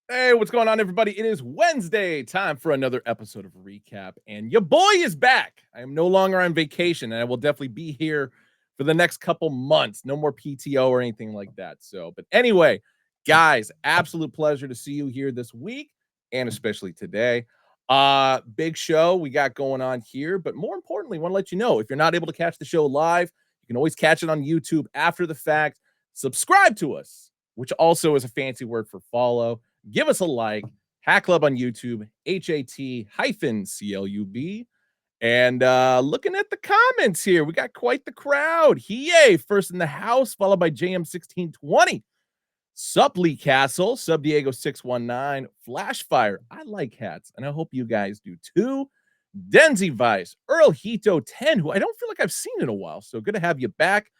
Hey, what's going on, everybody? It is Wednesday, time for another episode of Recap, and your boy is back. I am no longer on vacation, and I will definitely be here for the next couple months. No more PTO or anything like that. But anyway, guys, absolute pleasure to see you here this week, and especially today. Big show we got going on here, but more importantly, want to let you know, if you're not able to catch the show live, you can always catch it on YouTube after the fact. Subscribe to us, which also is a fancy word for follow. Give us a like, Hack Club on YouTube, HAT-CLUB. And looking at the comments here, we got quite the crowd. Hiei first in the house, followed by JM1620. Sup Lee Castle, Sub Diego 619, Flashfire. I like hats, and I hope you guys do too. Denzi Vice, Earl Hito 10, who I don't feel like I've seen in a while, so good to have you back.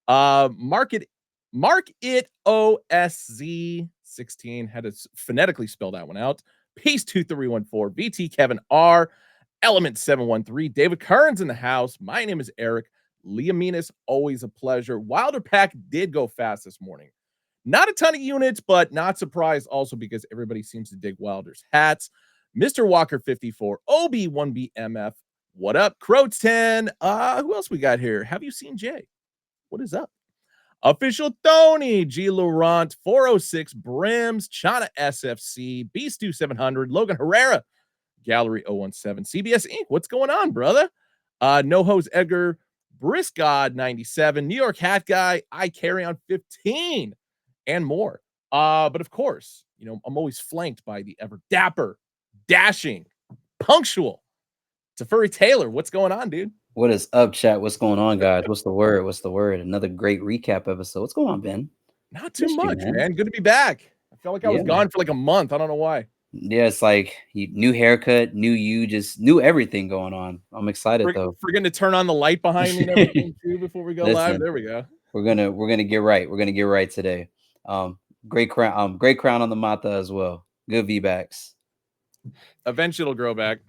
Mark it OSZ 16, had to phonetically spell that one out. Peace 2314, VT Kevin R, Element 713, David Kearns in the house. My name is Eric. Liaminas, always a pleasure. Wilder Pack did go fast this morning. Not a ton of units, but not surprised also because everybody seems to dig Wilder's hats. Mr. Walker 54, OB1BMF. What up? Croats 10. Who else we got here? Have you seen Jay? What is up? Official Tony, G. Laurent, 406, Brims, Chana SFC, Beastu 700, Logan Herrera, Gallery 017, CBS Inc. What's going on, brother? No Hose Edgar, Brisgod 97, New York Hat Guy, I Carry on 15, and more. But of course, you know, I'm always flanked by the ever dapper, dashing, punctual Tafuri Taylor. What's going on, dude? What is up, chat? What's going on, guys? What's the word? What's the word? Another great recap episode. What's going on, Ben? Not too much, man. Good to be back. I felt like I was gone for like a month. I don't know why. Yeah, it's like new haircut, new you, just new everything going on. I'm excited though. Forgetting to turn on the light behind me and everything too before we go live. There we go. We're gonna get right. We're gonna get right today. Great crown on the Mata as well. Good V-backs. Eventually it'll grow back.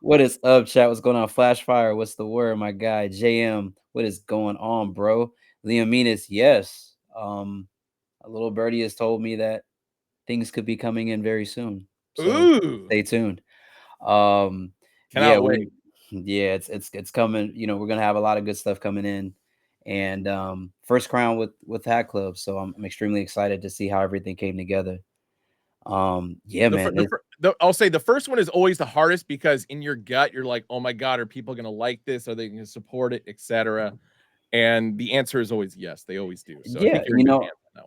What is up, chat? What's going on? Flashfire, what's the word, my guy? JM, what is going on, bro? Liaminas, yes. A little birdie has told me that things could be coming in very soon. So ooh, stay tuned. Cannot wait. It's coming. You know, we're gonna have a lot of good stuff coming in. And first crown with Hat Club. So I'm extremely excited to see how everything came together. Man. I'll say the first one is always the hardest because in your gut you're like, oh my god, are people gonna like this? Are they gonna support it, etc.? And the answer is always yes. They always do. So yeah,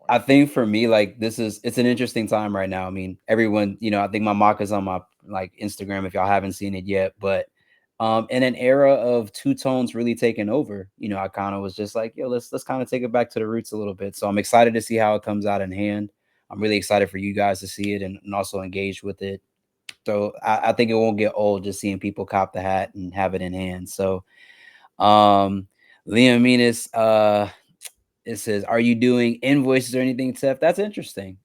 I think for me, like it's an interesting time right now. I mean, everyone, you know, I think my mock is on my like Instagram if y'all haven't seen it yet, but in an era of two tones really taking over, you know, I kind of was just like, yo, let's kind of take it back to the roots a little bit. So I'm excited to see how it comes out in hand. I'm really excited for you guys to see it and also engage with it. So I think it won't get old just seeing people cop the hat and have it in hand. So Liam Minas, it says, are you doing invoices or anything, Tef? That's interesting.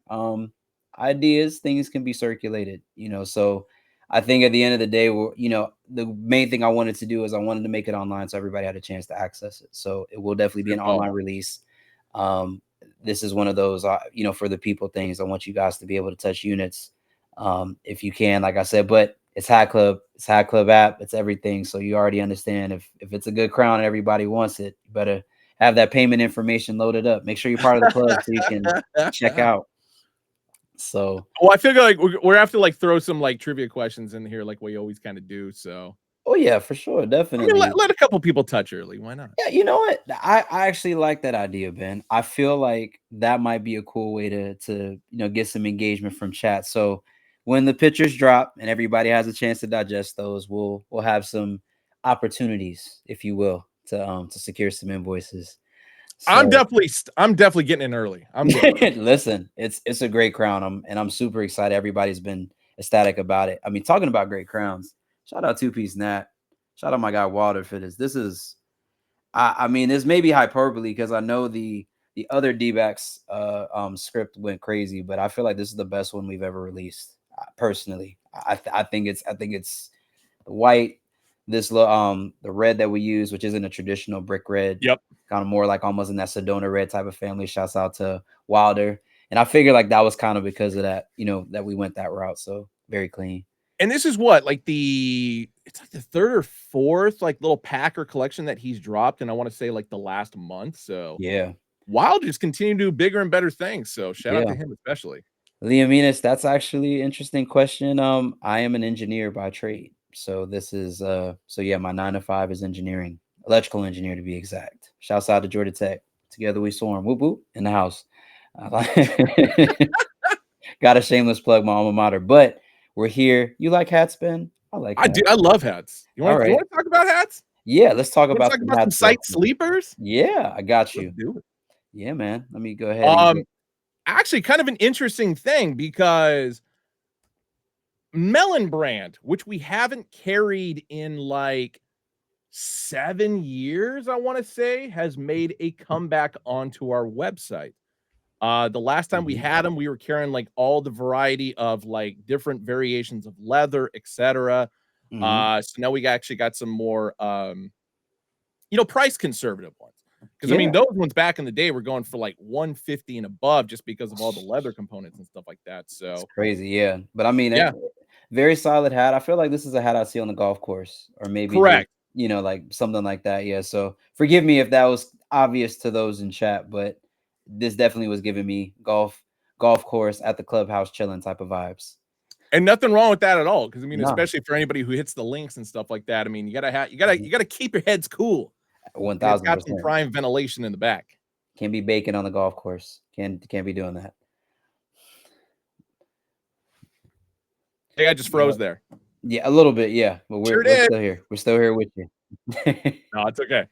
Ideas, things can be circulated, you know. So I think at the end of the day, you know, the main thing I wanted to do is I wanted to make it online so everybody had a chance to access it. So it will definitely be an online release. This is one of those, you know, for the people things. I want you guys to be able to touch units if you can, like I said, but it's Hat Club. It's Hat Club app. It's everything. So you already understand if it's a good crown and everybody wants it, you better have that payment information loaded up. Make sure you're part of the club so you can check out. So, well, I feel like we're have to like throw some like trivia questions in here, like we always kind of do. So Oh yeah, for sure, I mean, definitely. let a couple people touch early. Why not? Yeah, you know what? I actually like that idea, Ben. I feel like that might be a cool way to get some engagement from chat. So when the pictures drop and everybody has a chance to digest those, we'll have some opportunities, if you will, to secure some invoices. I'm So definitely getting in early. I'm good. listen, it's a great crown. I'm super excited. Everybody's been ecstatic about it. I mean, talking about great crowns. Shout out Two Piece Nat. Shout out my guy Walter for this. This is I mean, this may be hyperbole because I know the other D-backs script went crazy, but I feel like this is the best one we've ever released. Personally, I think it's the white, the red that we use, which isn't a traditional brick red, Yep. kind of more like almost in that Sedona red type of family. Shouts out to Wilder, and I figure like that was kind of because of that, that we went that route. So very clean. And this is what, like it's like the third or fourth like little pack or collection that he's dropped, and I want to say like the last month. So Yeah, Wild just continue to do bigger and better things. So shout out yeah. to him especially. Liaminus, that's actually an interesting question. I am an engineer by trade. So this is so yeah, my 9 to 5 is engineering, electrical engineer to be exact. Shouts out to Georgia Tech. Together we swarm. Whoop whoop in the house. Got a shameless plug, my alma mater. But we're here. You like hats, Ben? I like I do. hats. I love hats. You All want right. to talk about hats? Yeah, let's talk You want to about talk some about some hats real site quick. sleepers? Yeah, I got Let's you. do it. Yeah, man. Let me go ahead and get Actually, kind of an interesting thing because Melon Brand, which we haven't carried in like 7 years, I want to say, has made a comeback onto our website. The last time we Mhm, had them, we were carrying like all the variety of like different variations of leather, etc. mhm. So now we actually got some more price conservative ones. Because I mean, Yeah. those ones back in the day were going for like 150 and above just because of all the leather components and stuff like that. It's So crazy, yeah. But I mean, yeah, very solid hat. I feel like this is a hat I see on the golf course, or maybe just correct. like something like that. Yeah. So forgive me if that was obvious to those in chat, but this definitely was giving me golf course at the clubhouse chilling type of vibes. And nothing wrong with that at all. Because I mean, No, especially for anybody who hits the links and stuff like that. I mean, mhm, you gotta keep your heads cool. one And it's thousand got some percent. prime ventilation in the back. Can't be baking on the golf course. Can't be doing that. Hey, I just froze But there. yeah, a little bit, yeah. But we're Sure we're did. still here. We're still here with you. No, it's okay.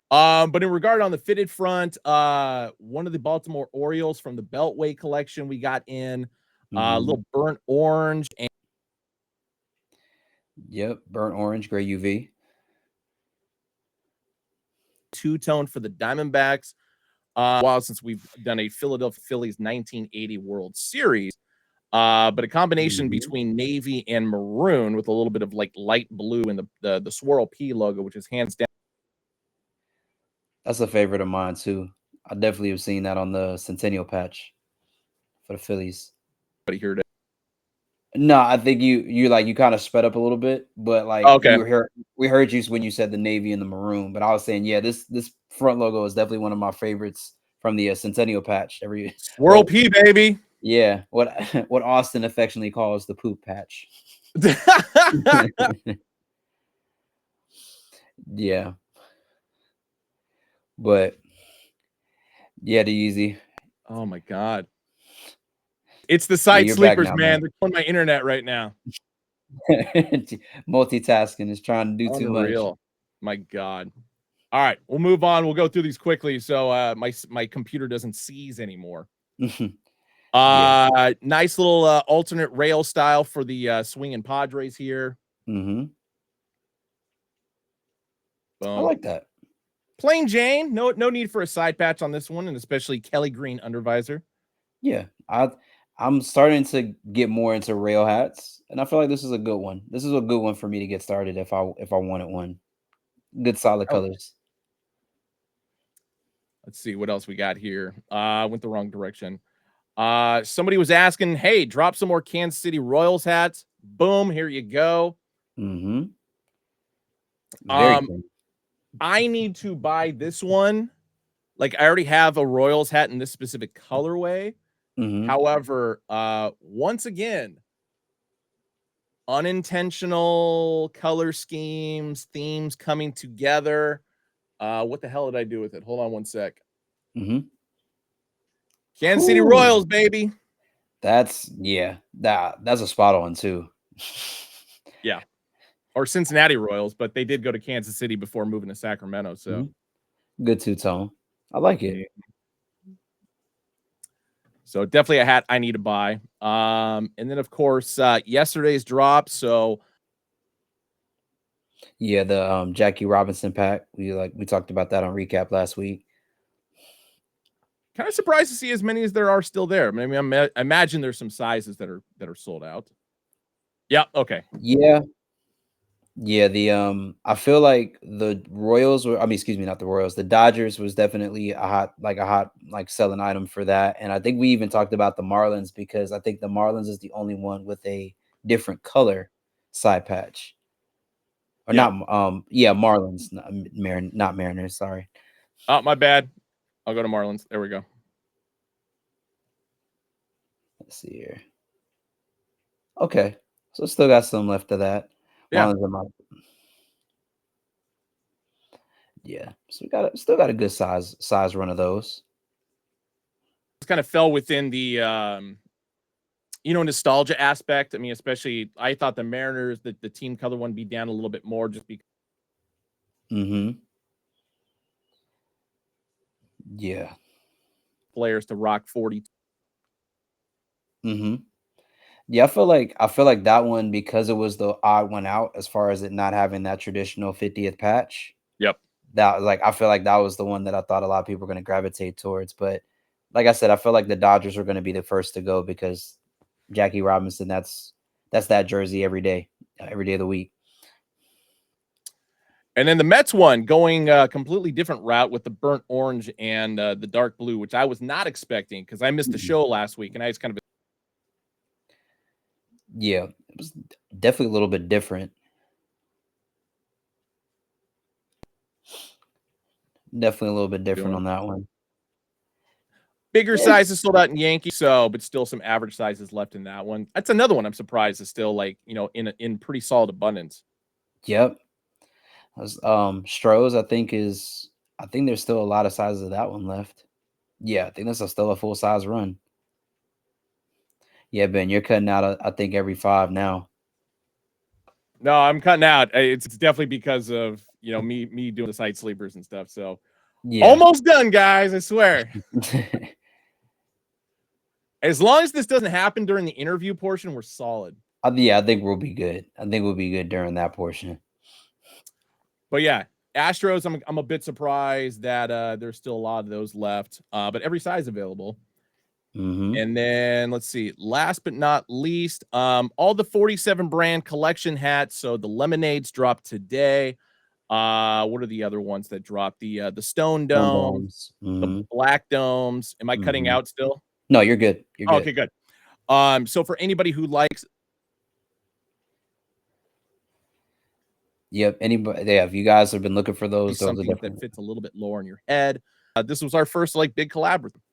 But in regard on the fitted front, one of the Baltimore Orioles from the Beltway collection we got in, a Mhm. little burnt orange and Yep, burnt orange, gray UV. two-tone for the Diamondbacks. A while since we've done a Philadelphia Phillies 1980 World Series. But a combination Mhm. between navy and maroon with a little bit of like light blue in the Swirl P logo, which is hands down. That's a favorite of mine too. I definitely have seen that on the Centennial patch for the Phillies. Here it is. No, I think you kind of sped up a little bit, but like Okay. we heard you when you said the navy and the maroon. But I was saying, yeah, this front logo is definitely one of my favorites from the Centennial patch. Swirl Well, P, baby. yeah, what what Austin affectionately calls the poop patch. Yeah, but yeah, the easy. Oh my god. It's the Yeah, site you're back sleepers, now, man. man. They're killing my internet right now. Multitasking is trying to do too much. Unreal. My god. All right, we'll move on. We'll go through these quickly so my computer doesn't seize anymore. Yeah. Nice little alternate rail style for the swinging Padres here. Hmm. I Boom. like that. Plain Jane. No need for a side patch on this one, and especially Kelly Green undervisor. Yeah, I'm starting to get more into rail hats, and I feel like this is a good one. This is a good one for me to get started if I wanted one. Good solid Oh, colors. let's see what else we got here. Went the wrong direction. Somebody was asking, hey, drop some more Kansas City Royals hats. Boom, here you go. Hmm. Very Um, clean. I need to buy this one. Like I already have a Royals hat in this specific colorway. Hmm. However, once again, unintentional color schemes, themes coming together. What the hell did I do with it? Hold on one sec. Mm-hmm. Kansas City Royals, baby. That's that's a spot on too. Yeah. Or Cincinnati Royals, but they did go to Kansas City before moving to Sacramento. So good two-tone. I like it. So definitely a hat I need to buy. And then of course yesterday's drop. So yeah, the Jackie Robinson pack. We talked about that on recap last week. Kind of surprised to see as many as there are still there. I mean, I imagine there's some sizes that are sold out. Yeah. Okay. Yeah. Yeah, I feel like the Royals were, I mean, excuse me, not the Royals, the Dodgers was definitely a hot selling item for that. And I think we even talked about the Marlins because I think the Marlins is the only one with a different color side patch. Or Yeah. Marlins, not Mariners, sorry. Oh, my bad. I'll go to Marlins. There we go. Let's see here. Okay. So still got some left of that. Yeah. Yeah. So we still got a good size run of those. It's kind of fell within the nostalgia aspect. I mean, especially I thought the Mariners, the team color one be down a little bit more just because. Yeah. Players to rock 40. Yeah, I feel like that one, because it was the odd one out as far as it not having that traditional 50th patch. Yep. That I feel like that was the one that I thought a lot of people were going to gravitate towards. But like I said, I feel like the Dodgers are going to be the first to go because Jackie Robinson, that's that jersey every day of the week. And then the Mets one going a completely different route with the burnt orange and the dark blue, which I was not expecting because I missed the show last week and I just kind of. Yeah, it was definitely a little bit different. Definitely a little bit different on that one. Bigger sizes sold out in Yankee, but still some average sizes left in that one. That's another one I'm surprised is still in pretty solid abundance. Yep. Strohs, I think there's still a lot of sizes of that one left. Yeah, I think that's still a full size run. Yeah, Ben, you're cutting out, I think, every 5 now. No, I'm cutting out. It's definitely because of me doing the side sleepers and stuff. So yeah, almost done, guys. I swear. As long as this doesn't happen during the interview portion, we're solid. Yeah, I think we'll be good. I think we'll be good during that portion. But yeah, Astros, I'm a bit surprised that there's still a lot of those left, but every size available. And then let's see, last but not least, all the 47 brand collection hats. So the lemonades dropped today. What are the other ones that dropped? The stone domes, the black domes. Am I cutting out still? No, you're good. You're good. Okay, good. So for anybody who likes. Yep. Anybody? Yeah. If you guys have been looking for those Something that fits a little bit lower in your head. This was our first big collab with them.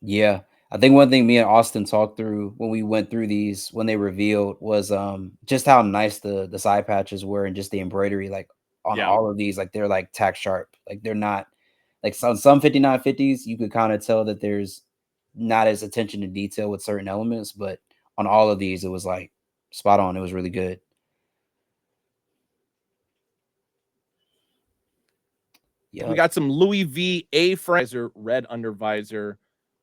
Yeah. I think one thing me and Austin talked through when we went through these, when they revealed, was just how nice the side patches were and just the embroidery on all of these. They're tack sharp. They're not some 5950s, you could kind of tell that there's not as attention to detail with certain elements, but on all of these, it was spot on. It was really good. Yeah, we got some Louis V A-frame red under visor.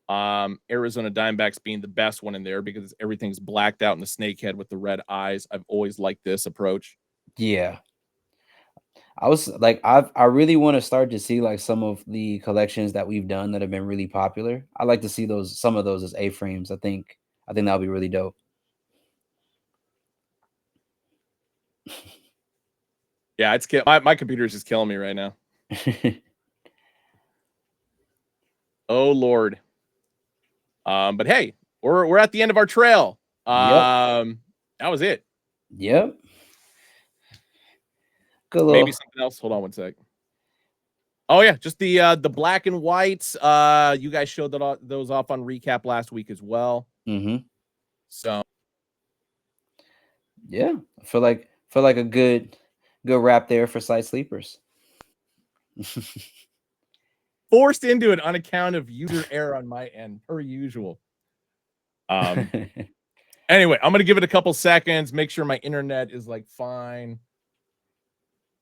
Arizona Diamondbacks being the best one in there because everything's blacked out in the snake head with the red eyes. I've always liked this approach. Yeah. I was I really want to start to see some of the collections that we've done that have been really popular. I like to see some of those as A-frames. I think that'll be really dope. Yeah, it's my computer's just killing me right now. Oh Lord. But hey, we're at the end of our trail. That was it. Yep. Maybe something else. Hold on one sec. Oh yeah, just the black and whites. You guys showed those off on recap last week as well. So Yeah, I feel like a good wrap there for side sleepers. Forced into it on account of user error on my end, per usual. Anyway, I'm gonna give it a couple seconds, make sure my internet is like fine.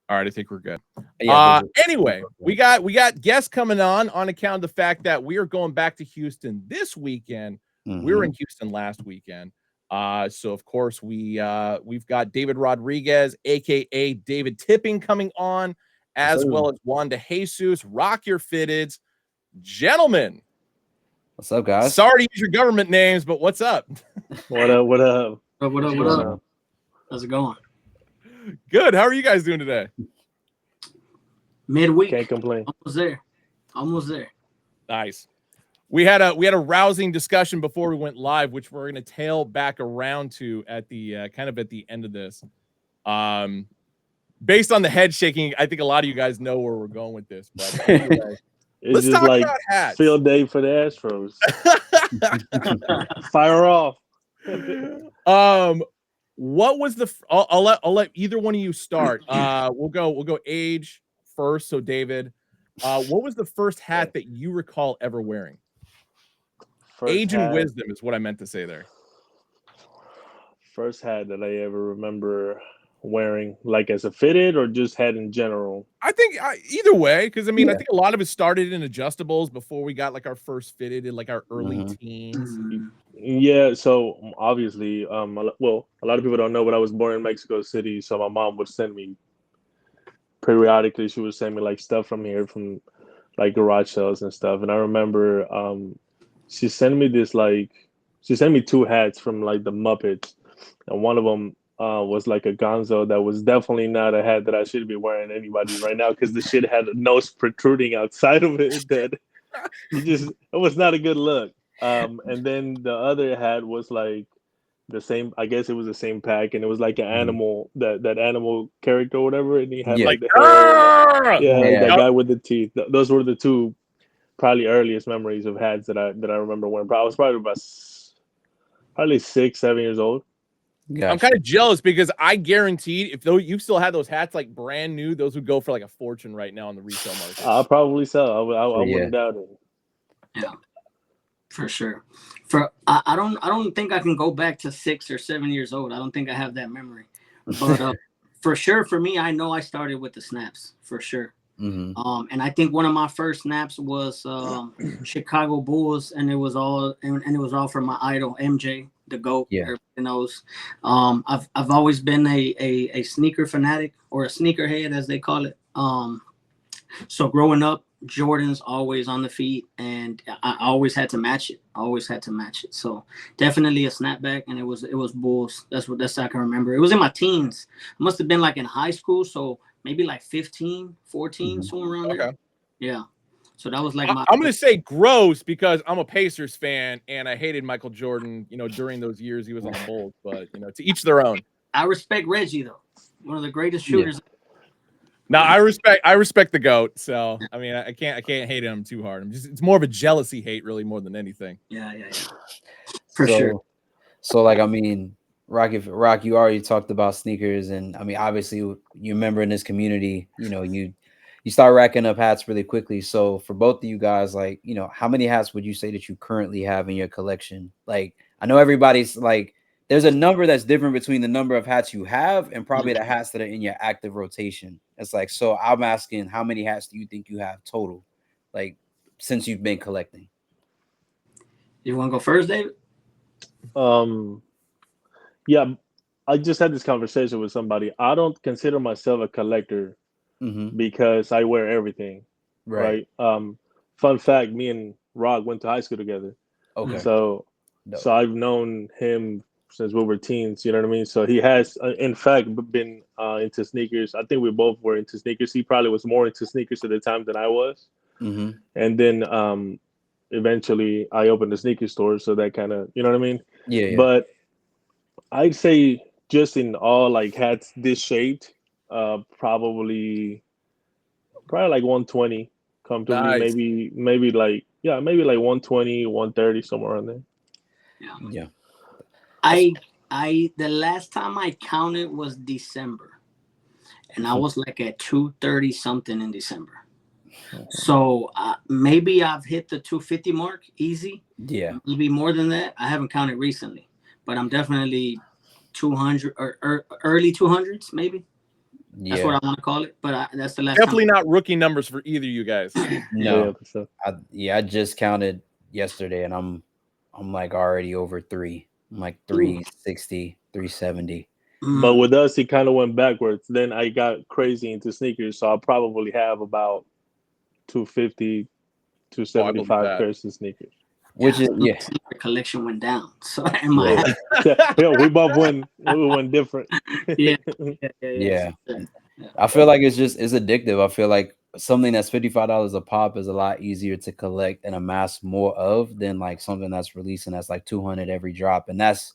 All right, I think we're good. Yeah, Anyway, we got guests coming on account of the fact that we are going back to Houston this weekend. We were in Houston last weekend. So of course we've got David Rodriguez, aka David Tipping, coming on, as well as Juan De Jesus, Rock Your Fitteds. Gentlemen, what's up, guys? Sorry to use your government names, but what's up? What up? What up? What up? How's it going? Good. How are you guys doing today? Midweek. Can't complain. Almost there. Nice. We had a rousing discussion before we went live, which we're going to tail back around to at the kind of at the end of this. Based on the head shaking, I think a lot of you guys know where we're going with this. But anyway, it's just like field day for the Astros. Fire off. What was the? I'll let either one of you start. We'll go age first. So David, what was the first hat that you recall ever wearing? Age and wisdom is what I meant to say there. First hat that I ever remember wearing, like as a fitted or just hat in general? I think either way, because I mean, I think a lot of it started in adjustables before we got like our first fitted in like our early teens. Yeah, so obviously, well, a lot of people don't know, but I was born in Mexico City, so my mom would send me periodically. She would send me like stuff from here, from like garage sales and stuff. And I remember she sent me two hats from like the Muppets, and one of them was like a Gonzo that was definitely not a hat that I should be wearing anybody right now, because the shit had a nose protruding outside of it that it was not a good look. And then the other hat was like the same, I guess it was the same pack, and it was like an animal, that animal character or whatever, and he had like the hair, that guy with the teeth. Those were the two probably earliest memories of hats that I remember wearing. I was probably about 6, 7 years old. Gotcha. I'm kind of jealous because I guaranteed if you still had those hats like brand new, those would go for like a fortune right now on the resale market. I'll probably sell. I wouldn't doubt it. Yeah, for sure. I don't think I can go back to 6 or 7 years old. I don't think I have that memory. But for sure, for me, I know I started with the snaps for sure. And I think one of my first snaps was Chicago Bulls, and it was all from my idol MJ, the GOAT. Everybody knows. I've always been a sneaker fanatic, or a sneakerhead as they call it. So growing up, Jordan's always on the feet, and I always had to match it. So definitely a snapback, and it was Bulls. That's I can remember. It was in my teens. It must have been like in high school, so maybe like 15, 14, somewhere around there. Yeah. So that was like I'm going to say gross because I'm a Pacers fan and I hated Michael Jordan, during those years he was on the Bulls, but to each their own. I respect Reggie though. One of the greatest shooters. No, I respect the GOAT. So, I mean, I can't hate him too hard. It's more of a jealousy hate really more than anything. Yeah. For sure. So like, I mean, Rock, you already talked about sneakers, and I mean, obviously, you're a member in this community. You start racking up hats really quickly. So for both of you guys, like, how many hats would you say that you currently have in your collection? Like, I know everybody's like, there's a number that's different between the number of hats you have and probably the hats that are in your active rotation. It's like, so I'm asking, how many hats do you think you have total, like, since you've been collecting? You want to go first, David? Yeah, I just had this conversation with somebody. I don't consider myself a collector because I wear everything. Right. Fun fact: me and Rock went to high school together. Okay. So I've known him since we were teens. You know what I mean? So he has, in fact, been into sneakers. I think we both were into sneakers. He probably was more into sneakers at the time than I was. And then eventually I opened a sneaker store. So that kind of, you know what I mean? Yeah. But I'd say just in all like hats this shaped, probably like 120 comfortably. Nice. Maybe like 120, 130, somewhere around there. I The last time I counted was December, and I was like at 230 something in December. So maybe I've hit the 250 mark easy. Yeah, maybe more than that. I haven't counted recently, but I'm definitely 200 or early 200s, maybe. yeah. That's what I want to call it. But that's the last. Definitely not rookie numbers for either of you guys. No, Yeah, for sure. I just counted yesterday, and I'm like already over 3. I'm like 360, 370. But with us, it kind of went backwards. Then I got crazy into sneakers, so I'll probably have about 250, 275 pairs of sneakers. Which is the collection went down. So am I? Yeah, we both went different. Yeah. I feel like it's addictive. I feel like something that's $55 a pop is a lot easier to collect and amass more of than like something that's releasing that's like 200 every drop, and that's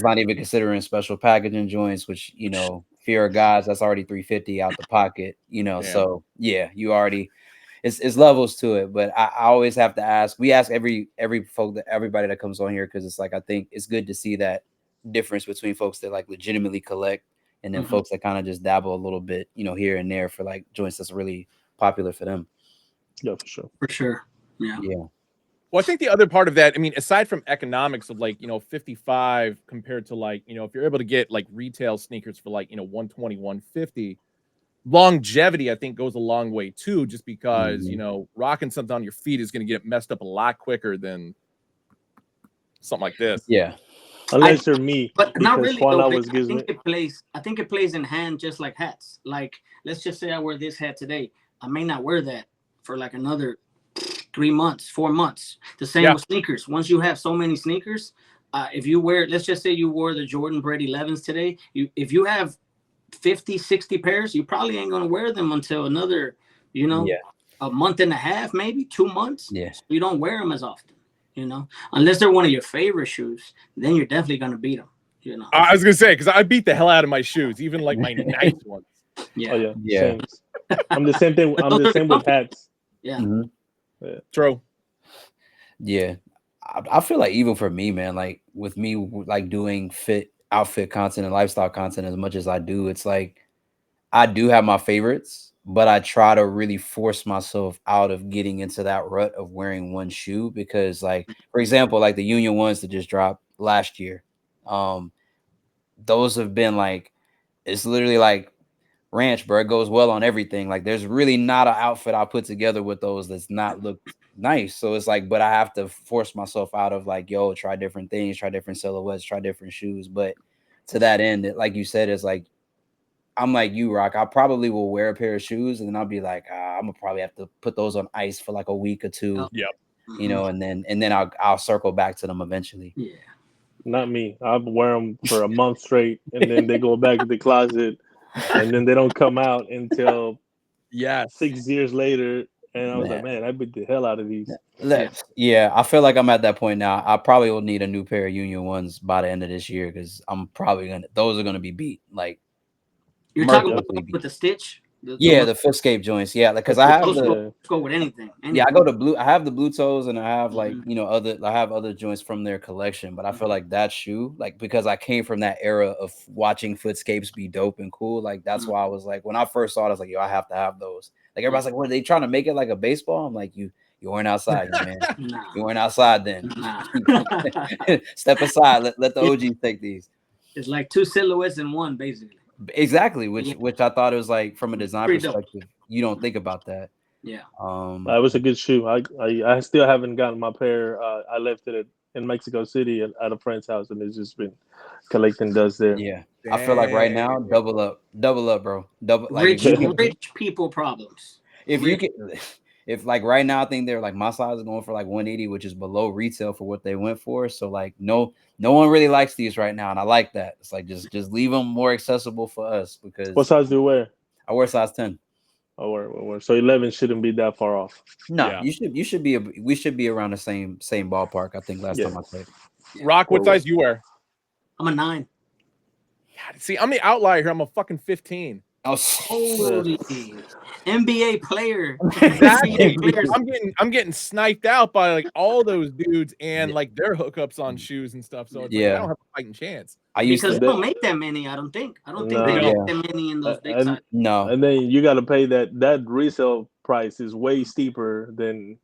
not even considering special packaging joints, which fear of gods, that's already $350 out the pocket. So yeah, you already. It's levels to it, but I always have to ask. We ask everybody that comes on here, because it's like I think it's good to see that difference between folks that like legitimately collect and then folks that kind of just dabble a little bit, here and there for like joints that's really popular for them. Yeah, for sure. For sure. Yeah. Yeah. Well, I think the other part of that, I mean, aside from economics of like, 55 compared to like, if you're able to get like retail sneakers for like, 120, 150, longevity, I think, goes a long way too, just because, rocking something on your feet is going to get messed up a lot quicker than something like this. Yeah. Unless you're me. But not really. Though, I think it plays in hand just like hats. Like, let's just say I wear this hat today. I may not wear that for like another 3 months, 4 months. The same with sneakers. Once you have so many sneakers, if you wear, let's just say you wore the Jordan Bred 11s today. If you have 50, 60 pairs, you probably ain't going to wear them until another, a month and a half, maybe 2 months. Yeah. So you don't wear them as often, unless they're one of your favorite shoes, then you're definitely going to beat them, I was going to say, because I beat the hell out of my shoes, even like my nice ones. Yeah. Oh, yeah. Yeah. Same. I'm the same thing. I'm the same with hats. Yeah. Mm-hmm. True. Yeah. I feel like even for me, man, like with me, like doing outfit content and lifestyle content as much as I do, it's like I do have my favorites, but I try to really force myself out of getting into that rut of wearing one shoe, because like, for example, like the Union ones that just dropped last year, those have been like, it's literally like ranch, bro. It goes well on everything. Like there's really not an outfit I put together with those that's not look nice. So it's like, but I have to force myself out of like, try different things, try different silhouettes, try different shoes. But to that end, like you said, it's like, I'm like you, Rock. I probably will wear a pair of shoes and then I'll be like, I'm gonna probably have to put those on ice for like a week or two. Yep. And then I'll circle back to them eventually. Yeah. Not me. I wear them for a month straight, and then they go back to the closet, and then they don't come out until 6 years later. And I was like, man, I beat the hell out of these. Yeah, I feel like I'm at that point now. I probably will need a new pair of Union ones by the end of this year, because I'm probably those are gonna be beat. Like, you're talking about with the stitch. The footscape joints. Yeah, like because I have go with anything. Yeah, I go to blue. I have the blue toes, and I have like I have other joints from their collection. But I feel like that shoe, like because I came from that era of watching footscapes be dope and cool. Like that's why I was like, when I first saw it, I was like, I have to have those. Like everybody's like, what are they trying to make it like a baseball? I'm like, you weren't outside, man. You weren't outside then. Step aside. Let the OGs take these. It's like two silhouettes in one, basically. Exactly, which I thought it was like from a design perspective, you don't think about that. Yeah. It was a good shoe. I still haven't gotten my pair. I left it in Mexico City at a friend's house, and it's just been collecting dust there. Yeah. I feel like right now, double up, bro. Double like rich people problems. If like right now, I think they're like my size is going for like 180, which is below retail for what they went for. So like no one really likes these right now, and I like that. It's like just leave them more accessible for us, because what size do you wear? I wear size 10. Oh, so 11 shouldn't be that far off. No, we should be around the same ballpark. I think last time I played. Rock, what size you wear? I'm a 9. God, see, I'm the outlier here. I'm a fucking 15. Oh, holy NBA player. Exactly. I'm getting sniped out by like all those dudes and like their hookups on shoes and stuff. So it's like, I don't have a fighting chance. because to. they don't make that many. I don't think they No. make Yeah. that many in those big And- size. No. And then you got to pay that resale price is way steeper than.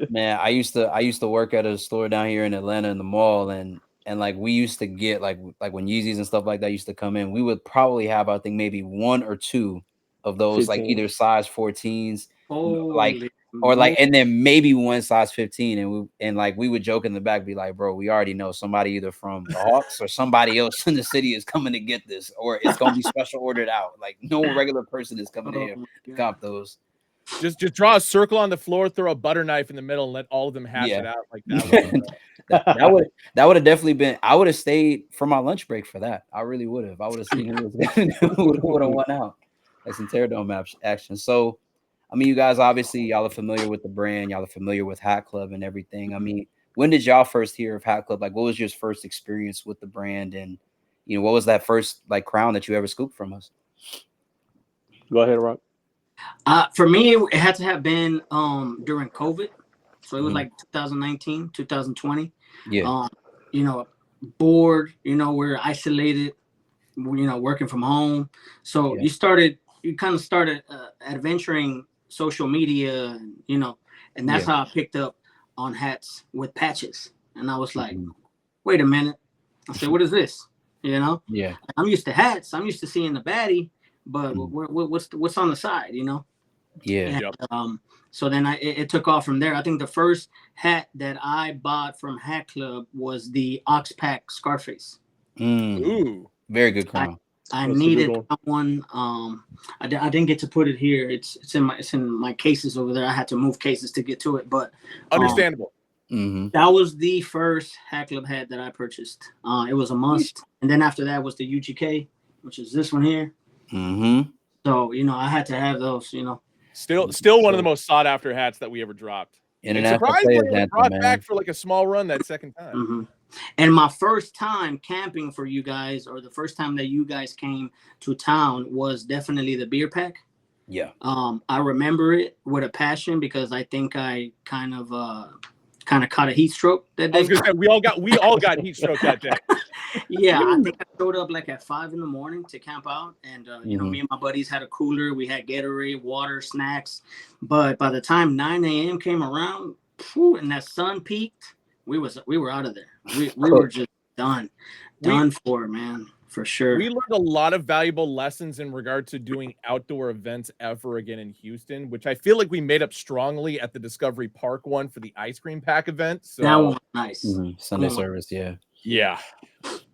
Man, I used to work at a store down here in Atlanta in the mall, and like we used to get like when Yeezys and stuff like that used to come in, we would probably have, I think, maybe 1 or 2 of those, like 15. either size 14s, like, Holy or like, moly. and then maybe one size 15, and like we would joke in the back, be like, bro, we already know somebody either from the Hawks or somebody else in the city is coming to get this, or it's gonna be special ordered out. Like no regular person is coming Oh here my to God. cop those. Just draw a circle on the floor, throw a butter knife in the middle, and let all of them hash Yeah. it out like that. that would have definitely been. I would have stayed for my lunch break for that. I really would have. I would have seen who would have won out. Like some tear dome action. So, I mean, you guys obviously y'all are familiar with the brand. Y'all are familiar with Hat Club and everything. I mean, when did y'all first hear of Hat Club? Like, what was your first experience with the brand, and what was that first like crown that you ever scooped from us? Go ahead, Rock. For me, it had to have been during COVID. So it was Mhm. like 2019, 2020. Yeah. Bored, we're isolated, working from home. So Yeah. you kind of started adventuring social media, and that's Yeah. how I picked up on hats with patches. And I was like, Mhm. wait a minute. I said, what is this? Yeah. I'm used to hats. I'm used to seeing the baddie, but Mhm. what's on the side, Yeah. And, so then it took off from there. I think the first hat that I bought from Hat Club was the Ox Pack Scarface. Ooh, Very good crown. I That's a needed good that one. I didn't get to put it here. It's in my cases over there. I had to move cases to get to it, but understandable. Mm-hmm. that was the first Hat Club hat that I purchased. It was a must. And then after that was the UGK, which is this one here. Mm-hmm. So I had to have those. Still one of the most sought after hats that we ever dropped. And International surprisingly, players it anthem, brought man. back for like a small run that second time. Mm-hmm. And my first time camping for you guys, or the first time that you guys came to town, was definitely the beer pack. Yeah. I remember it with a passion because I think I kind of caught a heat stroke that day. I was gonna say we all got heat stroke that day. Yeah, I think I showed up like at 5 a.m. to camp out, and me and my buddies had a cooler. We had Gatorade, water, snacks. But by the time 9 a.m. came around, and that sun peaked, we were out of there. We were just done for, man, for sure. We learned a lot of valuable lessons in regard to doing outdoor events ever again in Houston, which I feel like we made up strongly at the Discovery Park one for the ice cream pack event. So that one was nice. Sunday service, yeah.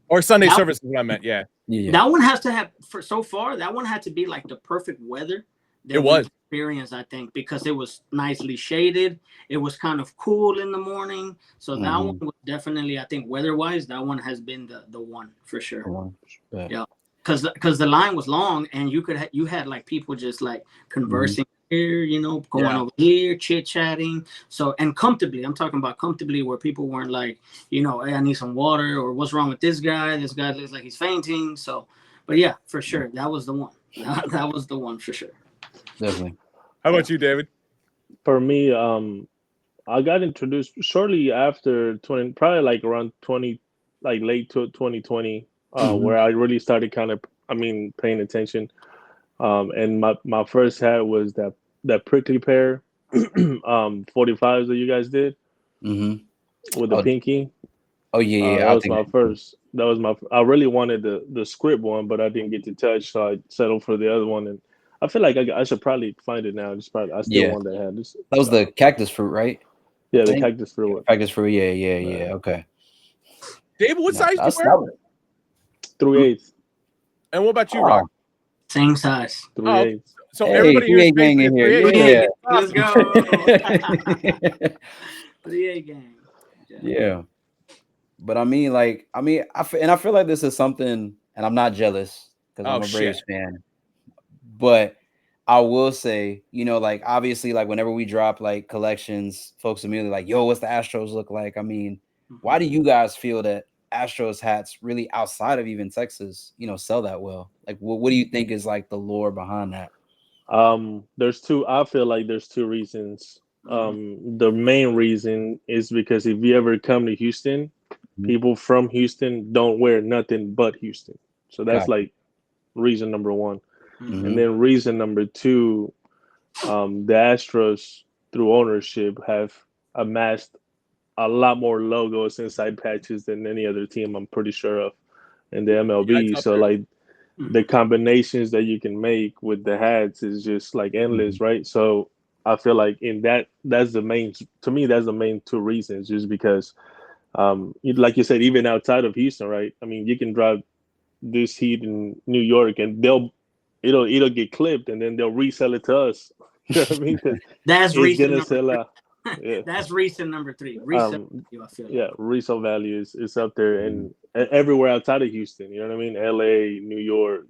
Or Sunday service is what I meant. Yeah. That one has to have that one had to be like the perfect weather. It was experience, I think, because it was nicely shaded. It was kind of cool in the morning. So that one was definitely, I think, weather-wise, that one has been the one for sure. Yeah. Because the line was long, and you had like people just like conversing here, going over here, chit-chatting. So, and comfortably, I'm talking about comfortably, where people weren't like, hey, I need some water, or what's wrong with this guy? This guy looks like he's fainting. So, but yeah, for sure, that was the one. That was the one for sure. Definitely. How about you, David? For me, I got introduced shortly after probably like around 20, like late 2020, where I really started paying attention. And my first hat was that prickly pair 45s that you guys did with the pinky. Oh yeah, that was my first. I really wanted the script one, but I didn't get to touch, so I settled for the other one. And I feel like I should probably find it now. I still want that hat. That was the cactus fruit, right? Yeah, the cactus fruit. Cactus fruit. Yeah. Okay. David, what size do you wear? 3/8. And what about you, Rock? Same size. 3/8. So everybody here is gang in here. Yeah. Let's go. 3/8 gang. Yeah. But I feel like this is something, and I'm not jealous because I'm a Braves fan. But I will say, like obviously, like whenever we drop like collections, folks immediately like, yo, what's the Astros look like? I mean, why do you guys feel that Astros hats really outside of even Texas, sell that well? Like, what do you think is like the lore behind that? I feel like there's two reasons. The main reason is because if you ever come to Houston, people from Houston don't wear nothing but Houston. So that's Gotcha. like reason number one. Mhm. And then reason number two, the Astros through ownership have amassed a lot more logos and side patches than any other team I'm pretty sure of in the Yeah, MLB. it's up So there. like the combinations that you can make with the hats is just like endless, right? So I feel like in that's the main, to me, that's the main two reasons, just because like you said, even outside of Houston, right? I mean, you can drive this heat in New York and it'll get clipped and then they'll resell it to us. You know what I mean? 'Cause That's it's reason gonna number sell three. out. Yeah. That's reason number three. Resale value, I feel like. Yeah, resale value is up there and everywhere outside of Houston. You know what I mean? LA, New York,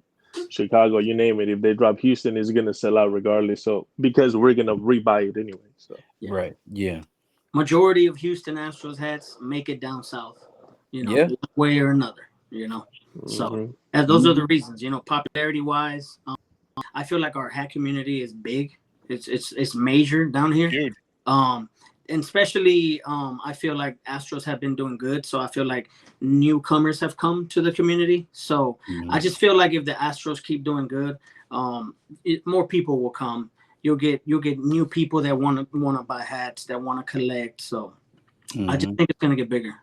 Chicago, you name it. If they drop Houston, it's gonna sell out regardless. So because we're gonna rebuy it anyway. So Yeah. Right. Yeah. Majority of Houston Astros hats make it down south, Yeah. one way or another, So and those are the reasons, popularity wise. I feel like our hat community is big. It's major down here. Huge. And especially I feel like Astros have been doing good. So I feel like newcomers have come to the community. So I just feel like if the Astros keep doing good, more people will come. You'll get new people that want to buy hats, that want to collect. So I just think it's gonna get bigger,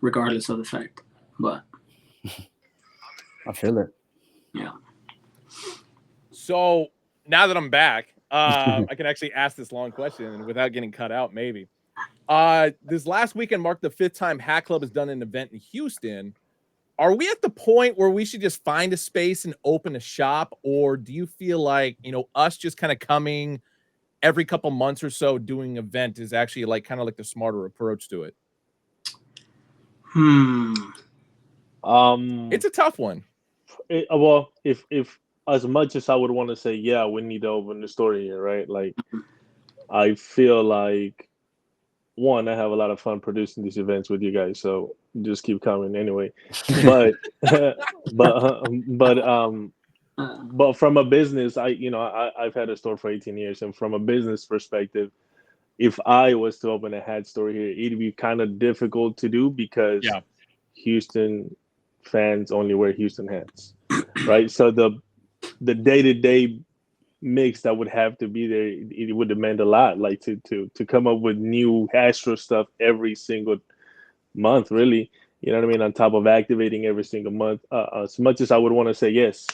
regardless of the fact. But I feel it. Yeah. So now that I'm back, I can actually ask this long question without getting cut out, maybe. This last weekend marked the 5th time Hat Club has done an event in Houston. Are we at the point where we should just find a space and open a shop? Or do you feel like, us just kind of coming every couple months or so doing an event is actually like kind of like the smarter approach to it? It's a tough one. Well, if as much as I would want to say, yeah, we need to open the store here, right? Like, I feel like, one, I have a lot of fun producing these events with you guys, so just keep coming anyway. But but from a business, I've had a store for 18 years, and from a business perspective, if I was to open a hat store here, it'd be kind of difficult to do because Houston fans only wear Houston hats, right? So the day-to-day mix that would have to be there, it would demand a lot, like to come up with new Astro stuff every single month, really. You know what I mean? On top of activating every single month, as much as I would want to say yes,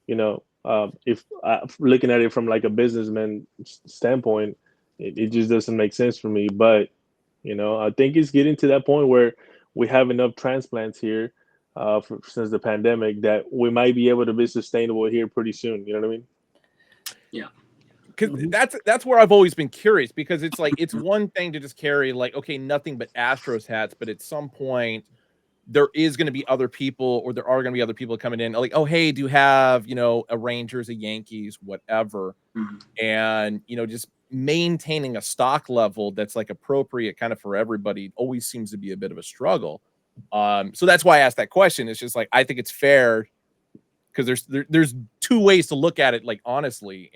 if looking at it from like a businessman standpoint, it just doesn't make sense for me. But I think it's getting to that point where we have enough transplants here since the pandemic that we might be able to be sustainable here pretty soon. You know what I mean? Yeah. Because that's where I've always been curious, because it's like, it's one thing to just carry like, okay, nothing but Astros hats, but at some point there is going to be other people, or there are going to be other people coming in like, oh, hey, do you have, a Rangers, a Yankees, whatever. And, just maintaining a stock level that's like appropriate kind of for everybody always seems to be a bit of a struggle. So that's why I asked that question. It's just like, I think it's fair because there's two ways to look at it, like, honestly.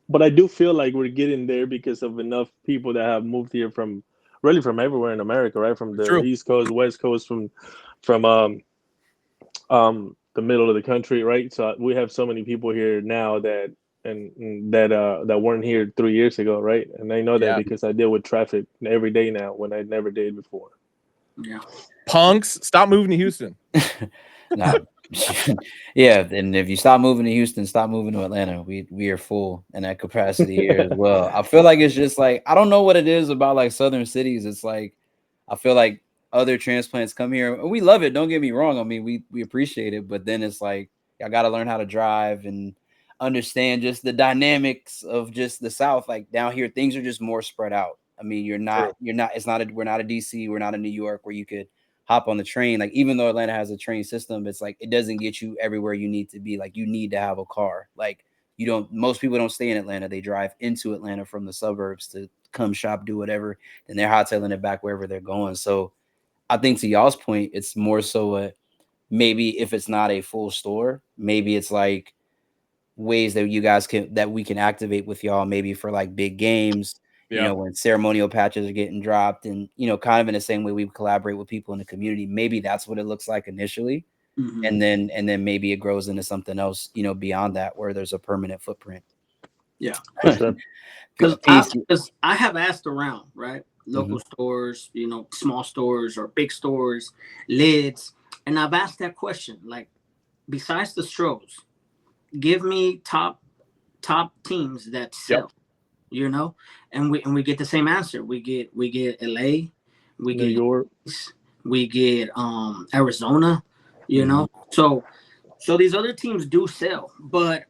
But I do feel like we're getting there because of enough people that have moved here from everywhere in America, right? From the East Coast, West Coast, from the middle of the country, right? So we have so many people here now that weren't here 3 years ago, right? And I know that because I deal with traffic every day now when I never did before. Yeah. Punks, stop moving to Houston. Nah. Yeah, and if you stop moving to Houston, stop moving to Atlanta. We are full in that capacity here as well. I feel like it's just like, I don't know what it is about like southern cities. It's like, I feel like other transplants come here and we love it. Don't get me wrong. I mean, we appreciate it, but then it's like, I got to learn how to drive and understand just the dynamics of just the South. Like down here, things are just more spread out. I mean, we're not a DC, we're not a New York where you could hop on the train. Like, even though Atlanta has a train system, it's like, it doesn't get you everywhere you need to be. Like, you need to have a car. Like, most people don't stay in Atlanta. They drive into Atlanta from the suburbs to come shop, do whatever. And they're hightailing it back wherever they're going. So I think to y'all's point, it's more so maybe if it's not a full store, maybe it's like ways that you guys that we can activate with y'all, maybe for like big games. You know, when ceremonial patches are getting dropped, and kind of in the same way we collaborate with people in the community. Maybe that's what it looks like initially, and then maybe it grows into something else. Beyond that, where there's a permanent footprint. Yeah, for sure. Because I have asked around, right, local stores, small stores or big stores, lids, and I've asked that question. Like, besides the Stros, give me top teams that sell. And we get the same answer. We get LA, we get New York, we get Arizona, So these other teams do sell, but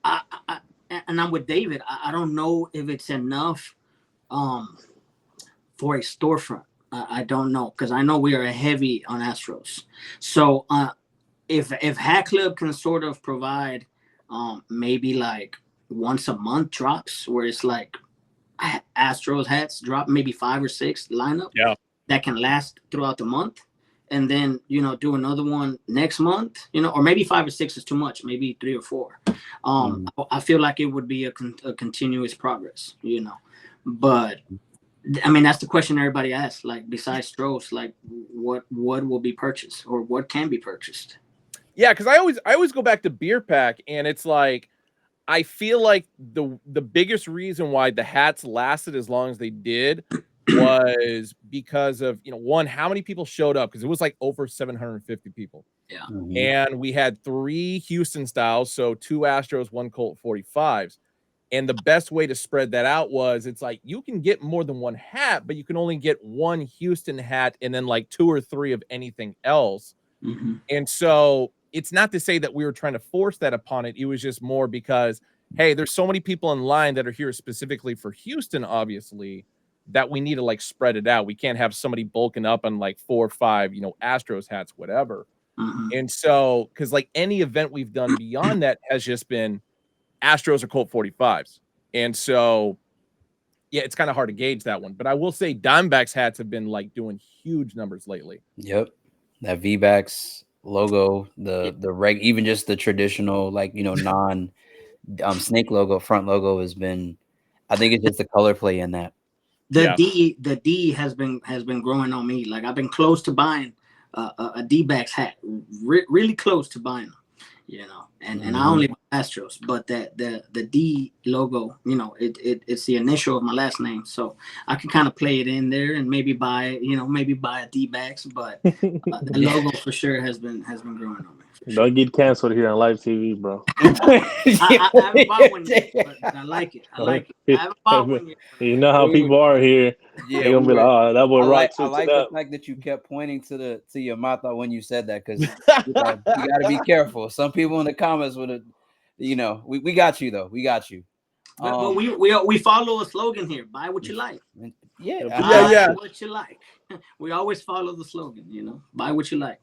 and I'm with David. I don't know if it's enough for a storefront. I don't know, because I know we are heavy on Astros. So if Hat Club can sort of provide maybe like once a month drops, where it's like Astros hats drop, maybe 5 or 6 lineup that can last throughout the month, and then do another one next month, or maybe 5 or 6 is too much, maybe 3 or 4. I feel like it would be a continuous progress, but I mean, that's the question everybody asks, like, besides Stros, like what will be purchased or what can be purchased. Because I always go back to Beer Pack, and it's like, I feel like the biggest reason why the hats lasted as long as they did was because of, one, how many people showed up, because it was like over 750 people. Yeah. And we had 3 Houston styles, so 2 Astros, 1 Colt 45s. And the best way to spread that out was, it's like, you can get more than 1 hat, but you can only get 1 Houston hat and then like 2 or 3 of anything else. And so it's not to say that we were trying to force that upon it. It was just more because, hey, there's so many people in line that are here specifically for Houston, obviously, that we need to like spread it out. We can't have somebody bulking up on like 4 or 5, Astros hats, whatever. And so, because like any event we've done beyond that has just been Astros or Colt 45s. And so, yeah, it's kind of hard to gauge that one. But I will say Diamondbacks hats have been like doing huge numbers lately. Yep. That V-Backs logo, the even just the traditional, like, non snake logo, front logo has been, I think it's just the color play in that. The D has been growing on me. Like, I've been close to buying a D-backs hat, really close to buying them, and I only buy Astros, but the D logo, it's the initial of my last name, so I can kind of play it in there and maybe buy a D-backs, but the logo for sure has been growing on me. Sure. Don't get canceled here on live TV, bro. I haven't bought one yet, but I like it. I haven't bought one yet. You know how people are here. Yeah, they're gonna be like, "Oh, that boy Rock." I like the fact that you kept pointing to your mouth when you said that, because you got to be careful. Some people in the comments would have, we got you though. We got you. But we follow a slogan here: buy what you like. Yeah. What you like. We always follow the slogan, buy what you like.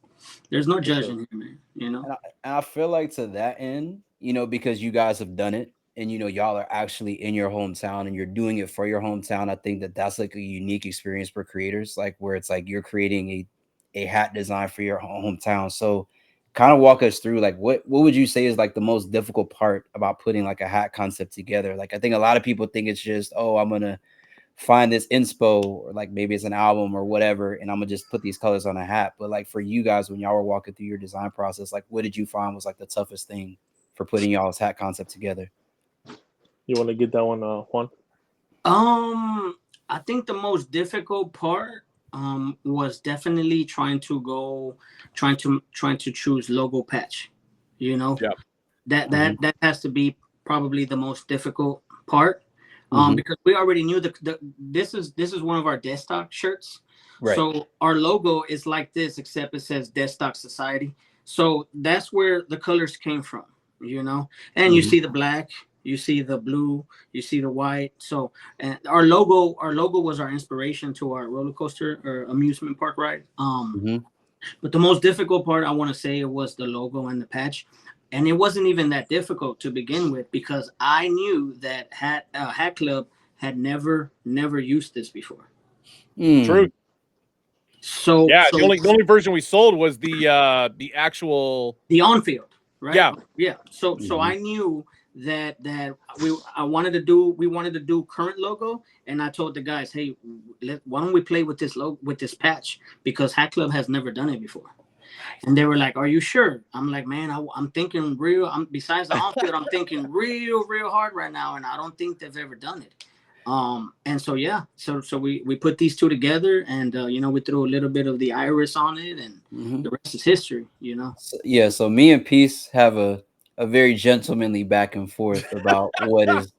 There's no judging here, man, And I feel like to that end, because you guys have done it, and y'all are actually in your hometown and you're doing it for your hometown. I think that's like a unique experience for creators, like where it's like you're creating a hat design for your hometown. So kind of walk us through, like, what would you say is like the most difficult part about putting like a hat concept together? Like, I think a lot of people think it's just, oh, I'm gonna find this inspo, or like maybe it's an album or whatever, and I'm gonna just put these colors on a hat. But like, for you guys, when y'all were walking through your design process, like, what did you find was like the toughest thing for putting y'all's hat concept together? You want to get that one, Juan? I think the most difficult part was definitely trying to choose logo patch. That has to be probably the most difficult part. Because we already knew this is one of our Deadstock shirts. Right. So our logo is like this, except it says Deadstock Society. So that's where the colors came from, and you see the black, you see the blue, you see the white. So, and our logo was our inspiration to our roller coaster or amusement park ride. But the most difficult part, I want to say, was the logo and the patch. And it wasn't even that difficult to begin with, because I knew that Hat Club had never used this before. True. So the only version we sold was the actual on-field, right? Yeah. So I knew that we wanted to do current logo, and I told the guys, hey, why don't we play with this logo, with this patch, because Hat Club has never done it before. And they were like, are you sure? I'm like, man, I'm thinking besides the outfield, I'm thinking real hard right now, and I don't think they've ever done it. And so yeah, so we put these two together, and we threw a little bit of the iris on it, and the rest is history, So me and Peace have a very gentlemanly back and forth about what is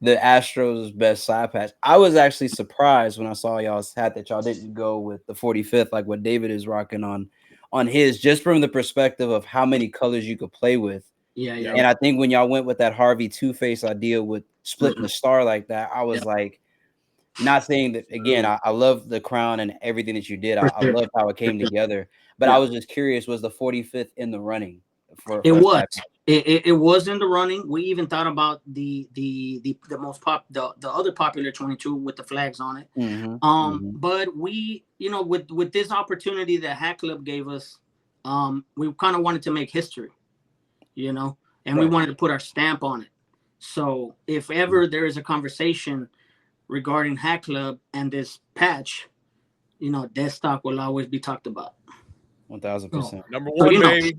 the Astros' best side patch. I was actually surprised when I saw y'all's hat that y'all didn't go with the 45th, like what David is rocking on his, just from the perspective of how many colors you could play with. Yeah. And I think when y'all went with that Harvey Two-Face idea with splitting the star like that, I was like, not saying that again, I love the crown and everything that you did. I love how it came together. But I was just curious, was the 45th in the running for it was. It was in the running. We even thought about the other popular 22 with the flags on it. But we, with this opportunity that Hat Club gave us, we kind of wanted to make history, and we wanted to put our stamp on it. So if ever there is a conversation regarding Hat Club and this patch, Deadstock will always be talked about. 1000%. Number one, baby.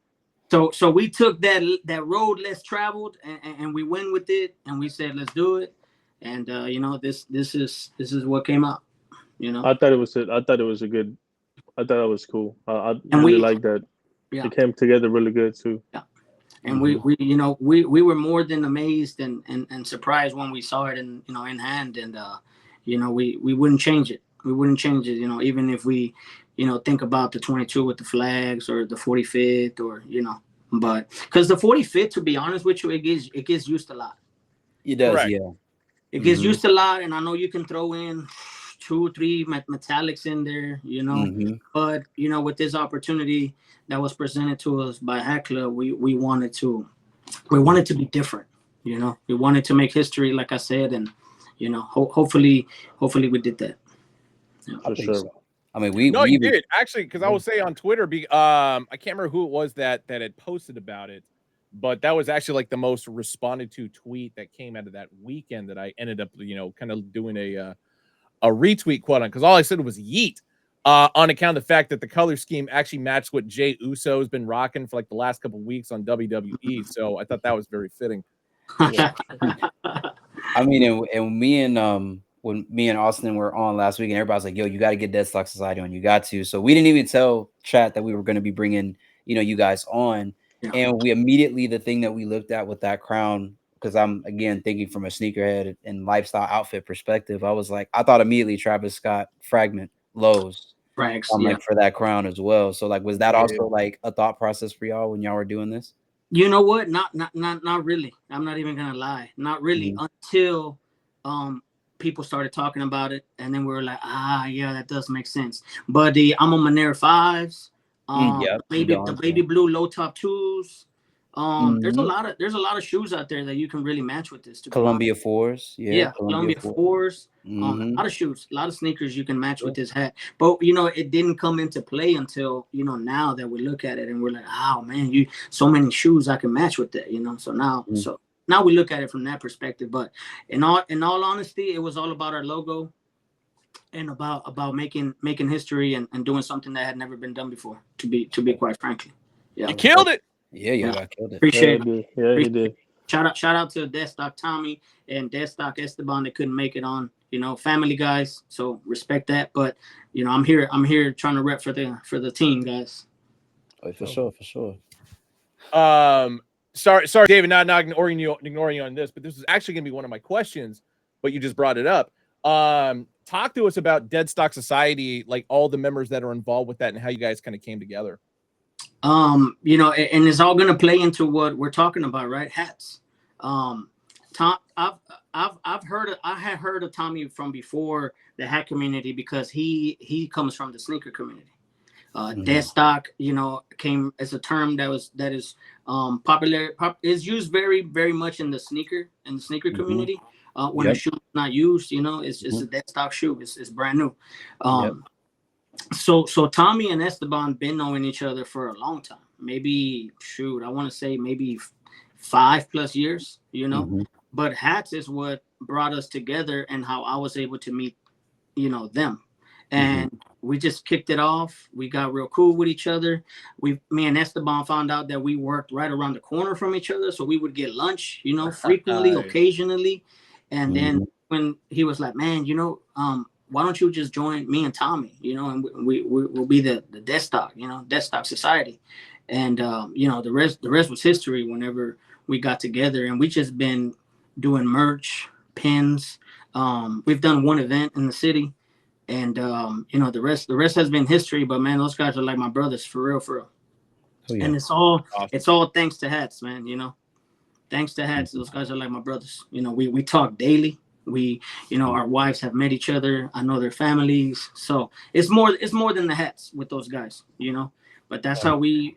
So we took that road less traveled, and we went with it, and we said, let's do it. And this is what came out. I thought it was good. I thought it was cool. I really like that. Yeah. It came together really good too. Yeah. And we were more than amazed and surprised when we saw it in hand, and we wouldn't change it. We wouldn't change it, even if we think about the 22 with the flags or the 45th, or but because the 45th, to be honest with you, it gets used a lot. It does. Correct. Yeah. It gets used a lot, and I know you can throw in 2 or 3 metallics in there, but with this opportunity that was presented to us by Hat Club, we wanted to be different. We wanted to make history, like I said, and hopefully we did that. Yeah, for sure. so. I mean, you did actually, because I will say on Twitter, I can't remember who it was that had posted about it, but that was actually like the most responded to tweet that came out of that weekend that I ended up, kind of doing a retweet quote on, because all I said was yeet, on account of the fact that the color scheme actually matched what Jey Uso has been rocking for like the last couple of weeks on WWE. So I thought that was very fitting. Yeah. I mean, and me and when me and Austin were on last week, and everybody's like, yo, you got to get Deadstock Society on. You got to. So we didn't even tell chat that we were going to be bringing, you guys on. Yeah. And we immediately, the thing that we looked at with that crown, because I'm, again, thinking from a sneakerhead and lifestyle outfit perspective, I was like, I thought immediately Travis Scott Fragment Lows. Frags, like for that crown as well. So like, was that also like a thought process for y'all when y'all were doing this? You know what? Not really. I'm not even going to lie. Not really until people started talking about it, and then we were like, yeah, that does make sense. But the I'm a Monero 5s, the baby blue low top 2s, there's a lot of shoes out there that you can really match with this. Columbia 4s, Columbia 4s, a lot of shoes, a lot of sneakers you can match with this hat. But it didn't come into play until now that we look at it and we're like, oh man, so many shoes I can match with that. So now we look at it from that perspective. But in all honesty, it was all about our logo and about making history and doing something that had never been done before, to be quite frankly. Yeah. You killed it. Yeah, I killed it. Appreciate it. Yeah, you did. Shout out to Deadstock Tommy and Deadstock Esteban that couldn't make it on, family guys. So respect that. But I'm here trying to rep for the team, guys. Oh, for sure. Sorry, David, not ignoring you on this, but this is actually going to be one of my questions, but you just brought it up. Talk to us about Deadstock Society, like all the members that are involved with that and how you guys kind of came together. And it's all going to play into what we're talking about, right? Hats. Tom, I had heard of Tommy from before the hat community, because he comes from the sneaker community. Deadstock, came as a term that is popular. Is used very, very much in the sneaker community. When a shoe is not used, it's a Deadstock shoe. It's brand new. So Tommy and Esteban been knowing each other for a long time. Maybe I want to say maybe 5+ years, you know. Mhm. But hats is what brought us together, and how I was able to meet, you know, them. And we just kicked it off. We got real cool with each other. Me and Esteban found out that we worked right around the corner from each other, so we would get lunch, you know, frequently, Nice. occasionally. And then Mhm. when he was like, "Man, you know, why don't you just join me and Tommy, you know, and we'll be the Deadstock, you know, Deadstock Society." And you know, the rest was history. Whenever we got together, and we just been doing merch, pins. We've done one event in the city, and you know, the rest has been history. But man, those guys are like my brothers, for real, for real. Oh, yeah. And it's all Awesome. thanks to hats, man. You know, thanks to hats, those guys are like my brothers. You know, we talk daily. We, you know, our wives have met each other. I know their families, so it's more than the hats with those guys. You know, but that's how we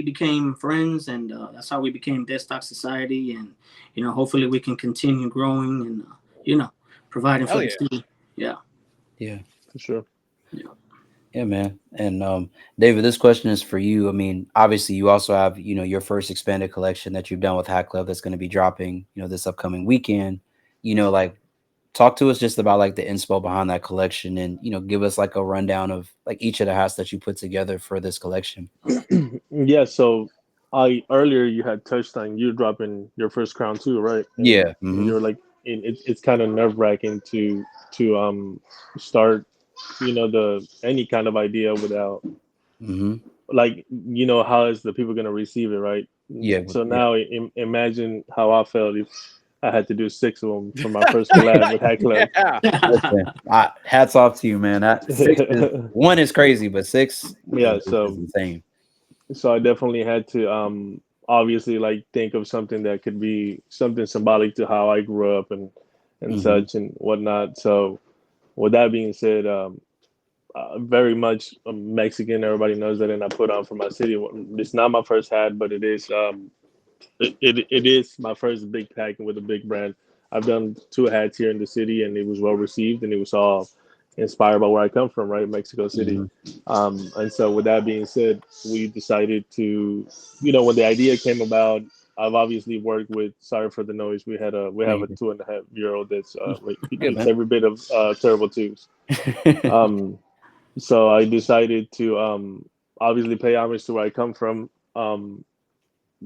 became friends, and that's how we became Deadstock Society. And you know, hopefully we can continue growing and you know, providing Hell for yeah. the city. Yeah. Yeah. For sure. Yeah, man. And David, this question is for you. I mean, obviously you also have, you know, your first expanded collection that you've done with Hat Club that's going to be dropping, you know, this upcoming weekend. You know, like, talk to us just about like the inspo behind that collection, and, you know, give us like a rundown of like each of the hats that you put together for this collection. Yeah. So earlier you had touched on you dropping your first crown too, right? And Yeah. you're like, it's kind of nerve wracking to start, you know, the any kind of idea without, like, you know, how is the people going to receive it, right? Yeah. So Yeah. now imagine how I felt if I had to do 6 of them for my first collab with Hat Club. Yeah. Listen, hats off to you, man. That one is crazy, but 6 Yeah, is insane. so I definitely had to obviously like think of something that could be something symbolic to how I grew up and such and whatnot. So with that being said, very much Mexican. Everybody knows that, and I put on for my city. It's not my first hat, but it is it is my first big packing with a big brand. I've done 2 hats here in the city, and it was well received, and it was all inspired by where I come from, right, Mexico City. And so, with that being said, we decided to, you know, when the idea came about, I've obviously worked with. Sorry for the noise. We have a 2.5-year-old that's he Good, eats man. every bit of terrible twos. So I decided to obviously pay homage to where I come from.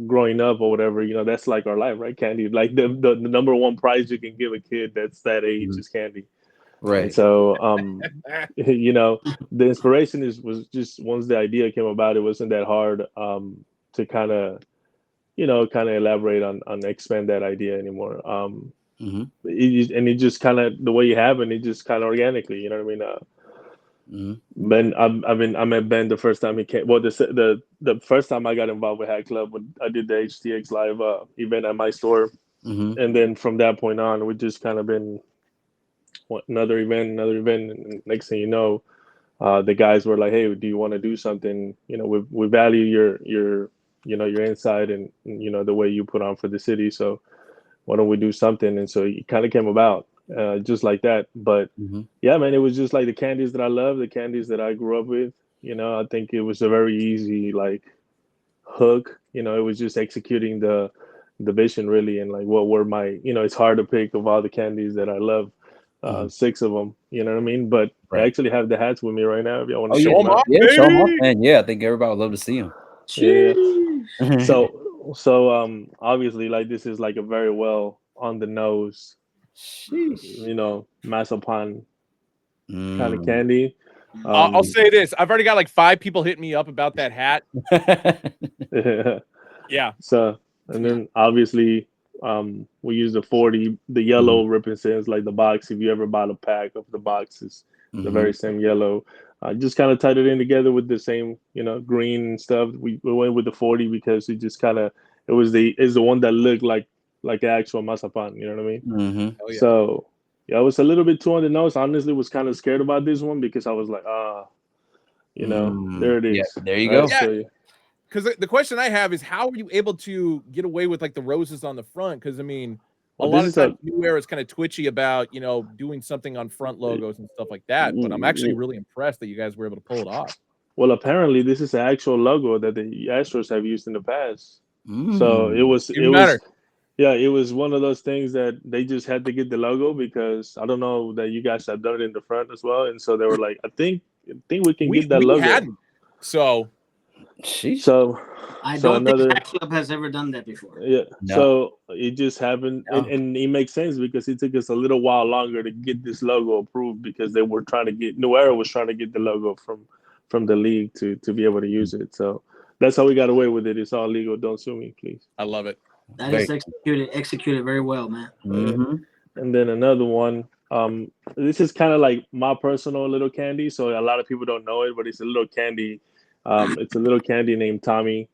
Growing up or whatever, you know, that's like our life, right? Candy, like the number one prize you can give a kid that's that age is candy. And Right. so you know, the inspiration was just once the idea came about, it wasn't that hard to kind of, you know, kind of elaborate on expand that idea anymore. And it just kind of the way you have it just kind of organically, you know what I mean? Ben, I met Ben the first time he came. Well, the first time I got involved with Hat Club, when I did the HTX Live event at my store, and then from that point on, we just kind of been another event, and next thing you know, the guys were like, "Hey, do you want to do something? You know, we value your you know your insight and you know the way you put on for the city. So why don't we do something?" And so it kind of came about just like that. But yeah, man, it was just like the candies that I love, the candies that I grew up with. You know, I think it was a very easy like hook. You know, it was just executing the vision really, and like what were my, you know, it's hard to pick of all the candies that I love. 6 of them, you know what I mean? But I Right. actually have the hats with me right now. If y'all want to Show check them them off, out. Yeah, show them off, baby. man. Yeah, I think everybody would love to see them. Yeah. So obviously like this is like a very well on the nose, you know, Mazapan kind of candy. I'll say this: I've already got like 5 people hitting me up about that hat. Yeah. So and then obviously we use the 40, the yellow represents like the box. If you ever bought a pack of the boxes, the very same yellow. Just kind of tied it in together with the same, you know, green and stuff. We went with the 40 because it just kind of is the one that looked like actual mazapan. You know what I mean? Hell yeah. So yeah, I was a little bit too on the nose. Honestly, was kind of scared about this one because I was like, you know, there it is. Yeah, there you right? go. Yeah. So, Because the question I have is, how are you able to get away with like the roses on the front? Because I mean, well, a lot this of is times New Era is kind of twitchy about, you know, doing something on front logos and stuff like that. But I'm actually really impressed that you guys were able to pull it off. well, apparently this is an actual logo that the Astros have used in the past. So it was Even better. yeah, it was one of those things that they just had to get the logo because I don't know that you guys have done it in the front as well, and so they were like, I think we can get that we logo. hadn't. So Sheesh. So I so don't another think Hack Club has ever done that before. yeah. No. So it just happened, No. and it makes sense because it took us a little while longer to get this logo approved because they were trying to get New Era was trying to get the logo from the league to be able to use it. So that's how we got away with it. It's all legal. Don't sue me, please. I love it. That is executed very well, man. Mhm. And then another one. This is kind of like my personal little candy. So a lot of people don't know it, but it's a little candy. It's a little candy named Tommy.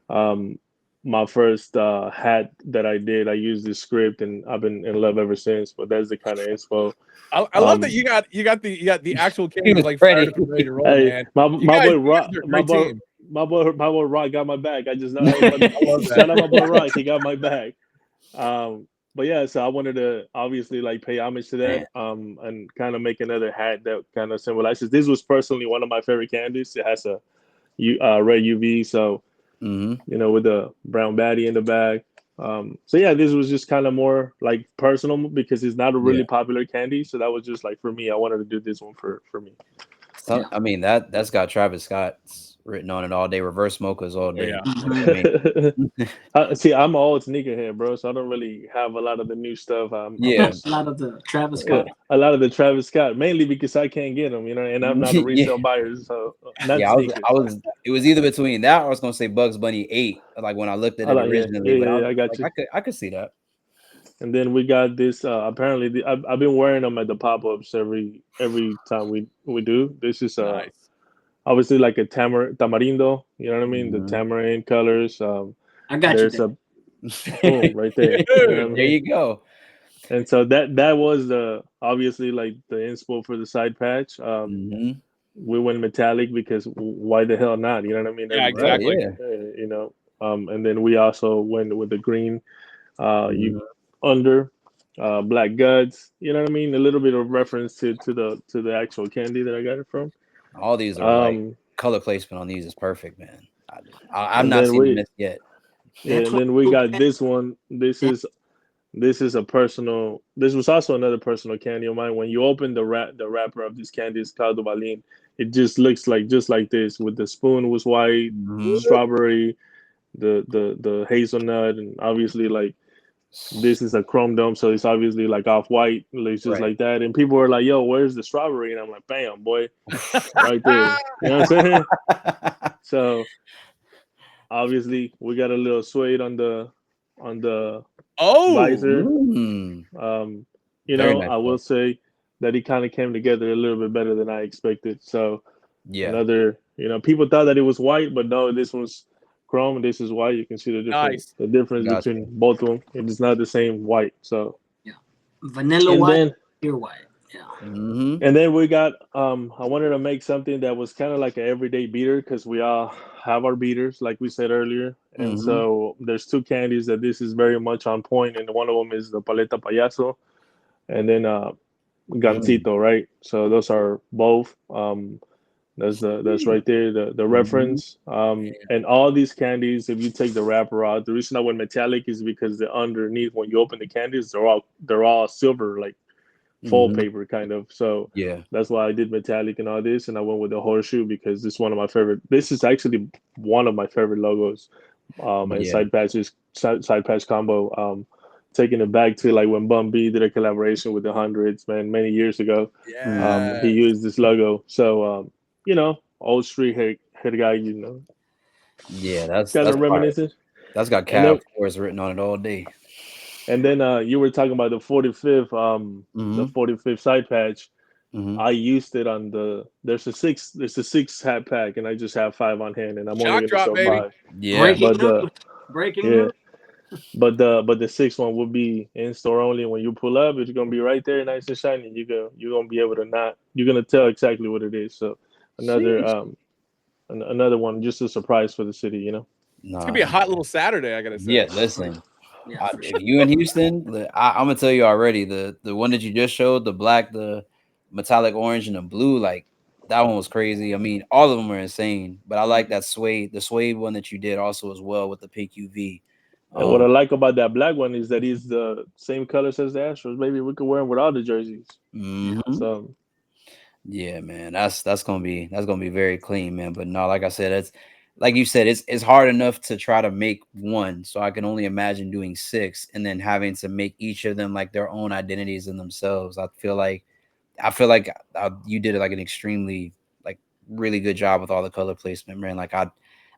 My first hat that I did, I used this script, and I've been in love ever since. But that's the kind of inspo. I love that you got the actual candy was like ready. fired up and ready to roll, Hey, man. my boy you Rock, guys are a great team. my boy Rock got my back. I just know. I love that. Shout out my boy Rock. He got my back. But yeah, so I wanted to obviously like pay homage to that, and kind of make another hat that kind of symbolizes. This was personally one of my favorite candies. It has a red UV, so Mhm. you know, with the brown baddie in the back. So yeah, this was just kind of more like personal because it's not a really popular candy. So that was just like for me. I wanted to do this one for me. So, I mean that's got Travis Scott's written on it all day. Reverse mochas all day. Yeah. I mean, See, I'm an old sneakerhead, bro. So I don't really have a lot of the new stuff. Yeah. A lot of the Travis Scott. A lot of the Travis Scott, mainly because I can't get them, you know, and I'm not a resale buyer, so not sneakers. It was either between that or I was gonna say Bugs Bunny 8, like when I looked at it originally. But I got you. I could see that. And then we got this. Apparently, I've been wearing them at the pop-ups every time we do. This is Nice. obviously like a tamarindo. You know what I mean? The tamarind colors. I got there's you. Boom right there. You know what I mean? There you go. And so that was the obviously like the inspo for the side patch. We went metallic because why the hell not? You know what I mean? Yeah, exactly. You know, and then we also went with the green. You under black guts. You know what I mean? A little bit of reference to the actual candy that I got it from. All these are like color placement on these is perfect, man. I've not seen this yet. Yeah, and then we got this one. This is a personal. This was also another personal candy of mine. When you open the wrapper of this candy, it's called Balin. It just looks just like this. With the spoon was white, strawberry, the hazelnut, and obviously like this is a chrome dome, so it's obviously like off white. It's just like that. And people were like, "Yo, where's the strawberry?" And I'm like, "Bam, boy, right there." You know what I'm saying? So obviously we got a little suede on the visor. You know, I will say that it kind of came together a little bit better than I expected. So another, you know, people thought that it was white, but no, this was chrome. This is white. You can see the difference between both of them. It is not the same white. So vanilla white, pure white. Yeah. And then we got I wanted to make something that was kind of like an everyday beater because we all have our beaters, like we said earlier. And so there's two candies that this is very much on point, and one of them is the paleta payaso, and then gansito, right? So those are both. That's right there, the reference. And all these candies, if you take the wrapper out, the reason I went metallic is because the underneath, when you open the candies, they're all silver, like full paper kind of. So that's why I did metallic and all this, and I went with the horseshoe because this is one of my favorite. This is actually one of my favorite logos. And side patch combo. Taking it back to like when Bum B did a collaboration with the Hundreds, man, many years ago. He used this logo. So you know, old street head guy, you know. Yeah, that's reminiscent. That's got Cav Force written on it all day. And then you were talking about the 45th, the 45th side patch. I used it on there's a six hat pack, and I just have 5 on hand, and I'm only gonna sell 5. Yeah, breaking news. But the 6th one will be in store only. When you pull up, it's gonna be right there, nice and shiny. You're gonna be able to you're gonna tell exactly what it is. So another one, just a surprise for the city, you know. It's gonna be a hot little Saturday, I gotta say. Yeah, listen. If you in Houston, I'm gonna tell you already, the one that you just showed, the black, the metallic orange, and the blue, like that one was crazy. I mean, all of them are insane, but I like that the suede one that you did also as well with the pink UV. And what I like about that black one is that he's the same colors as the Astros. Maybe we could wear him with all the jerseys. So yeah, man, that's gonna be very clean, man. But no, like I said, it's like you said, it's hard enough to try to make one. So I can only imagine doing 6 and then having to make each of them like their own identities in themselves. I feel like you did like an extremely like really good job with all the color placement, man. Like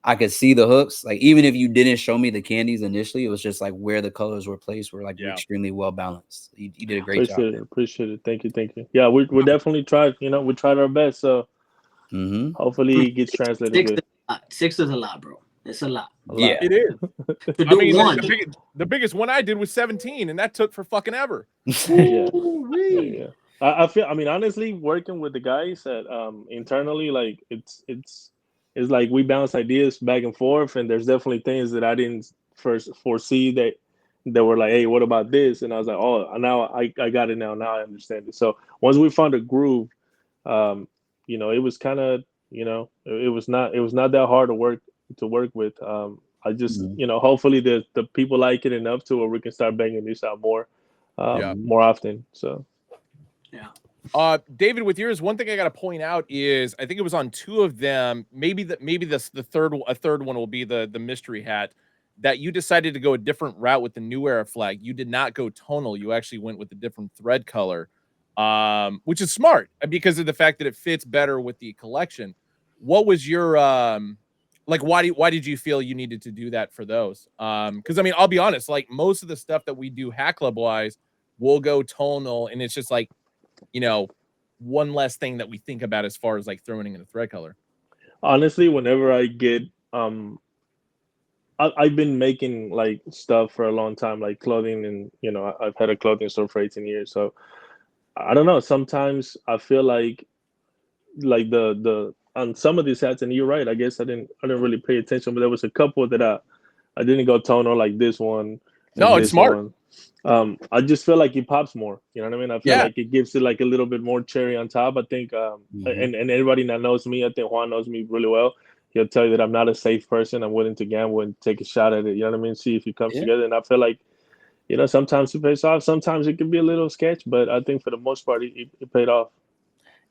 I could see the hooks. Like even if you didn't show me the candies initially, it was just like where the colors were placed were like extremely well balanced. You did a great job. Appreciate it. Thank you. Yeah, we definitely tried. You know, we tried our best. So hopefully it gets translated good. 6 is a lot, bro. It's a lot. Yeah, it is. To do one. The biggest one I did was 17, and that took for fucking ever. Yeah. I feel. I mean, honestly, working with the guys at internally, like it's like we bounce ideas back and forth, and there's definitely things that I didn't first foresee that were like, hey, what about this? And I was like, oh, now I got it now. Now I understand it. So once we found a groove, you know, it was kind of, you know, it was not that hard to work with. I just, you know, hopefully the people like it enough to where we can start banging this out more often. So. Yeah. David, with yours, one thing I got to point out is I think it was on 2 of them. Maybe the third one will be the mystery hat, that you decided to go a different route with the New Era flag. You did not go tonal. You actually went with a different thread color, which is smart because of the fact that it fits better with the collection. What was your like? Why did you feel you needed to do that for those? Because I mean, I'll be honest. Like most of the stuff that we do Hat Club wise, we'll go tonal, and it's just like, you know, one less thing that we think about as far as like throwing in a thread color. Honestly, whenever I get I've been making like stuff for a long time, like clothing, and you know, I've had a clothing store for 18 years. So I don't know. Sometimes I feel like the on some of these hats, and you're right. I guess I didn't really pay attention, but there was a couple that I didn't go tonal, like this one. No, it's smart. I just feel like it pops more. You know what I mean? I feel like it gives it like a little bit more cherry on top. I think, and everybody that knows me, I think Juan knows me really well. He'll tell you that I'm not a safe person. I'm willing to gamble and take a shot at it. You know what I mean? See if it comes together. And I feel like, you know, sometimes it pays off. Sometimes it can be a little sketch, but I think for the most part, it paid off.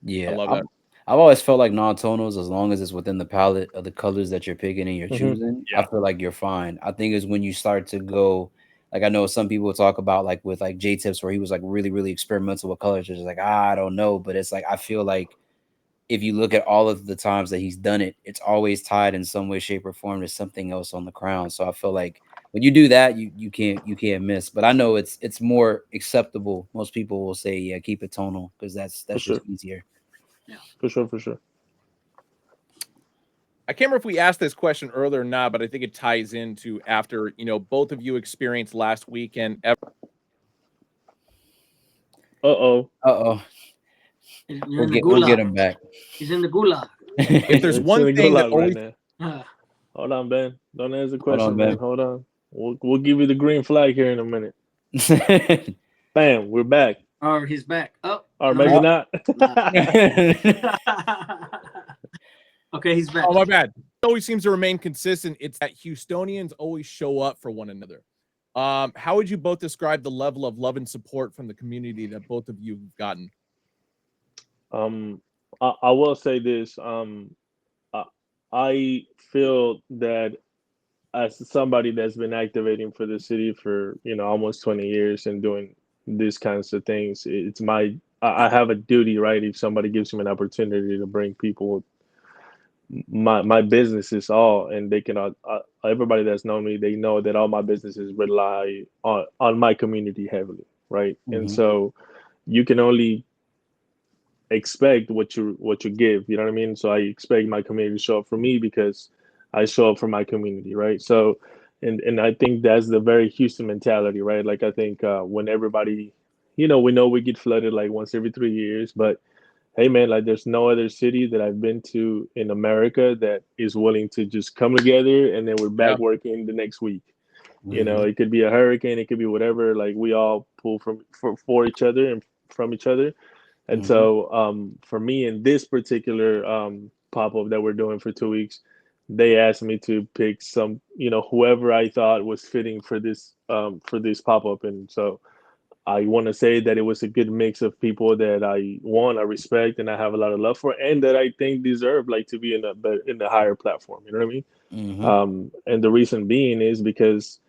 Yeah, I love that. I've always felt like non-tonals, as long as it's within the palette of the colors that you're picking and you're choosing, I feel like you're fine. I think it's when you start to go, like I know some people talk about like with like J-Tips where he was like really, really experimental with colors. It's just like, I don't know. But it's like, I feel like if you look at all of the times that he's done it, it's always tied in some way, shape, or form to something else on the crown. So I feel like when you do that, you can't miss. But I know it's more acceptable. Most people will say, yeah, keep it tonal because that's just easier. Yeah, for sure. I can't remember if we asked this question earlier or not, but I think it ties into after, you know, both of you experienced last weekend. We'll get him back. He's in the gulag. If there's one thing that always... Hold on, Ben. Don't answer the question, Ben. Hold on. We'll give you the green flag here in a minute. Bam, we're back. Or he's back. Oh. Or maybe not. Okay, he's back. Oh, my bad. It always seems to remain consistent. It's that Houstonians always show up for one another. How would you both describe the level of love and support from the community that both of you have gotten? I will say this. I feel that as somebody that's been activating for the city for, you know, almost 20 years and doing these kinds of things, it's I have a duty, right? If somebody gives me an opportunity to bring people, my business is all, and they can, everybody that's known me, they know that all my businesses rely on my community heavily, right? And so you can only expect what you give, you know what I mean? So I expect my community to show up for me because I show up for my community, right? So and I think that's the very Houston mentality, right? Like I think when everybody, you know we get flooded like once every 3 years, but hey man, like there's no other city that I've been to in America that is willing to just come together and then we're back working the next week. You know, it could be a hurricane, it could be whatever, like we all pull for each other and from each other. And so for me in this particular pop-up that we're doing for 2 weeks, they asked me to pick some, whoever I thought was fitting for this pop-up. And so I want to say that it was a good mix of people that I respect and I have a lot of love for, and that I think deserve like to be in the higher platform. You know what I mean? And the reason being is because,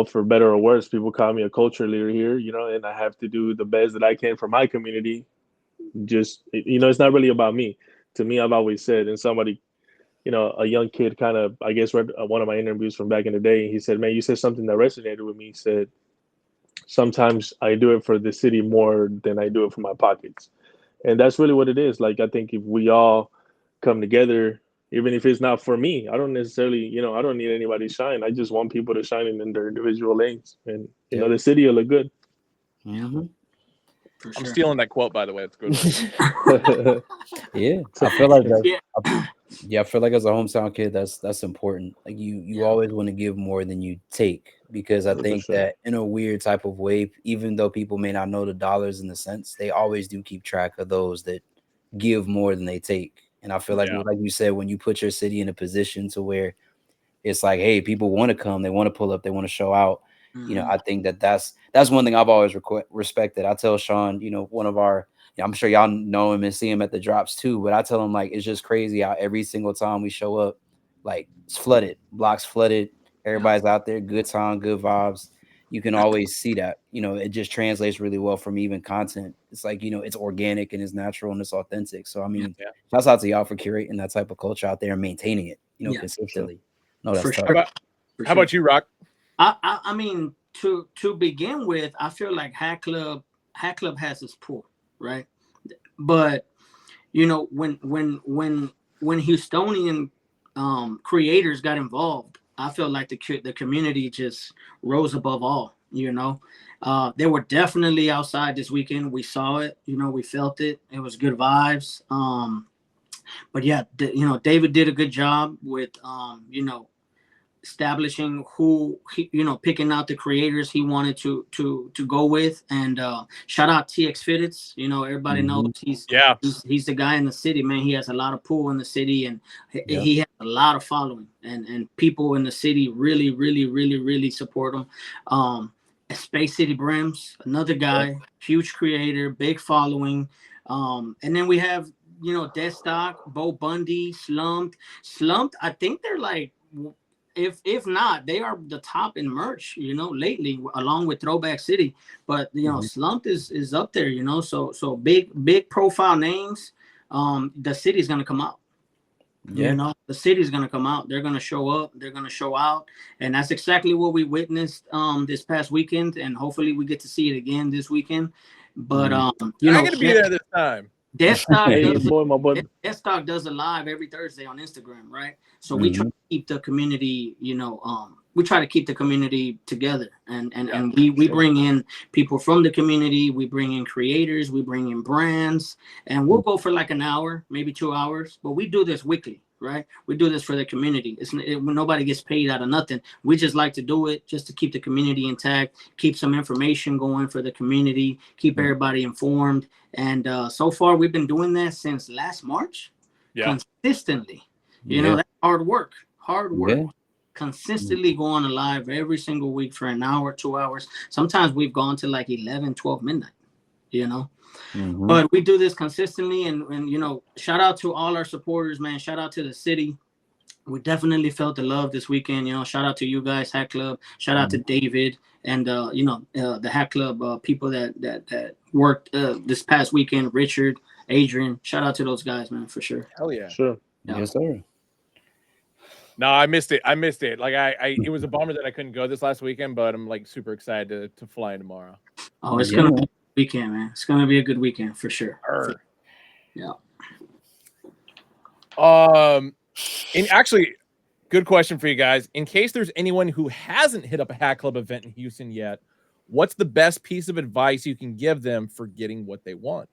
for better or worse, people call me a culture leader here, and I have to do the best that I can for my community. Just, it's not really about me. To me, I've always said, and somebody, a young kid kind of, I guess, read one of my interviews from back in the day. And he said, man, you said something that resonated with me. He said, sometimes I do it for the city more than I do it for my pockets. And that's really what it is. Like, I think if we all come together, even if it's not for me, I don't necessarily, I don't need anybody to shine. I just want people to shine in their individual lanes. And, the city will look good. For I'm sure. stealing that quote, by the way. It's good. Yeah, I feel like I feel like as a hometown kid, that's important. Like you always want to give more than you take, because I think that in a weird type of way, even though people may not know the dollars and the cents, they always do keep track of those that give more than they take. And I feel like you said, when you put your city in a position to where it's like, hey, people want to come, they want to pull up, they want to show out. I think that's one thing I've always respected. I tell Sean, one of our, I'm sure y'all know him and see him at the drops too, but I tell him, like, it's just crazy how every single time we show up, like, it's flooded, blocks flooded, everybody's out there, good time, good vibes. You can always see that, it just translates really well from even content. It's like, it's organic and it's natural and it's authentic. So, I mean, shouts out to y'all for curating that type of culture out there and maintaining it, consistently. No, that's tough. How about you, Rock? I mean, to begin with, I feel like Hat Club has its pull, right? But when Houstonian creators got involved, I feel like the community just rose above all. They were definitely outside this weekend. We saw it. We felt it. It was good vibes. But yeah, David did a good job with establishing who picking out the creators he wanted to go with. And shout out TX Fitteds. Everybody knows he's the guy in the city, man. He has a lot of pull in the city, and he has a lot of following, and people in the city really, really, really, really support him. Space City Brims, another guy, huge creator, big following. And then we have Deadstock, Bo Bundy, Slumped. I think they're like, if not, they are the top in merch, lately, along with Throwback City. But Slumped is up there, so big profile names. The city's gonna come out. The city's gonna come out. They're gonna show up. They're gonna show out, and that's exactly what we witnessed this past weekend. And hopefully, we get to see it again this weekend. But I'm gonna be there this time. Deadstock does a live every Thursday on Instagram, right? So we try to keep the community, we try to keep the community together, and we bring in people from the community, we bring in creators, we bring in brands, and we'll go for like an hour, maybe 2 hours, but we do this weekly, right? We do this for the community. Nobody gets paid out of nothing. We just like to do it just to keep the community intact, keep some information going for the community, keep everybody informed. And so far, we've been doing that since last March, consistently. That's hard work. Consistently going live every single week for an hour, 2 hours. Sometimes we've gone to like 11, 12 midnight, But we do this consistently. And shout out to all our supporters, man. Shout out to the city. We definitely felt the love this weekend. Shout out to you guys, Hat Club. Shout out to David and the Hat Club people that worked this past weekend. Richard, Adrian. Shout out to those guys, man, for sure. Hell yeah. Sure. Yes, sir. No, I missed it. Like it was a bummer that I couldn't go this last weekend, but I'm like super excited to fly in tomorrow. Oh, it's gonna be a good weekend, man. It's gonna be a good weekend for sure. Yeah. And actually, good question for you guys. In case there's anyone who hasn't hit up a Hat Club event in Houston yet, what's the best piece of advice you can give them for getting what they want?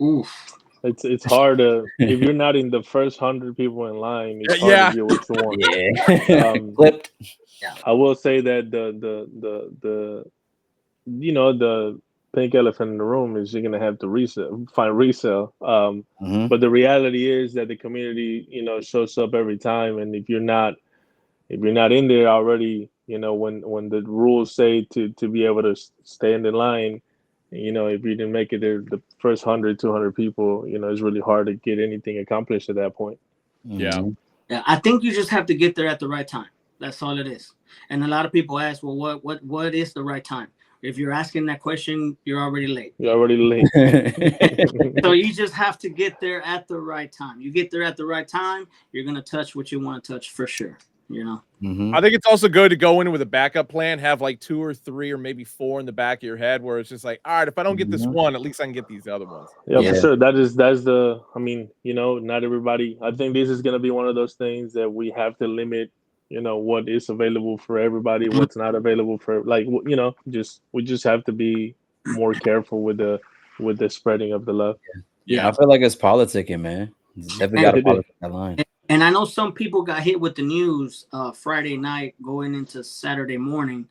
Oof. It's hard to, if you're not in the first 100 people in line, it's hard to get what you want. I will say that the pink elephant in the room is you're gonna have to find resale. Mhm. But the reality is that the community, shows up every time, and if you're not in there already, when the rules say to be able to stay in the line, if you didn't make it there, the first 100, 200 people, it's really hard to get anything accomplished at that point. Yeah. Mhm. Yeah, I think you just have to get there at the right time. That's all it is. And a lot of people ask, well, what is the right time? If you're asking that question, you're already late. You're already late. So you just have to get there at the right time. You get there at the right time, you're gonna touch what you want to touch for sure. Mhm. I think it's also good to go in with a backup plan, have like 2 or 3 or maybe 4 in the back of your head where it's just like, all right, if I don't get this Mhm. one, at least I can get these other ones. Yeah, Yeah. for sure. That's the. I mean, not everybody. I think this is gonna be one of those things that we have to limit. What is available for everybody, what's not available for we just have to be more careful with the spreading of the love. I feel like it's politicking, man. It's definitely got to politic that line. And I know some people got hit with the news Friday night going into Saturday morning,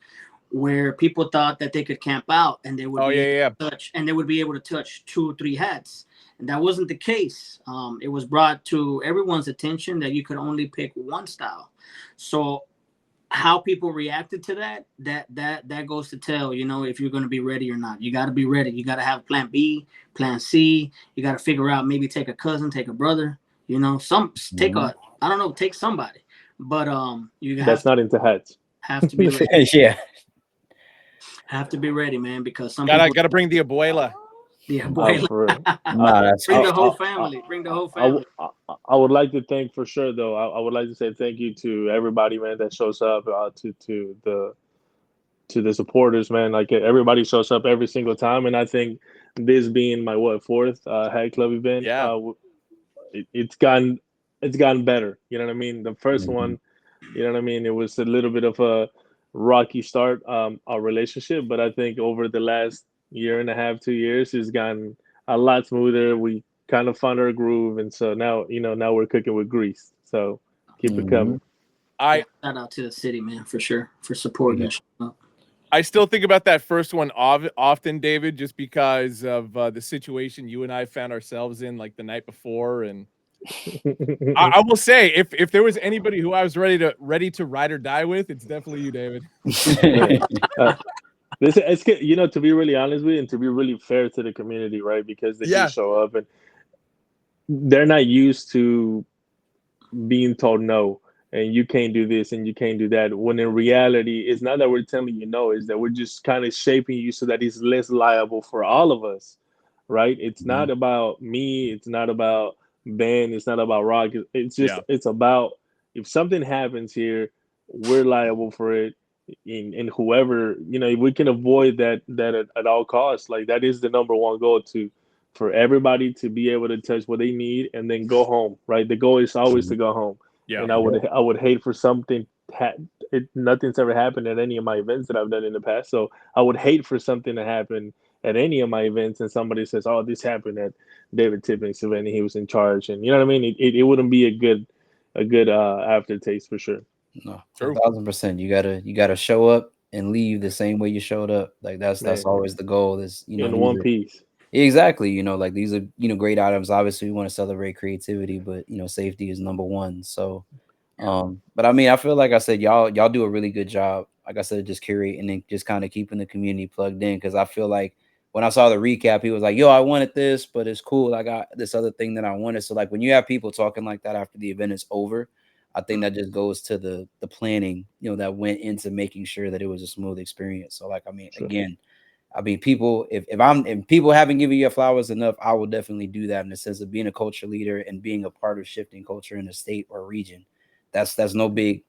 where people thought that they could camp out and they would be able to touch 2 or 3 hats, and that wasn't the case. It was brought to everyone's attention that you could only pick one style. So how people reacted to that goes to tell, if you're going to be ready or not. You got to be ready. You got to have plan B, plan C. You got to figure out, maybe take a cousin, take a brother, take somebody. But that's not into hats. Have to be ready. Yeah. Have to be ready, man, because some Gotta bring the abuela. The abuela. Bring the whole family. Bring the whole family. I would like to thank, for sure, though. I would like to say thank you to everybody, man, that shows up. To the supporters, man. Like, everybody shows up every single time, and I think this being my 4th hat club event, it's gotten better. You know what I mean? The first one, you know what I mean, it was a little bit of a rocky start, our relationship, but I think over the last year and a half, 2 years, it's gotten a lot smoother. We kind of found our groove, and so now we're cooking with grease. So keep it coming. Shout out to the city, man, for sure, for supporting. I still think about that first one often, David, just because of the situation you and I found ourselves in, like, the night before. And I will say, if there was anybody who I was ready to ride or die with, it's definitely you, David. It's to be really honest with you and to be really fair to the community, right? Because they do show up and they're not used to being told no, and you can't do this and you can't do that. When in reality, it's not that we're telling you no, is that we're just kind of shaping you so that it's less liable for all of us, right? It's not about me. It's not about Ben. It's not about Rock. It's just it's about, if something happens here, we're liable for it. In whoever, if we can avoid that at all costs, like, that is the number one goal, for everybody to be able to touch what they need and then go home, right? The goal is always to go home. And I would hate for something. Nothing's ever happened at any of my events that I've done in the past, so I would hate for something to happen at any of my events and somebody says, "Oh, this happened at David Tipping's event and he was in charge," and you know what I mean. It wouldn't be a good aftertaste for sure. No, 1,000%. You gotta show up and leave the same way you showed up. Like, that's always the goal. Is in one piece. Exactly. Like, these are great items. Obviously, we want to celebrate creativity, but safety is number one. So, but I mean, I feel like I said, y'all do a really good job. Like I said, just curating and just kind of keeping the community plugged in. Because I feel like when I saw the recap, he was like, "Yo, I wanted this, but it's cool. I got this other thing that I wanted." So, like, when you have people talking like that after the event is over, I think that just goes to the planning, that went into making sure that it was a smooth experience. So, like, I mean, again, people, if people haven't given you flowers enough, I will definitely do that in the sense of being a culture leader and being a part of shifting culture in a state or region. That's a big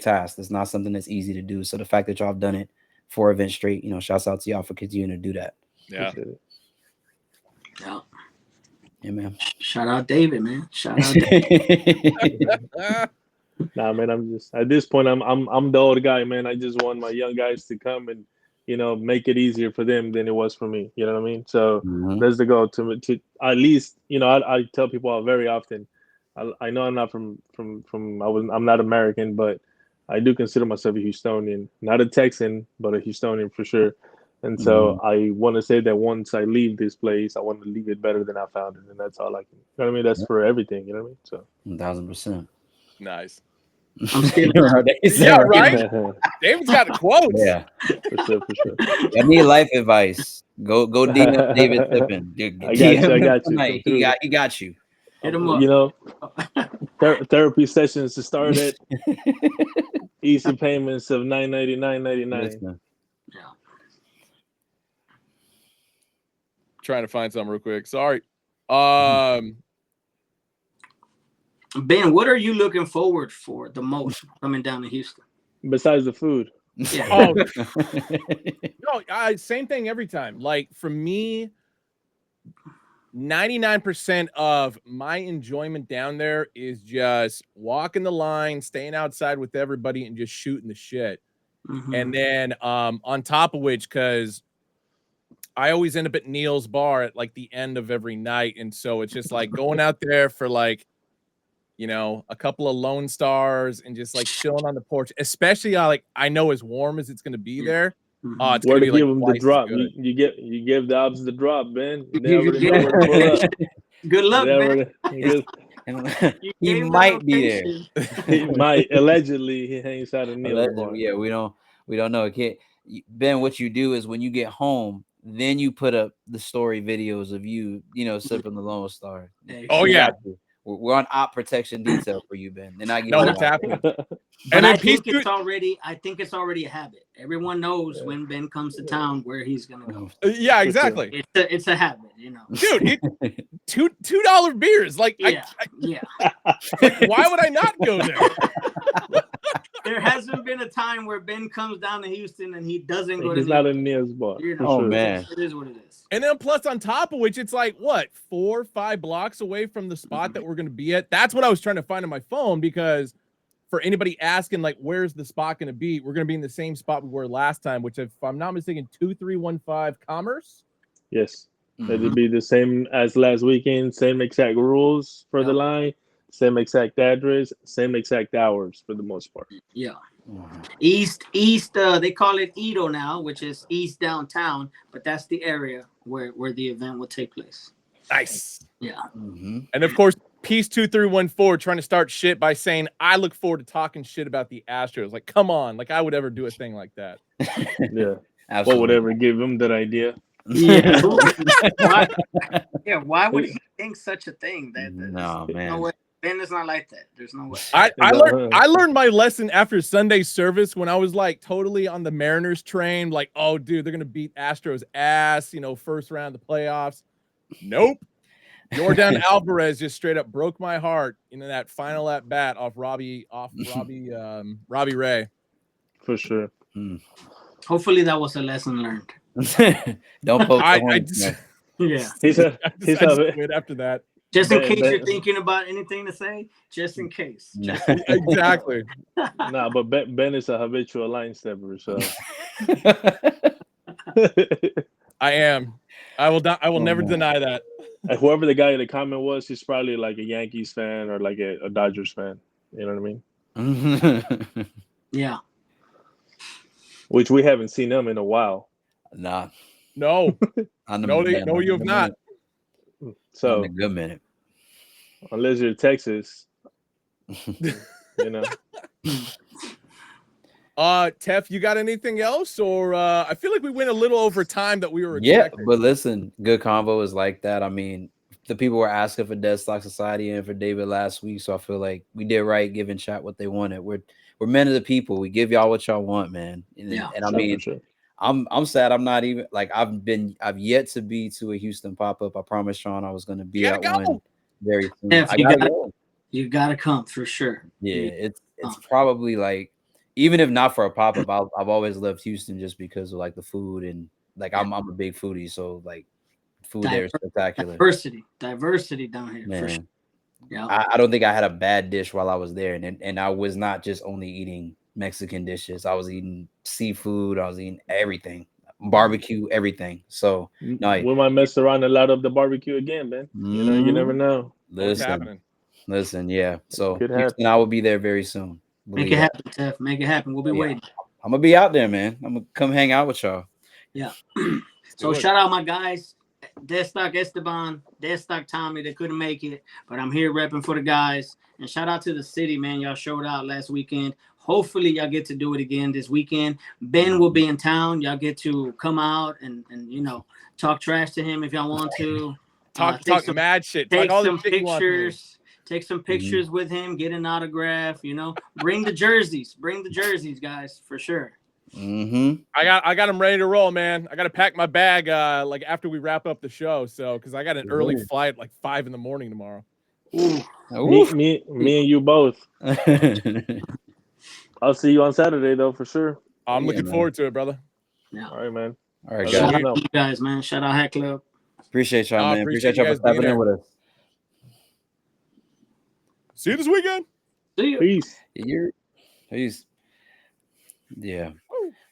task. That's not something that's easy to do. So the fact that y'all have done it 4 events straight, shouts out to y'all for continuing to do that. Yeah. Yeah, man. Shout out David, man. Shout out David. Nah, man, I'm just, at this point, I'm the old guy, man. I just want my young guys to come and, make it easier for them than it was for me. You know what I mean? So that's the goal, to at least, I tell people very often, I know I'm not I'm not American, but I do consider myself a Houstonian, not a Texan, but a Houstonian for sure. And so I want to say that once I leave this place, I want to leave it better than I found it, and that's all I can. You know what I mean? That's for everything. You know what I mean? So 1,000%. Nice. I'm still Yeah, right. David's got the quotes. Yeah, for sure. I need life advice. Go DM David Tipping. I got you. He got you. Hit him up. You know, therapy sessions to start at easy payments of $999.99. Yeah. Trying to find something real quick. Sorry. Ben, what are you looking forward for the most coming down to Houston? Besides the food. Yeah. Oh, no, same thing every time. Like for me, 99% of my enjoyment down there is just walking the line, staying outside with everybody, and just shooting the shit. Mhm. And then on top of which, because I always end up at Neil's bar at like the end of every night, and so it's just like going out there for like, you know, a couple of Lone Stars and just like chilling on the porch, especially I know as warm as it's gonna be there. Mhm. It's Where gonna to be give like them the twice as drop? good. You give the Obs the drop, Ben. They You already get- know where to pull up. Good luck, They Ben. already- You He gave the might be there. location. he might allegedly he hangs out in Neil's Allegedly, bar. yeah, we don't know. Ben, what you do is when you get home, then you put up the story videos of you sipping the Lone Star. Oh, We yeah. got you. We're on op protection detail for you, Ben. Then I No, it's happening. But And I then think it's already a habit. Everyone knows when Ben comes to town where he's gonna go. Yeah, exactly. It's a habit, you know. Dude, $2 beers. Like, Yeah. like, why would I not go there? There hasn't been a time where Ben comes down to Houston and he doesn't go to He's not in Neil's bar. You for know, Oh, sure. man. It is what it is. And then plus on top of which, it's like, what, 4 or 5 blocks away from the spot that we're going to be at. That's what I was trying to find on my phone, because for anybody asking, like, where's the spot going to be? We're going to be in the same spot we were last time, which, if I'm not mistaken, 2315 Commerce. Yes. Mhm. It'd be the same as last weekend, same exact rules for the line, same exact address, same exact hours for the most part. Yeah. Mhm. East, they call it Edo now, which is East downtown, but that's the area where the event will take place. Nice. Yeah. Mhm. And of course, Peace 2314 trying to start shit by saying, I look forward to talking shit about the Astros. Like, come on. Like, I would ever do a thing like that. Yeah. Absolutely. What would ever give him that idea? Yeah. Why would he think such a thing? No, there's man. no way. Ben is not like that. There's no way. I learned my lesson after Sunday service when I was like totally on the Mariners train. Like, oh, dude, they're gonna beat Astros ass. First round of the playoffs. Nope. Jordan Alvarez just straight up broke my heart in that final at bat off Robbie Ray. For sure. Hopefully that was a lesson learned. Don't poke. Yeah. He's I just quit after that. Just in case you're thinking about anything to say, just in case. Exactly. Nah, but Ben is a habitual line stepper, so I am. I will never deny that. and whoever the guy in the comment was, he's probably like a Yankees fan or like a Dodgers fan. You know what I mean? Yeah. Which we haven't seen them in a while. Nah. No. No, you have not. So a good minute. Unless you're Texas, Tef, you got anything else? Or I feel like we went a little over time that we were expecting. Yeah, but listen, good convo is like that. I mean, the people were asking for Deadstock Society and for David last week, so I feel like we did right giving chat what they wanted. We're men of the people. We give y'all what y'all want, man. And I mean, I'm sad. I'm not even like I've yet to be to a Houston pop-up. I promised Sean I was going to be at one very soon. Tef, you gotta come for sure. Yeah, it's probably like, even if not for a pop-up, I've always loved Houston just because of like the food, and like I'm a big foodie, so like food there is spectacular. Diversity down here. Man. For sure. Yeah. I don't think I had a bad dish while I was there, and I was not just only eating Mexican dishes. I was eating seafood. I was eating everything, barbecue, everything. So no, we might mess around and light up the barbecue again, man. You never know. Listen, yeah. So Houston, I will be there very soon. Make it happen, Tef. Make it happen. We'll be waiting. I'm gonna be out there, man. I'm gonna come hang out with y'all. Yeah. So shout out my guys, Deadstock Esteban, Deadstock Tommy. They couldn't make it, but I'm here repping for the guys. And shout out to the city, man. Y'all showed out last weekend. Hopefully y'all get to do it again this weekend. Ben will be in town. Y'all get to come out and talk trash to him if y'all want to. Talk mad shit. Take all some the shit pictures. Take some pictures with him. Get an autograph. Bring the jerseys. Bring the jerseys, guys, for sure. I got them ready to roll, man. I got to pack my bag like after we wrap up the show, so because I got an early flight like 5 a.m. tomorrow. Me and you both. I'll see you on Saturday though, for sure. I'm looking forward to it, brother. Yeah. All right, man. All right, Shout guys. out to you guys, man. Shout out Hat Club. Appreciate y'all, man. Appreciate y'all for stepping in with us. See you this weekend. See you. Peace. Peace. Yeah.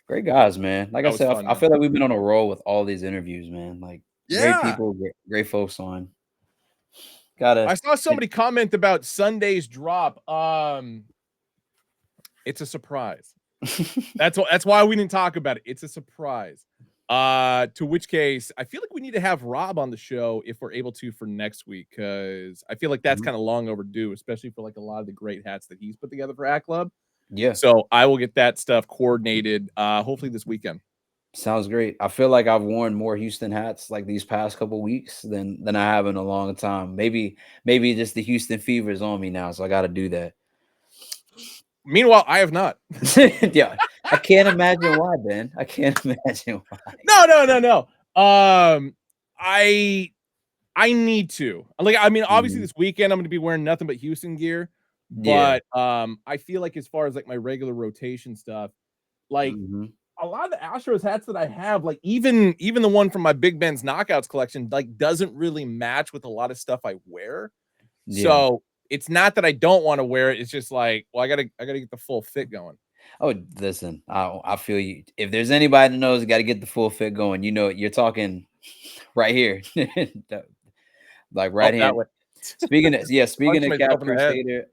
Great guys, man. Like I said, I feel like we've been on a roll with all these interviews, man. Like great people, great folks on. I saw somebody comment about Sunday's drop. It's a surprise. That's why we didn't talk about it. It's a surprise. To which case, I feel like we need to have Rob on the show if we're able to for next week, because I feel like that's kind of long overdue, especially for like a lot of the great hats that he's put together for Hat Club. Yeah. So I will get that stuff coordinated hopefully this weekend. Sounds great. I feel like I've worn more Houston hats like these past couple weeks than I have in a long time. Maybe just the Houston fever is on me now, so I got to do that. Meanwhile, I have not. Yeah, I can't imagine why, Ben. I can't imagine why. No. I need to. Like, I mean, obviously this weekend I'm going to be wearing nothing but Houston gear. But I feel like as far as like my regular rotation stuff, like a lot of the Astros hats that I have, like even the one from my Big Ben's Knockouts collection, like doesn't really match with a lot of stuff I wear. So it's not that I don't want to wear it. It's just like, well, I gotta get the full fit going. Oh, listen, I feel you. If there's anybody that knows, got to get the full fit going. You're talking right here, like right hand. Speaking of Cap Crusader,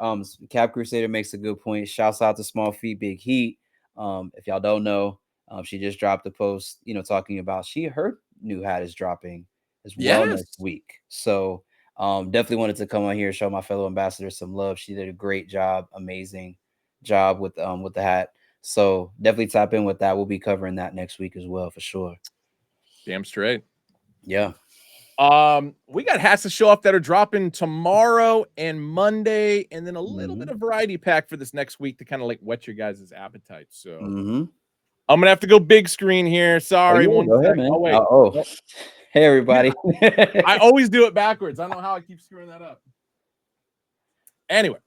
Cap Crusader makes a good point. Shouts out to Small Feet Big Heat. If y'all don't know, she just dropped a post, talking about her new hat is dropping as well next week. So definitely wanted to come on here, show my fellow ambassadors some love. She did a great job, amazing job with the hat. So definitely tap in with that. We'll be covering that next week as well for sure. Damn straight. Yeah. We got hats to show off that are dropping tomorrow and Monday, and then a little bit of variety pack for this next week to kind of like whet your guys' appetite. So I'm gonna have to go big screen here. Sorry, go ahead, man. Oh wait. Hey everybody. I always do it backwards. I don't know how I keep screwing that up. Anyway,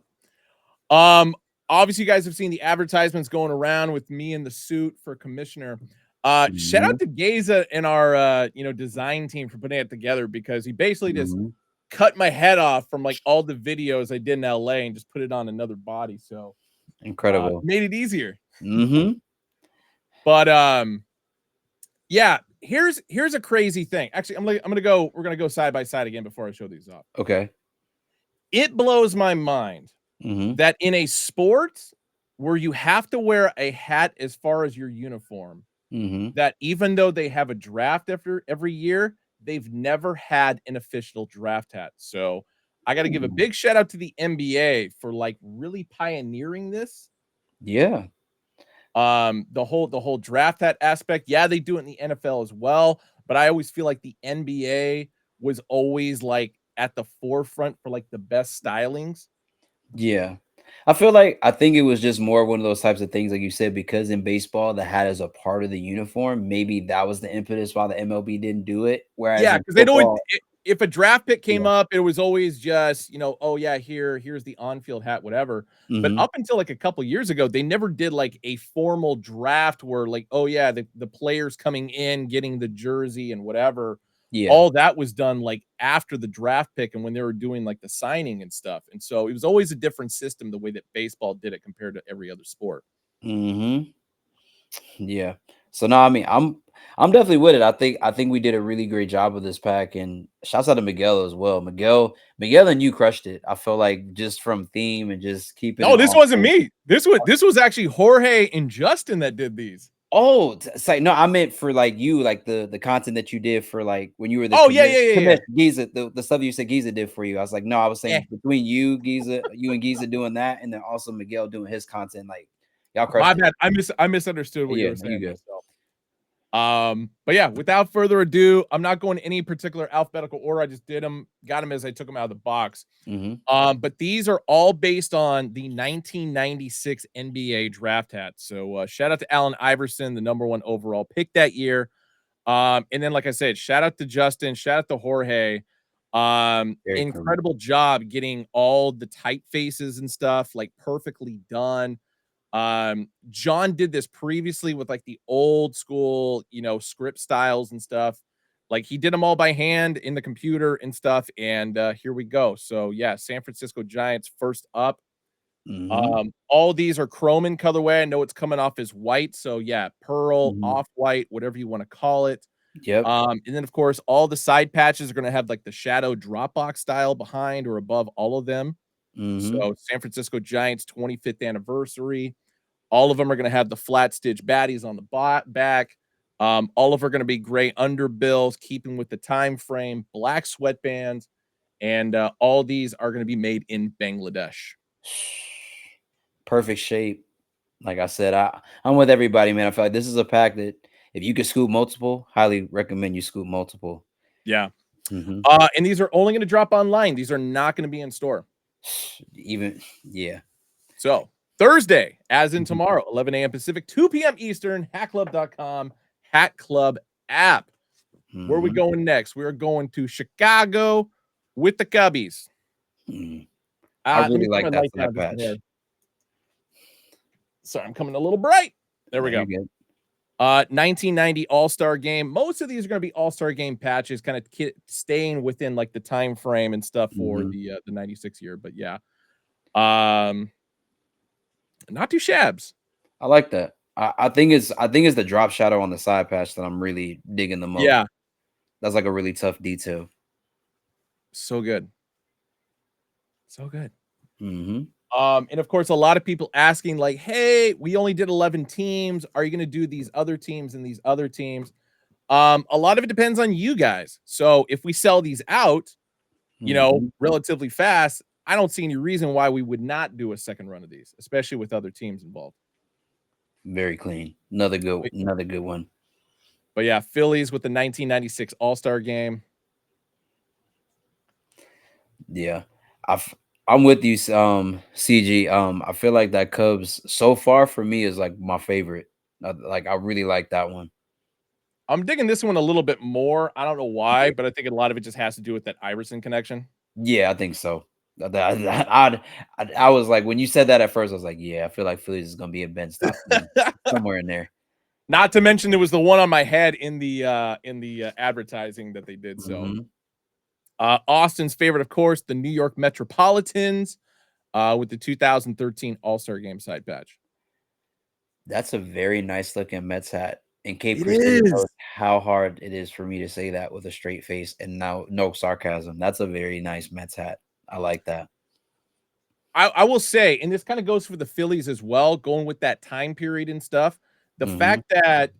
obviously you guys have seen the advertisements going around with me in the suit for commissioner. Shout out to Geza and our design team for putting it together, because he basically just cut my head off from like all the videos I did in LA and just put it on another body. So incredible. Made it easier. But yeah, here's a crazy thing. Actually, we're gonna go side by side again before I show these off. Okay. It blows my mind that in a sport where you have to wear a hat as far as your uniform, that even though they have a draft every year, they've never had an official draft hat. So I got to give a big shout out to the NBA for like really pioneering this. Yeah. The whole draft hat aspect. Yeah, they do it in the NFL as well, but I always feel like the NBA was always like at the forefront for like the best stylings. Yeah. I think it was just more one of those types of things, like you said, because in baseball, the hat is a part of the uniform. Maybe that was the impetus why the MLB didn't do it. Whereas, because they don't. If a draft pick came up, it was always just, oh yeah, here's the on-field hat, whatever. But up until like a couple years ago, they never did like a formal draft where like, oh yeah, the players coming in, getting the jersey and whatever. Yeah, all that was done like after the draft pick and when they were doing like the signing and stuff. And so it was always a different system the way that baseball did it compared to every other sport. Yeah. So no, I mean, I'm definitely with it. I think we did a really great job with this pack, and shouts out to Miguel as well. Miguel and you crushed it. I feel like just from theme and just keeping. No, this wasn't me. This was actually Jorge and Justin that did these. Oh, it's like no, I meant for like you, like the content that you did for like when you were the Oh, yeah. Giza, the stuff you said Giza did for you. I was like, no, I was saying Yeah. between you, Giza, you and Giza doing that, and then also Miguel doing his content, like y'all My crushed it. bad. I misunderstood what you Yeah, were no, you saying. good. But yeah, without further ado, I'm not going any particular alphabetical order. I just got them as I took them out of the box. But these are all based on the 1996 NBA draft hat. So shout out to Allen Iverson, the #1 overall pick that year. And then, like I said, shout out to Justin, shout out to Jorge. Very cool. Incredible job getting all the typefaces and stuff like perfectly done. John did this previously with like the old school, script styles and stuff. Like he did them all by hand in the computer and stuff. And here we go. So yeah, San Francisco Giants first up. All these are chrome in colorway. I know it's coming off as white. So yeah, pearl, off-white, whatever you want to call it. Yep. And then of course, all the side patches are going to have like the shadow Dropbox style behind or above all of them. So San Francisco Giants 25th anniversary. All of them are going to have the flat stitch baddies on the back. All of them are going to be gray underbills, keeping with the time frame, black sweatbands, and all these are going to be made in Bangladesh. Perfect shape. Like I said, I'm with everybody, man. I feel like this is a pack that if you could scoop multiple, highly recommend you scoop multiple. Yeah. And these are only going to drop online. These are not going to be in store. Yeah. So Thursday, as in tomorrow, 11 a.m. Pacific, 2 p.m. Eastern, hatclub.com, Hat Club app. Where are we going next? We're going to Chicago with the Cubbies. I really like that side patch. Sorry, I'm coming a little bright. There we go. 1990 All-Star Game. Most of these are going to be All-Star Game patches, kind of staying within like the time frame and stuff for the 96 year. But yeah, not too shabs. I like that. I think it's the drop shadow on the side patch that I'm really digging the most. Yeah, that's like a really tough detail. So good. And of course, a lot of people asking like, hey, we only did 11 teams. Are you going to do these other teams and these other teams? A lot of it depends on you guys. So if we sell these out, relatively fast, I don't see any reason why we would not do a second run of these, especially with other teams involved. Very clean. Another good one. But yeah, Phillies with the 1996 All-Star Game. Yeah. I'm with you, CG. I feel like that Cubs so far for me is like my favorite. I really like that one. I'm digging this one a little bit more. I don't know why, but I think a lot of it just has to do with that Iverson connection. Yeah, I think so. I was like, when you said that at first, I was like, yeah, I feel like Phillies is gonna be a bench stop somewhere in there. Not to mention, it was the one on my head in the advertising that they did. So, Austin's favorite, of course, the New York Metropolitans, with the 2013 All-Star Game side patch. That's a very nice looking Mets hat. And Cape Christian knows how hard it is for me to say that with a straight face and now no sarcasm. That's a very nice Mets hat. I like that. I will say, and this kind of goes for the Phillies as well, going with that time period and stuff. The fact that,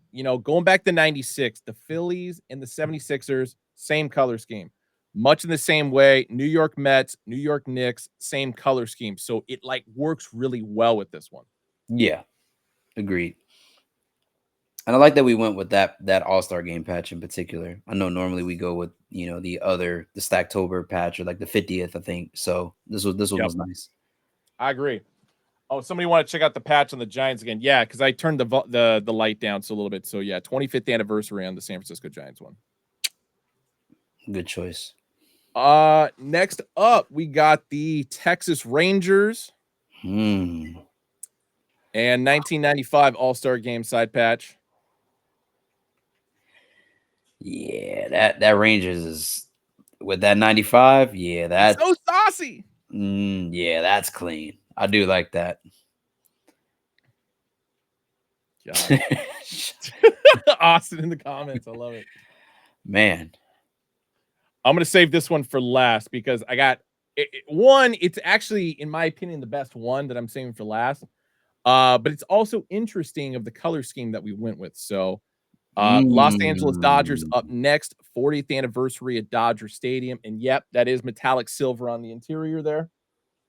going back to 96, the Phillies and the 76ers, same color scheme. Much in the same way, New York Mets, New York Knicks, same color scheme. So it like works really well with this one. Yeah, agreed. And I like that we went with that All-Star Game patch in particular. I know normally we go with, the Stacktober patch or like the 50th, I think. So this one was nice. I agree. Oh, somebody want to check out the patch on the Giants again? Yeah, because I turned the light down a little bit. So yeah, 25th anniversary on the San Francisco Giants one. Good choice. Next up, we got the Texas Rangers. And 1995 All-Star Game side patch. Yeah, that Rangers is with that 95. Yeah, that's so saucy. Yeah, that's clean. I do like that. Austin in the comments. I love it. Man. I'm going to save this one for last because I got one. It's actually, in my opinion, the best one that I'm saving for last. But it's also interesting of the color scheme that we went with. So Los Angeles Dodgers up next, 40th anniversary at Dodger Stadium. And yep, that is metallic silver on the interior there.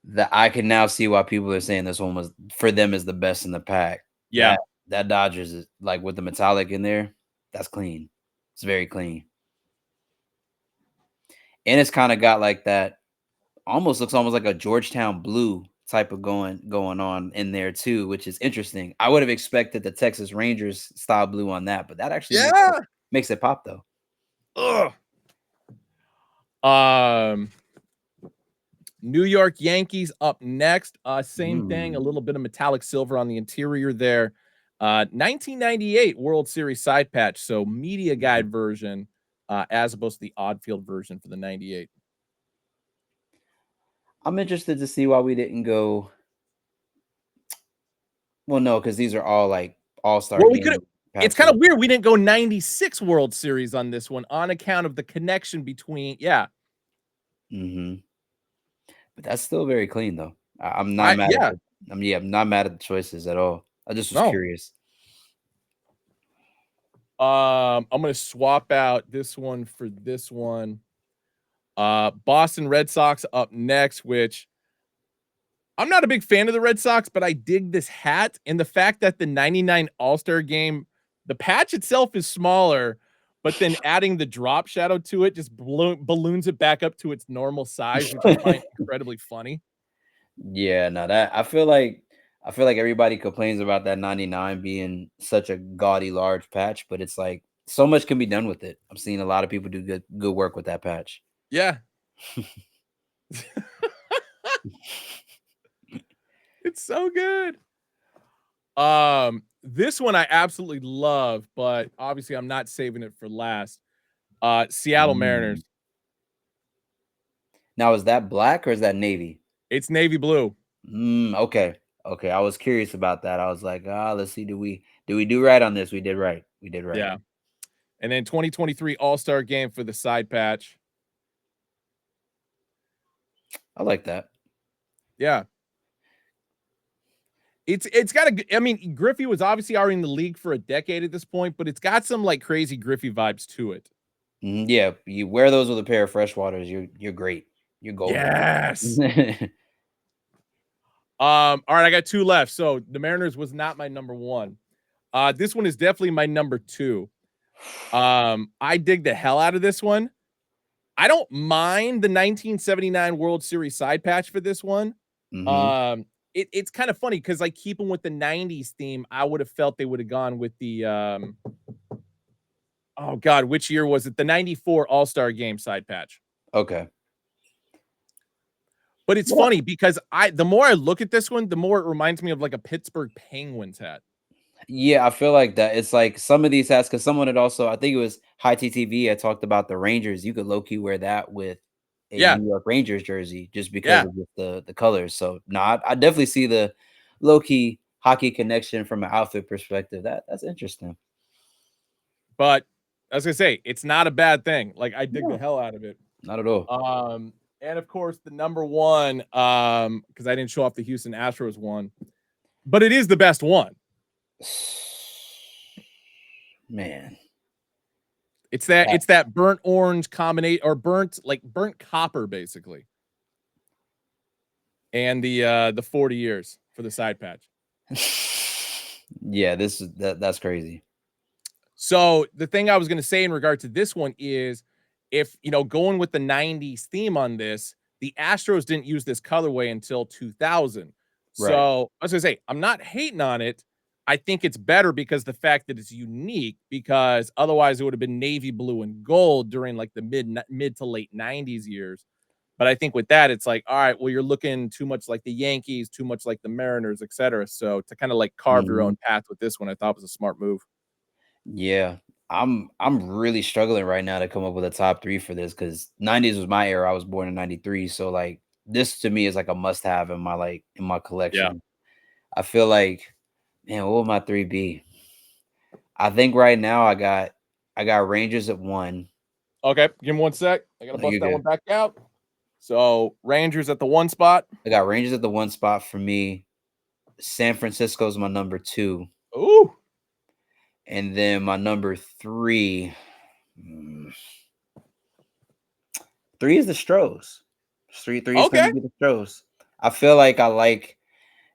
That I can now see why people are saying this one was for them is the best in the pack. Yeah. That Dodgers is like with the metallic in there. That's clean. It's very clean. And it's kind of got like that looks almost like a Georgetown blue type of going on in there too, which is interesting. I would have expected the Texas Rangers style blue on that, but that actually makes it pop though. New York Yankees up next. Same thing, a little bit of metallic silver on the interior there. 1998 World Series side patch, so media guide version, as opposed to the odd field version for the 98. I'm interested to see why we didn't go. Well, no, because these are all like all-star. Well, we could. It's kind of weird. We didn't go 96 World Series on this one on account of the connection between. Yeah. But that's still very clean, though. I'm not mad at it. I'm not mad at the choices at all. I just was curious. I'm gonna swap out this one for this one. Boston Red Sox up next, which I'm not a big fan of the Red Sox, but I dig this hat and the fact that the 99 All-Star game, the patch itself is smaller, but then adding the drop shadow to it just balloons it back up to its normal size, which I find incredibly funny. Yeah, no, that I feel like everybody complains about that 99 being such a gaudy large patch, but it's like so much can be done with it. I'm seeing a lot of people do good work with that patch. Yeah. It's so good. This one I absolutely love, but obviously I'm not saving it for last. Seattle Mariners. Now, is that black or is that navy? It's navy blue. Okay. I was curious about that. I was like, let's see, do we do right on this? We did right. Yeah. And then 2023 All-Star game for the side patch. I like that. Yeah. It's got I mean, Griffey was obviously already in the league for a decade at this point, but it's got some like crazy Griffey vibes to it. Yeah, you wear those with a pair of freshwaters, you're great. You're golden. Yes. All right, I got two left. So the Mariners was not my number one. This one is definitely my number two. I dig the hell out of this one. I don't mind the 1979 World Series side patch for this one. It's kind of funny because like keeping with the 90s theme, I would have felt they would have gone with the oh god, which year was it? The 94 All-Star game side patch. Okay. But it's funny because the more I look at this one, the more it reminds me of like a Pittsburgh Penguins hat. Yeah, I feel like that. It's like some of these hats, because someone had also, I think it was High TTV, had talked about the Rangers. You could low-key wear that with a New York Rangers jersey just because of the colors. So I definitely see the low-key hockey connection from an outfit perspective. That's interesting. But as I say, it's not a bad thing. Like I dig the hell out of it. Not at all. And of course the number one, because I didn't show off the Houston Astros one, but it is the best one. Man. It's that burnt orange combination or burnt copper basically. And the 40 years for the side patch. Yeah, that's crazy. So the thing I was going to say in regard to this one is if, going with the 90s theme on this, the Astros didn't use this colorway until 2000. Right. So I was going to say, I'm not hating on it. I think it's better because the fact that it's unique, because otherwise it would have been navy blue and gold during like the mid to late 90s years. But I think with that, it's like, all right, well, you're looking too much like the Yankees, too much like the Mariners, etc. So to kind of like carve your own path with this one, I thought was a smart move. Yeah, I'm really struggling right now to come up with a top three for this because 90s was my era. I was born in 93. So like this to me is like a must have in my collection. Yeah. I feel like, man, what would my three be? I think right now I got Rangers at 1. Okay, give me 1 sec. I gotta bust that one back out. So Rangers at the 1 spot. I got Rangers at the 1 spot for me. San Francisco's my number 2. Ooh. And then my number 3. 3 is the Stros. 3 is Okay. going to be the Stros. I feel like I like,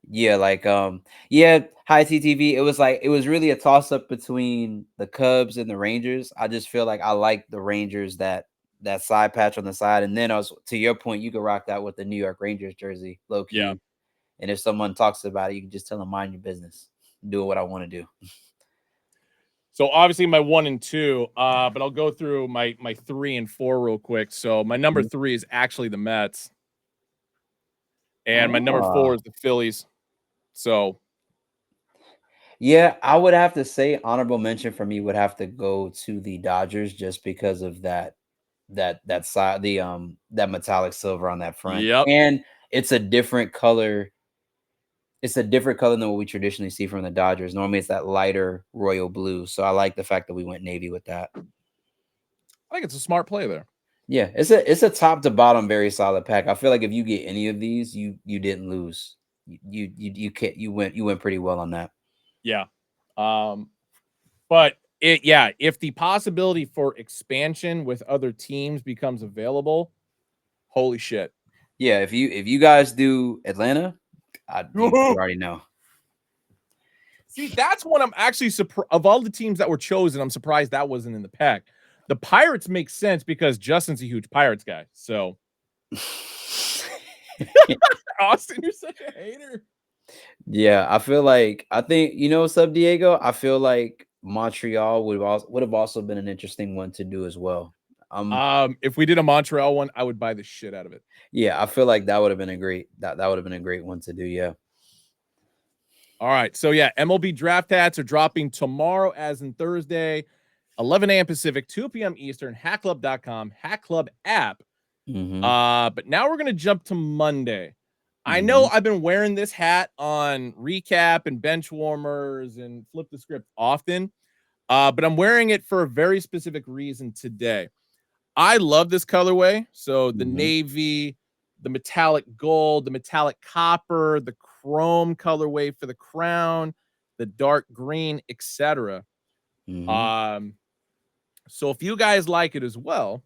high TTV. It was really a toss up between the Cubs and the Rangers. I just feel like I like the Rangers, that side patch on the side. And then to your point, you could rock that with the New York Rangers jersey, low key. Yeah. And if someone talks about it, you can just tell them, mind your business, do what I want to do. So obviously my 1 and 2, but I'll go through my 3 and 4 real quick. So my number 3 is actually the Mets, and my number 4 is the Phillies. So yeah, I would have to say honorable mention for me would have to go to the Dodgers, just because of that side, that metallic silver on that front. Yep. And it's a different color. It's a different color than what we traditionally see from the Dodgers. Normally it's that lighter royal blue. So I like the fact that we went navy with that. I think it's a smart play there. Yeah, it's a top to bottom very solid pack. I feel like if you get any of these, you didn't lose. You went pretty well on that. Yeah. But if the possibility for expansion with other teams becomes available, holy shit. Yeah, if you guys do Atlanta, you already know. See, that's what I'm actually surprised. Of all the teams that were chosen, I'm surprised that wasn't in the pack. The Pirates make sense because Justin's a huge Pirates guy. So, Austin, you're such a hater. Yeah, I think what's up, Diego? I feel like Montreal would have also been an interesting one to do as well. If we did a Montreal one, I would buy the shit out of it. Yeah, I feel like that would have been a great one to do. Yeah. All right. So yeah, MLB Draft hats are dropping tomorrow, as in Thursday, 11 a.m. Pacific, 2 p.m. Eastern, hackclub.com, Hack Club app. But now we're gonna jump to Monday. I know I've been wearing this hat on recap and bench warmers and flip the script often, but I'm wearing it for a very specific reason today. I love this colorway. So the navy, the metallic gold, the metallic copper, the chrome colorway for the crown, the dark green, etc. So if you guys like it as well,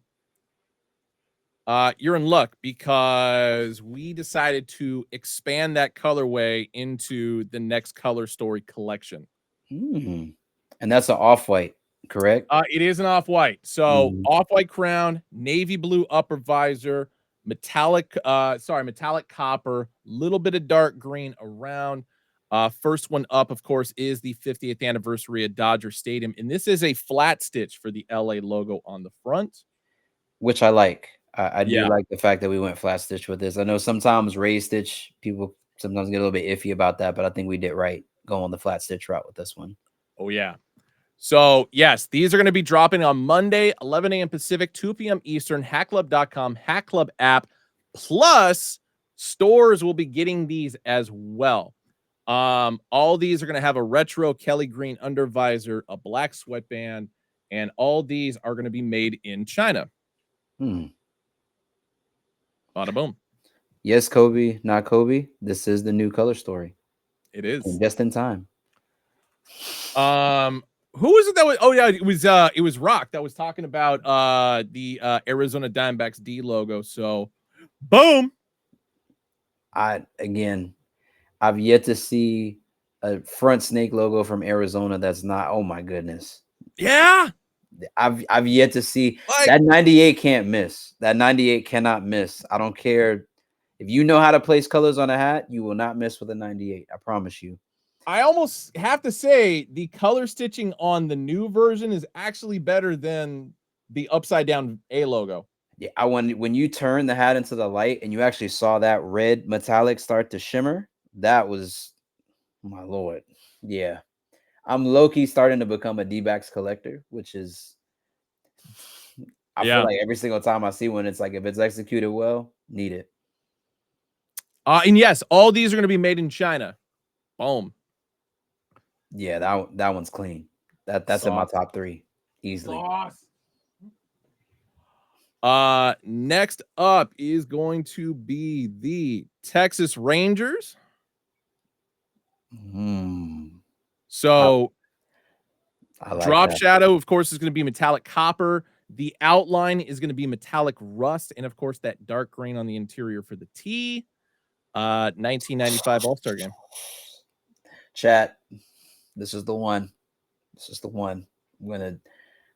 you're in luck, because we decided to expand that colorway into the next color story collection. And that's an off-white, correct? It is an off-white. So off-white crown, navy blue upper visor, metallic copper, little bit of dark green around. First one up, of course, is the 50th anniversary of Dodger Stadium, and this is a flat stitch for the LA logo on the front, which I like. I do like the fact that we went flat stitch with this. I know sometimes raised stitch, people sometimes get a little bit iffy about that, but I think we did right going the flat stitch route with this one. Oh yeah. So yes, these are going to be dropping on Monday, 11 a.m. Pacific, 2 p.m. Eastern, hackclub.com, Hack Club app, plus stores will be getting these as well. All these are going to have a retro Kelly green undervisor, a black sweatband, and all these are going to be made in China. Bada boom. Yes, Kobe, not Kobe. This is the new color story. It is. And just in time. Who was it that was? Oh yeah, it was Rock that was talking about the Arizona Diamondbacks D logo. So, boom. I've yet to see a front snake logo from Arizona that's not. Oh my goodness. Yeah. I've yet to see that 98 can't miss. That 98 cannot miss. I don't care if you know how to place colors on a hat, you will not miss with a 98. I promise you. I almost have to say the color stitching on the new version is actually better than the upside down A logo. Yeah, when you turn the hat into the light and you actually saw that red metallic start to shimmer, that was, my Lord. Yeah. I'm low-key starting to become a D-backs collector, which is, I feel like every single time I see one, it's like, if it's executed well, need it. And yes, all these are going to be made in China. Boom. Yeah, that one's clean. That's in my top 3 easily. Next up is going to be the Texas Rangers. So I like drop that. shadow, of course, is going to be metallic copper. The outline is going to be metallic rust, and of course that dark green on the interior for the T. 1995 All-Star Game. Chat, this is the one. This is the one. I'm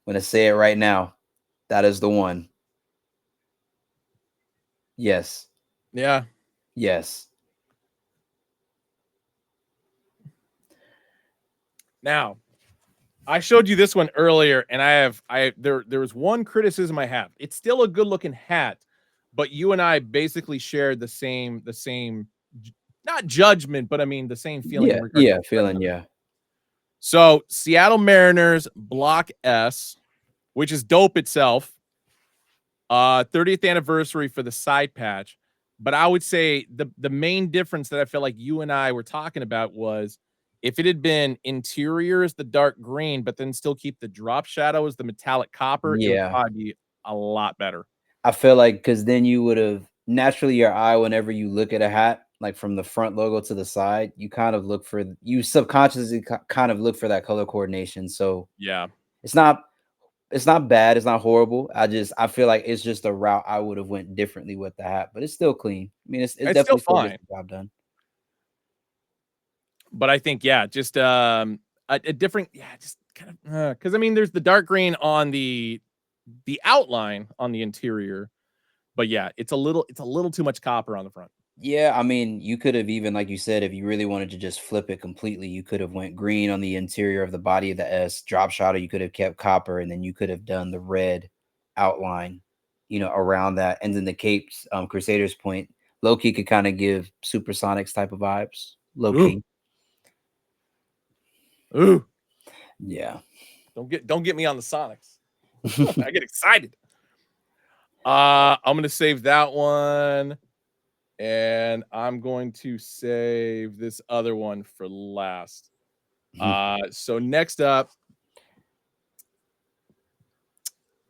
gonna say it right now. That is the one. Yes. Yeah. Yes. Now, I showed you this one earlier, and there was one criticism I have. It's still a good looking hat, but you and I basically shared the same not judgment, but I mean the same feeling. Yeah. Yeah. Feeling. Yeah. So Seattle Mariners Block S, which is dope itself. 30th anniversary for the side patch. But I would say the main difference that I feel like you and I were talking about was if it had been interior as the dark green, but then still keep the drop shadow as the metallic copper, it would probably be a lot better. I feel like because then you would have naturally your eye, whenever you look at a hat, like from the front logo to the side, you kind of look for, you subconsciously kind of look for that color coordination. So yeah, it's not bad, it's not horrible. I feel like it's just a route I would have went differently with the hat, but it's still clean. I mean, it's definitely still fine. The job done. But I think just a different, just kind of because I mean there's the dark green on the outline on the interior, but yeah, it's a little too much copper on the front. Yeah, I mean, you could have even, like you said, if you really wanted to just flip it completely, you could have went green on the interior of the body of the S, drop shadow, you could have kept copper, and then you could have done the red outline, around that. And then the capes, Crusaders point, low-key could kind of give Supersonics type of vibes. Low-key. Ooh. Yeah. Don't get me on the Sonics. I get excited. I'm gonna save that one. And I'm going to save this other one for last. So next up,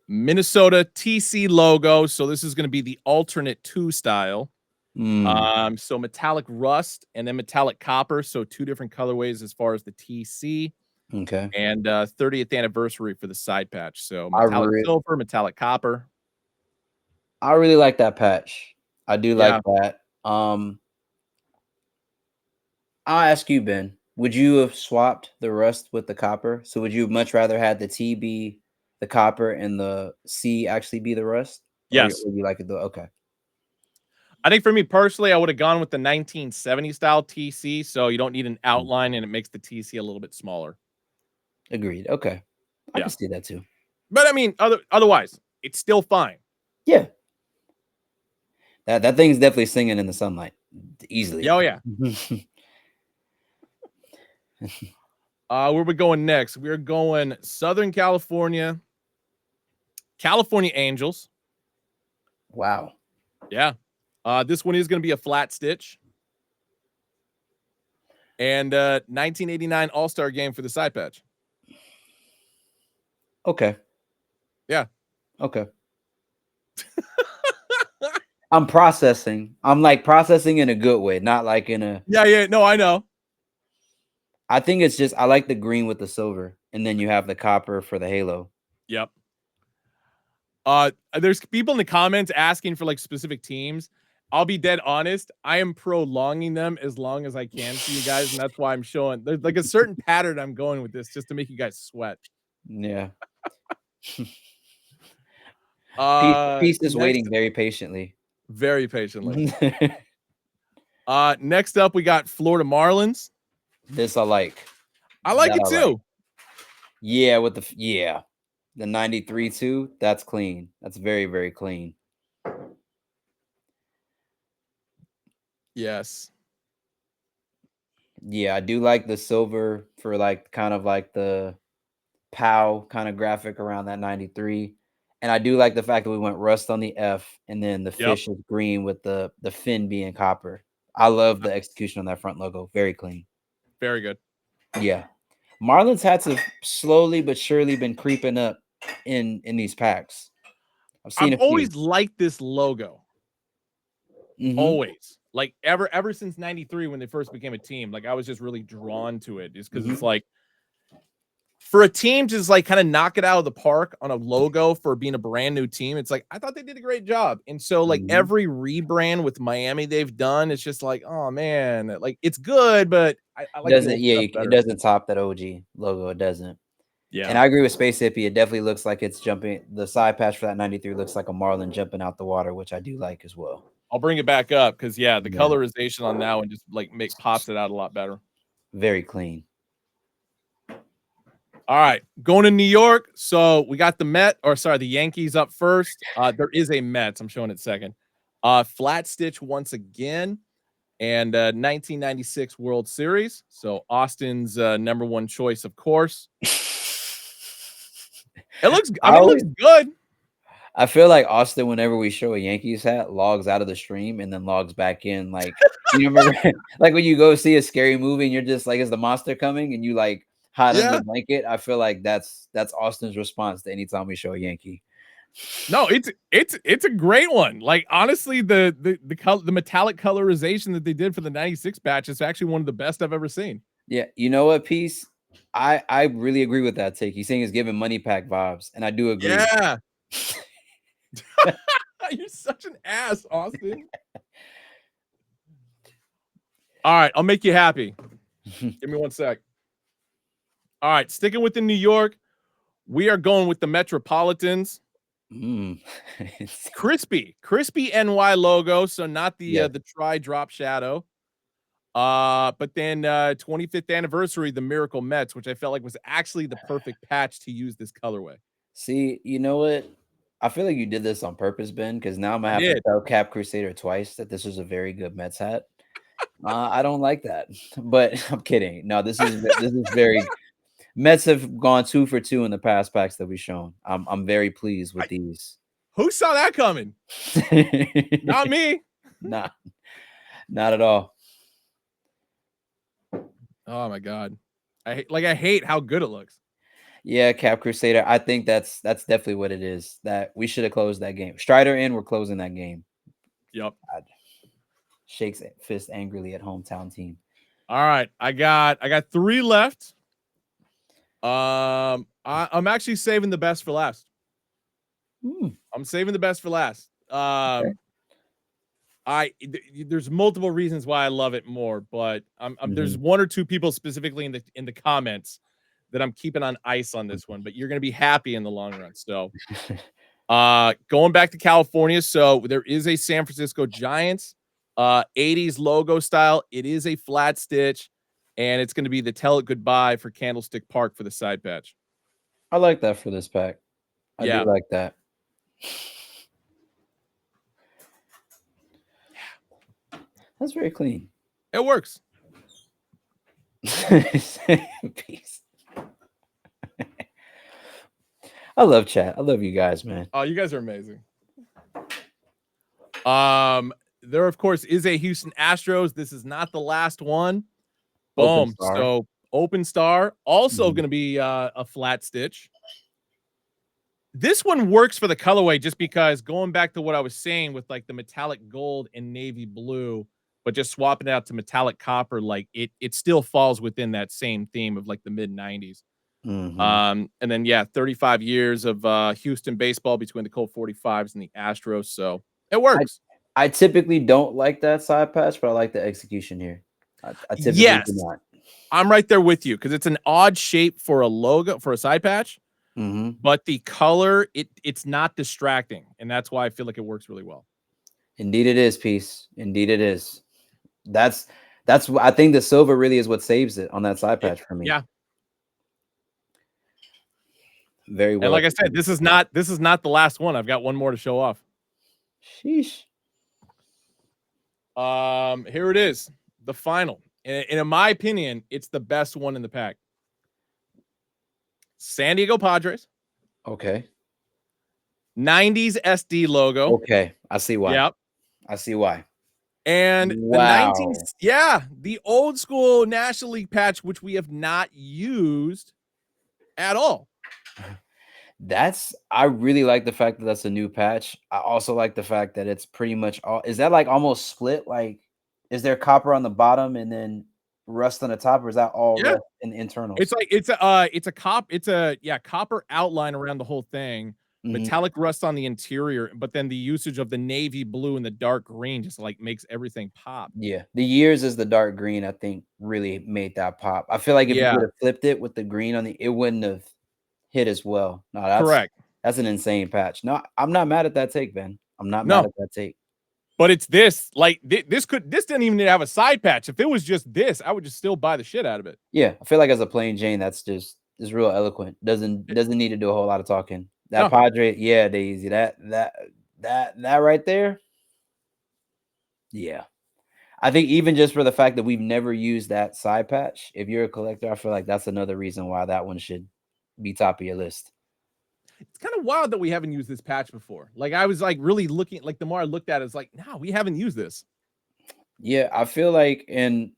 Minnesota TC logo. So this is going to be the alternate 2 style. So metallic rust and then metallic copper. So 2 different colorways as far as the TC. Okay. And 30th anniversary for the side patch. So metallic silver, metallic copper. I really like that patch. I do like that. I'll ask you, Ben, would you have swapped the rust with the copper? So would you much rather had the T be the copper and the C actually be the rust? Yes. Or would you like it though? Okay. I think for me personally, I would have gone with the 1970 style TC. So you don't need an outline and it makes the TC a little bit smaller. Agreed. Okay. I can see that too. But I mean, otherwise, it's still fine. Yeah. That thing's definitely singing in the sunlight easily. Oh yeah. Where we going next? We're going Southern California Angels. Wow. Yeah. This one is going to be a flat stitch. And 1989 All-Star Game for the side patch. Okay. Yeah. Okay. I'm processing. I'm like processing in a good way, not like in a. Yeah. No, I know. I think it's just I like the green with the silver, and then you have the copper for the halo. Yep. There's people in the comments asking for like specific teams. I'll be dead honest. I am prolonging them as long as I can for you guys, and that's why I'm showing. There's like a certain pattern I'm going with this just to make you guys sweat. Yeah. Peace is waiting very patiently. Very patiently. Next up, we got Florida Marlins. This I like. I like it too. Like. Yeah, with the 93 too. That's clean. That's very, very clean. Yes. Yeah, I do like the silver for like kind of like the POW kind of graphic around that 93. And I do like the fact that we went rust on the F and then the fish is green with the fin being copper. I love the execution on that front logo. Very clean. Very good. Yeah. Marlins hats have slowly but surely been creeping up in these packs. I've always liked this logo. Always. Like ever since 93 when they first became a team, like I was just really drawn to it just because it's like for a team to just like kind of knock it out of the park on a logo for being a brand new team, it's like I thought they did a great job. And so like every rebrand with Miami they've done, it's just like, oh man, like it's good, but I like it doesn't top that OG logo. It doesn't. Yeah. And I agree with Space Hippie. It definitely looks like it's jumping. The side patch for that 93 looks like a marlin jumping out the water, which I do like as well. I'll bring it back up because the colorization on that one just like pops it out a lot better. Very clean. All right, going to New York. So we got the Yankees up first. There is a Mets. I'm showing it second. Flat stitch once again, and 1996 World Series. So Austin's number one choice, of course. It looks good. I feel like Austin, whenever we show a Yankees hat, logs out of the stream and then logs back in. Like, you remember, like when you go see a scary movie and you're just like, is the monster coming? And you like hide under the blanket. I feel like that's Austin's response to anytime we show a Yankee. No, it's a great one. Like honestly, the metallic colorization that they did for the 96 batch is actually one of the best I've ever seen. Yeah, you know what, Peace? I really agree with that take. He's saying it's giving money pack vibes, and I do agree. Yeah. You're such an ass, Austin. All right, I'll make you happy. Give me one sec. All right, sticking with the New York, we are going with the Metropolitans. Crispy NY logo, so not the tri drop shadow. But then 25th anniversary, the Miracle Mets, which I felt like was actually the perfect patch to use this colorway. See, you know what? I feel like you did this on purpose, Ben, because now I'm gonna have to tell Cap Crusader twice that this was a very good Mets hat. I don't like that, but I'm kidding. No, this is very. Mets have gone 2 for 2 in the past packs that we've shown. I'm very pleased with these. Who saw that coming? Not me. Not at all. Oh my god, I hate how good it looks. Yeah, Cap Crusader. I think that's definitely what it is. That we should have closed that game. Strider in, we're closing that game. Yep. Shakes fist angrily at hometown team. All right, I got 3 left. I'm actually saving the best for last. I'm saving the best for last. There's multiple reasons why I love it more, but there's 1 or 2 people specifically in the comments that I'm keeping on ice on this one, but you're going to be happy in the long run. So going back to California. So there is a San Francisco Giants 80s logo style. It is a flat stitch, and it's going to be the Tell It Goodbye for Candlestick Park for the side patch. I like that for this pack. I do like that. That's very clean. It works. Peace. I love chat. I love you guys, man. Oh, you guys are amazing. There, of course, is a Houston Astros. This is not the last one. Boom. So Open Star, also going to be a flat stitch. This one works for the colorway just because going back to what I was saying with like the metallic gold and navy blue, but just swapping it out to metallic copper, like it still falls within that same theme of like the mid 90s. And then 35 years of Houston baseball between the Colt 45s and the Astros. So it works. I typically don't like that side patch, but I like the execution here. I typically do not. I'm right there with you because it's an odd shape for a logo for a side patch, but the color it's not distracting, and that's why I feel like it works really well. Indeed, it is. Peace. Indeed, it is. That's I think the silver really is what saves it on that side patch for me. Yeah. Very well. And like I said, this is not the last one. I've got one more to show off. Sheesh. Here it is, the final. And in my opinion, it's the best one in the pack. San Diego Padres. Okay. 90s SD logo. Okay. I see why. Yep. I see why. And wow. the old school National League patch, which we have not used at all. I really like the fact that that's a new patch. I also like the fact that it's pretty much all. Is that like almost split? Like Is there copper on the bottom and then rust on the top, or is that all rust in the internals? It's like it's a copper outline around the whole thing, metallic rust on the interior, but then the usage of the navy blue and the dark green just like makes everything pop. Yeah, the years is the dark green, I think, really made that pop. I feel like if you would have flipped it with the green on the, it wouldn't have hit as well. No, Correct. That's an insane patch. No, I'm not mad at that take, Ben. I'm not mad at that take. But it's this, like this didn't even need to have a side patch. If it was just this, I would just still buy the shit out of it. Yeah, I feel like as a plain Jane, that's just is real eloquent. Doesn't need to do a whole lot of talking. That Padre, yeah, Daisy, that right there. Yeah. I think even just for the fact that we've never used that side patch, if you're a collector, I feel like that's another reason why that one should be top of your list. It's kind of wild that we haven't used this patch before. Like I was like really looking, like the more I looked at it, it's like, no, we haven't used this. Yeah, I feel like, and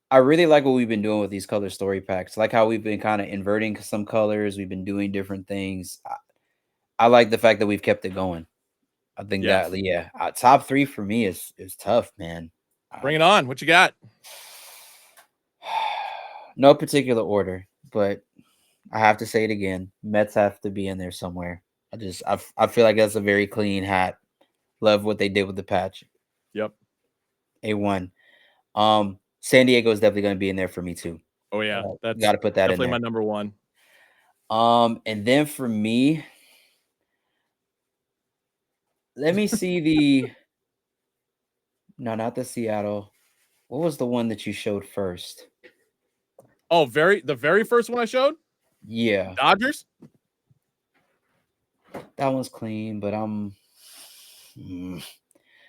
I really like what we've been doing with these color story packs. Like how we've been kind of inverting some colors. We've been doing different things. I like the fact that we've kept it going. I think that, top 3 for me is tough, man. Bring it on. What you got? No particular order, but I have to say it again. Mets have to be in there somewhere. I feel like that's a very clean hat. Love what they did with the patch. Yep. A1. San Diego is definitely going to be in there for me too. Oh yeah, that's got to put that in there. Definitely my number 1. And then for me, let me see no, not the Seattle. What was the one that you showed first? Oh, the very first one I showed? Yeah. Dodgers? That one's clean, but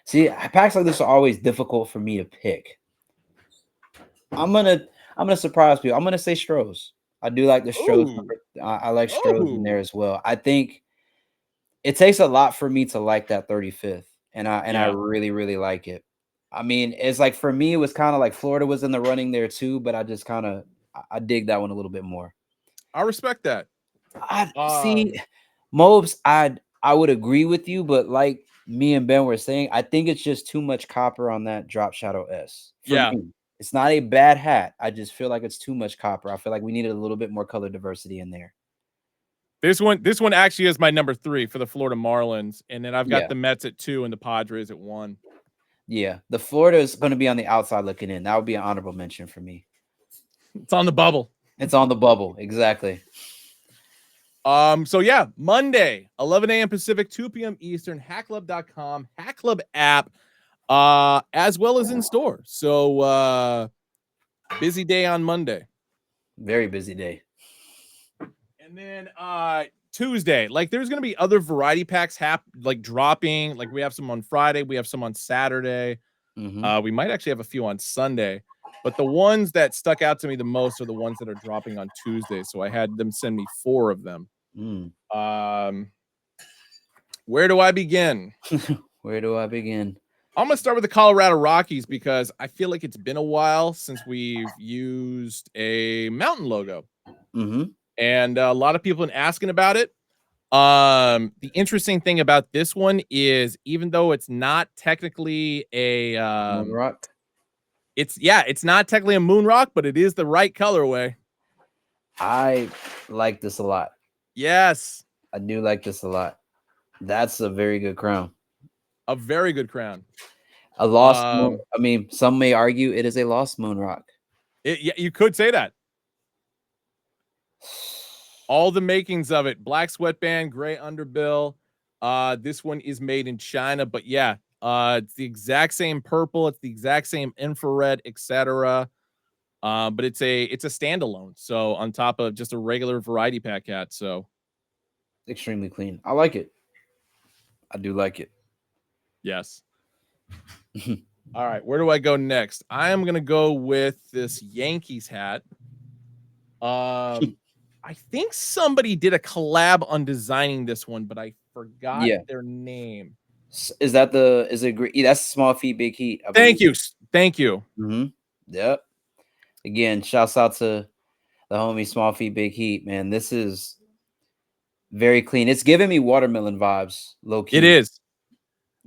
see, packs like this are always difficult for me to pick. I'm gonna surprise people. I'm gonna say Strohs. I do like the Strohs. I like Strohs in there as well. I think it takes a lot for me to like that 35th, and I really, really like it. I mean, it's like for me, it was kind of like Florida was in the running there too, but I just kind of I dig that one a little bit more. I respect that. I see, Mobes. I would agree with you, but like me and Ben were saying, I think it's just too much copper on that Drop Shadow S. For me. It's not a bad hat. I just feel like it's too much copper. I feel like we needed a little bit more color diversity in there. This one actually is my number 3 for the Florida Marlins, and then I've got the Mets at 2 and the Padres at 1. Yeah, the Florida is going to be on the outside looking in. That would be an honorable mention for me. It's on the bubble. It's on the bubble, exactly. So yeah, Monday, 11 a.m. Pacific, 2 p.m. Eastern, hackclub.com, Hack Club app, as well as in store. So busy day on Monday. Very busy day. And then Tuesday, like there's gonna be other variety packs like dropping. Like we have some on Friday, we have some on Saturday. We might actually have a few on Sunday, but the ones that stuck out to me the most are the ones that are dropping on Tuesday. So I had them send me 4 of them. Where do I begin? Where do I begin? I'm gonna start with the Colorado Rockies because I feel like it's been a while since we've used a mountain logo. And a lot of people have been asking about it. The interesting thing about this one is even though it's not technically a moon rock, it's not technically a moon rock, but it is the right colorway. I like this a lot. Yes, I do like this a lot. That's a very good crown. A very good crown. A lost moon. I mean, some may argue it is a lost moon rock. Yeah, you could say that. All the makings of it: black sweatband, gray underbill. This one is made in China, but yeah, it's the exact same purple. It's the exact same infrared, etc. But it's a standalone. So on top of just a regular variety pack hat. So extremely clean. I like it. I do like it. Yes. All right, where do I go next? I am gonna go with this Yankees hat. I think somebody did a collab on designing this one, but I forgot their name. Is it great? That's Small Feet, Big Heat. Thank you. Yep. Again, shouts out to the homie Small Feet, Big Heat, man. This is very clean. It's giving me watermelon vibes, low key. It is.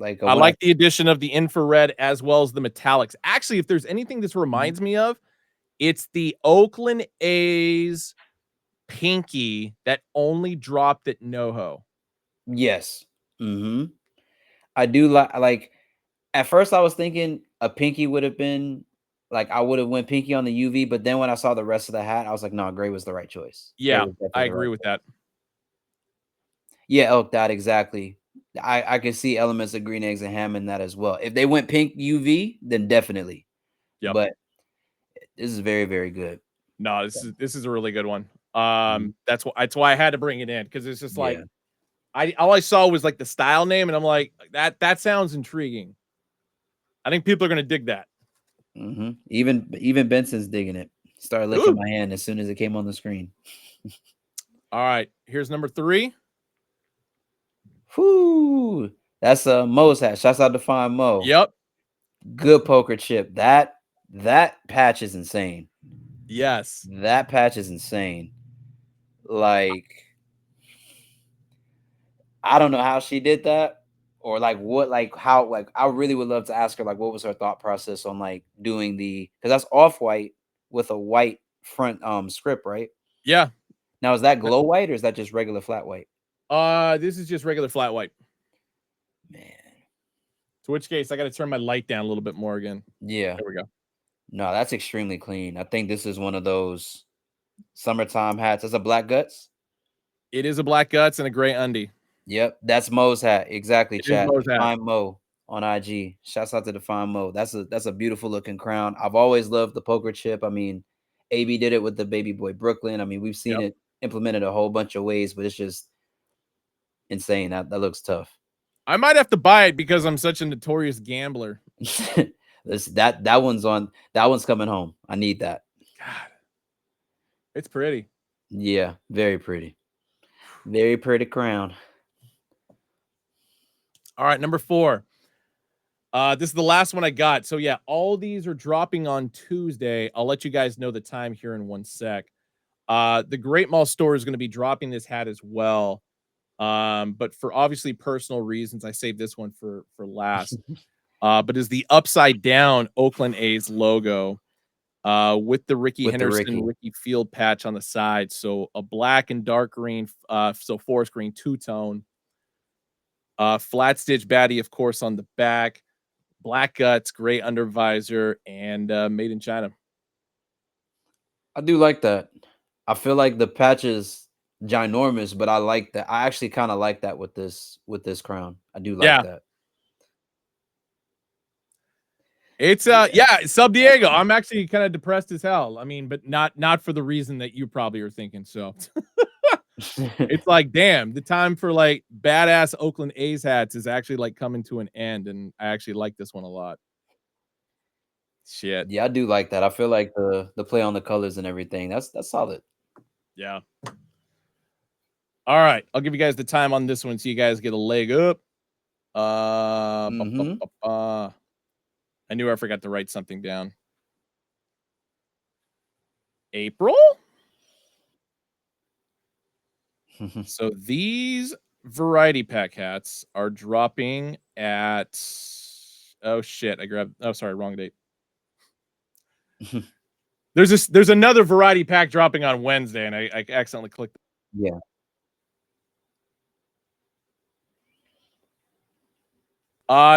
Like I like the addition of the infrared as well as the metallics. Actually, if there's anything this reminds me of, it's the Oakland A's pinky that only dropped at NoHo. Yes. I do like at first I was thinking a pinky would have been like I would have went pinky on the UV, but then when I saw the rest of the hat, I was like, no, gray was the right choice. Yeah, I agree with that. Yeah, elk that exactly. I can see elements of green eggs and ham in that as well. If they went pink UV, then definitely. Yep. But this is very, very good. No, this is a really good one. That's why I had to bring it in, because it's just like all I saw was like the style name, and I'm like, that sounds intriguing. I think people are gonna dig that. Even Benson's digging it. Started licking my hand as soon as it came on the screen. All right, here's number 3. Whoo, that's a Mo's hat. Shouts out to Fine Mo. Yep. Good poker chip. That patch is insane. Yes. That patch is insane. Like, I don't know how she did that, or like what, like how, like I really would love to ask her like what was her thought process on like doing because that's off-white with a white front script, right? Yeah. Now is that glow white or is that just regular flat white? This is just regular flat white. Man. To which case I got to turn my light down a little bit more again. Yeah. There we go. No, that's extremely clean. I think this is one of those summertime hats. It's a black guts. It is a black guts and a gray undie. Yep, that's Mo's hat. Exactly, chat. Mo's hat. Define Mo on IG. Shouts out to Define Mo. That's a beautiful looking crown. I've always loved the poker chip. I mean, AB did it with the Baby Boy Brooklyn. I mean, we've seen it implemented a whole bunch of ways, but it's just insane. That looks tough. I might have to buy it because I'm such a notorious gambler. that one's coming home. I need that. God, it's pretty. Yeah, very pretty. Very pretty crown. All right, number 4. This is the last one I got. So yeah, all these are dropping on Tuesday. I'll let you guys know the time here in one sec. The Great Mall store is going to be dropping this hat as well. But for obviously personal reasons, I saved this one for last. But is the upside down Oakland A's logo with the Ricky Henderson Ricky Field patch on the side. So a black and dark green, so forest green two-tone. Flat stitch baddie, of course, on the back. Black guts, gray under visor, and made in China. I do like that. I feel like the patch is ginormous, but I like that. I actually kind of like that with this crown. I do like that. It's Sub Diego. I'm actually kind of depressed as hell. I mean, but not for the reason that you probably are thinking. So it's like, damn, the time for like badass Oakland A's hats is actually like coming to an end, and I actually like this one a lot. Shit. Yeah, I do like that. I feel like the play on the colors and everything. That's solid. Yeah. All right, I'll give you guys the time on this one so you guys get a leg up. I knew I forgot to write something down. April? So these variety pack hats are dropping at, oh shit, sorry, wrong date. There's another variety pack dropping on Wednesday, and I accidentally clicked. Yeah.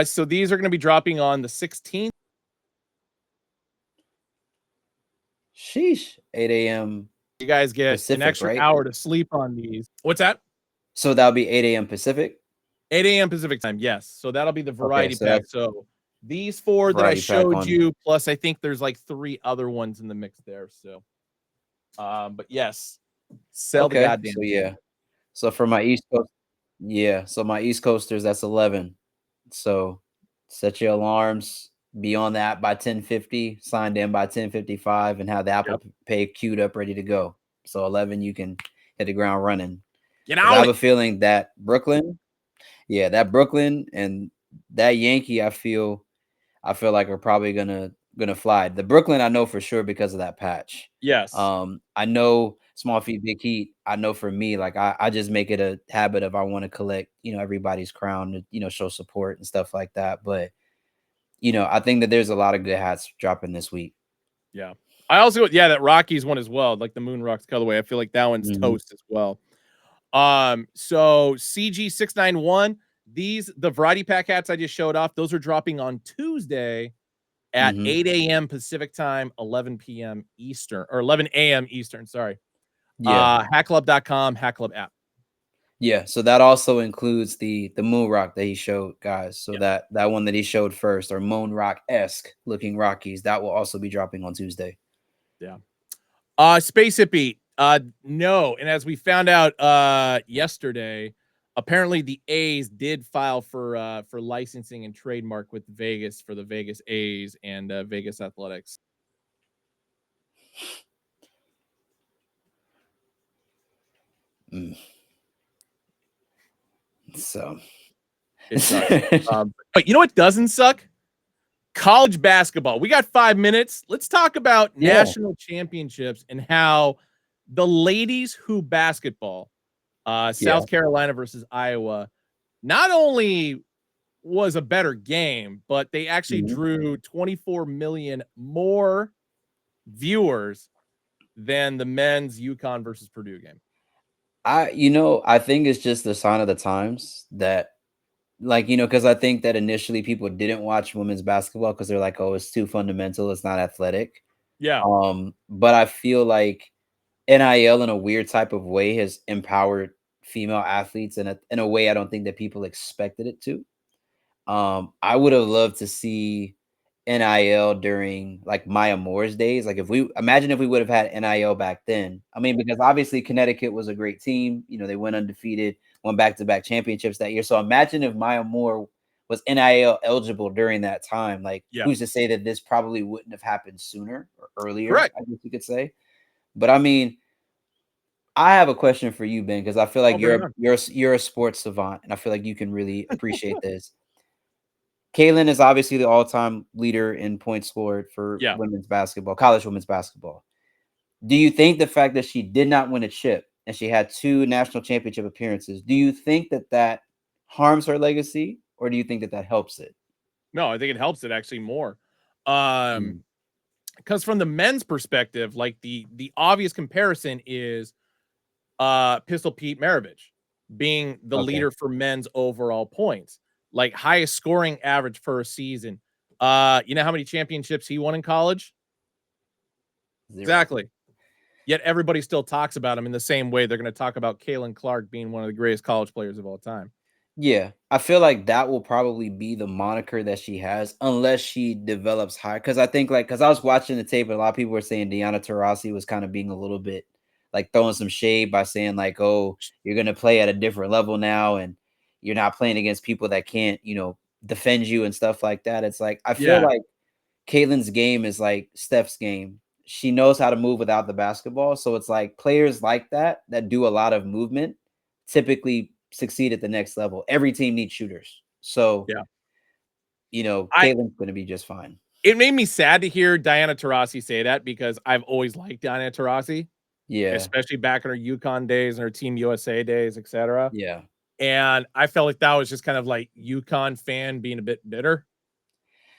So these are going to be dropping on the 16th. Sheesh. 8 a.m. You guys get Pacific, an extra hour to sleep on these. What's that? So that'll be 8 a.m. Pacific? 8 a.m. Pacific time, yes. So that'll be the variety pack. So these 4 that I showed you, plus I think there's like 3 other ones in the mix there. So, but yes, sell the goddamn. So yeah. So for my East Coast, so my East Coasters, that's 11. So set your alarms. Be on that by 10:50, signed in by 10:55, and have the Apple Pay queued up, ready to go. So 11, you can hit the ground running. I have a feeling that Brooklyn and that Yankee, I feel like are probably gonna fly. The Brooklyn, I know for sure because of that patch. Yes. I know Small Feet, Big Heat. I know for me, like I just make it a habit of I want to collect, everybody's crown to, show support and stuff like that. But I think that there's a lot of good hats dropping this week. Yeah. I also, that Rockies one as well, like the Moon Rocks colorway. I feel like that one's Mhm. toast as well. So CG691, the variety pack hats I just showed off, those are dropping on Tuesday at 8 a.m. Pacific time, 11 p.m. Eastern, or 11 a.m. Eastern, sorry. Yeah. Hackclub.com, Hack Club app. Yeah, so that also includes the moon rock that he showed, guys. So Yeah. that one that he showed first, or moon rock-esque looking Rockies, that will also be dropping on Tuesday. Yeah. Space Hippie, no. And as we found out yesterday, apparently the A's did file for licensing and trademark with Vegas for the Vegas A's and Vegas Athletics. So it sucks. But you know what doesn't suck? College basketball. We got 5 minutes. Let's talk about national championships and how the ladies hoop basketball, South Carolina versus Iowa, not only was a better game, but they actually drew 24 million more viewers than the men's UConn versus Purdue game. I think it's just the sign of the times that, like, because I think that initially people didn't watch women's basketball because they're like, oh, it's too fundamental, it's not athletic. Yeah. But I feel like NIL in a weird type of way has empowered female athletes in a way I don't think that people expected it to. I would have loved to see NIL during like Maya Moore's days. Like if we would have had NIL back then. I mean, because obviously Connecticut was a great team. They went undefeated, won back-to-back championships that year. So imagine if Maya Moore was NIL eligible during that time. Like who's to say that this probably wouldn't have happened sooner or earlier? Correct. I guess you could say. But I mean, I have a question for you, Ben, because I feel like you're a sports savant, and I feel like you can really appreciate this. Kaylin is obviously the all-time leader in points scored for women's basketball, college women's basketball. Do you think the fact that she did not win a chip and she had 2 national championship appearances, do you think that harms her legacy, or do you think that helps it? No, I think it helps it actually more. Because from the men's perspective, like the obvious comparison is Pistol Pete Maravich being the leader for men's overall points, like highest scoring average for a season. You know how many championships he won in college? 0. Exactly. Yet everybody still talks about him in the same way they're going to talk about Kaylin Clark being one of the greatest college players of all time. Yeah, I feel like that will probably be the moniker that she has unless she develops higher. Because I think, like, because I was watching the tape and a lot of people were saying Diana Taurasi was kind of being a little bit like throwing some shade by saying like, oh, you're going to play at a different level now and you're not playing against people that can't, defend you and stuff like that. It's like, I feel like Kaylin's game is like Steph's game. She knows how to move without the basketball. So it's like players like that do a lot of movement typically succeed at the next level. Every team needs shooters. So, Kaylin's going to be just fine. It made me sad to hear Diana Taurasi say that because I've always liked Diana Taurasi. Yeah. Especially back in her UConn days and her Team USA days, etc. Yeah. And I felt like that was just kind of like UConn fan being a bit bitter.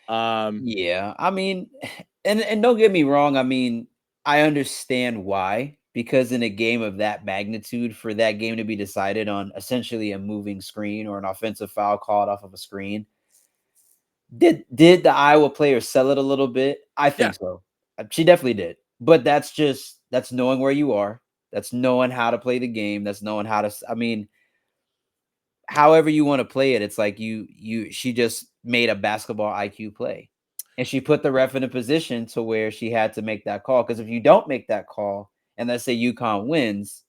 Yeah. I mean, and don't get me wrong. I mean, I understand why. Because in a game of that magnitude, for that game to be decided on essentially a moving screen or an offensive foul called off of a screen, did the Iowa players sell it a little bit? I think so. She definitely did. But that's knowing where you are. That's knowing how to play the game. That's knowing how to. I mean, however you want to play it, it's like she just made a basketball IQ play, and she put the ref in a position to where she had to make that call. Because if you don't make that call, and let's say UConn wins,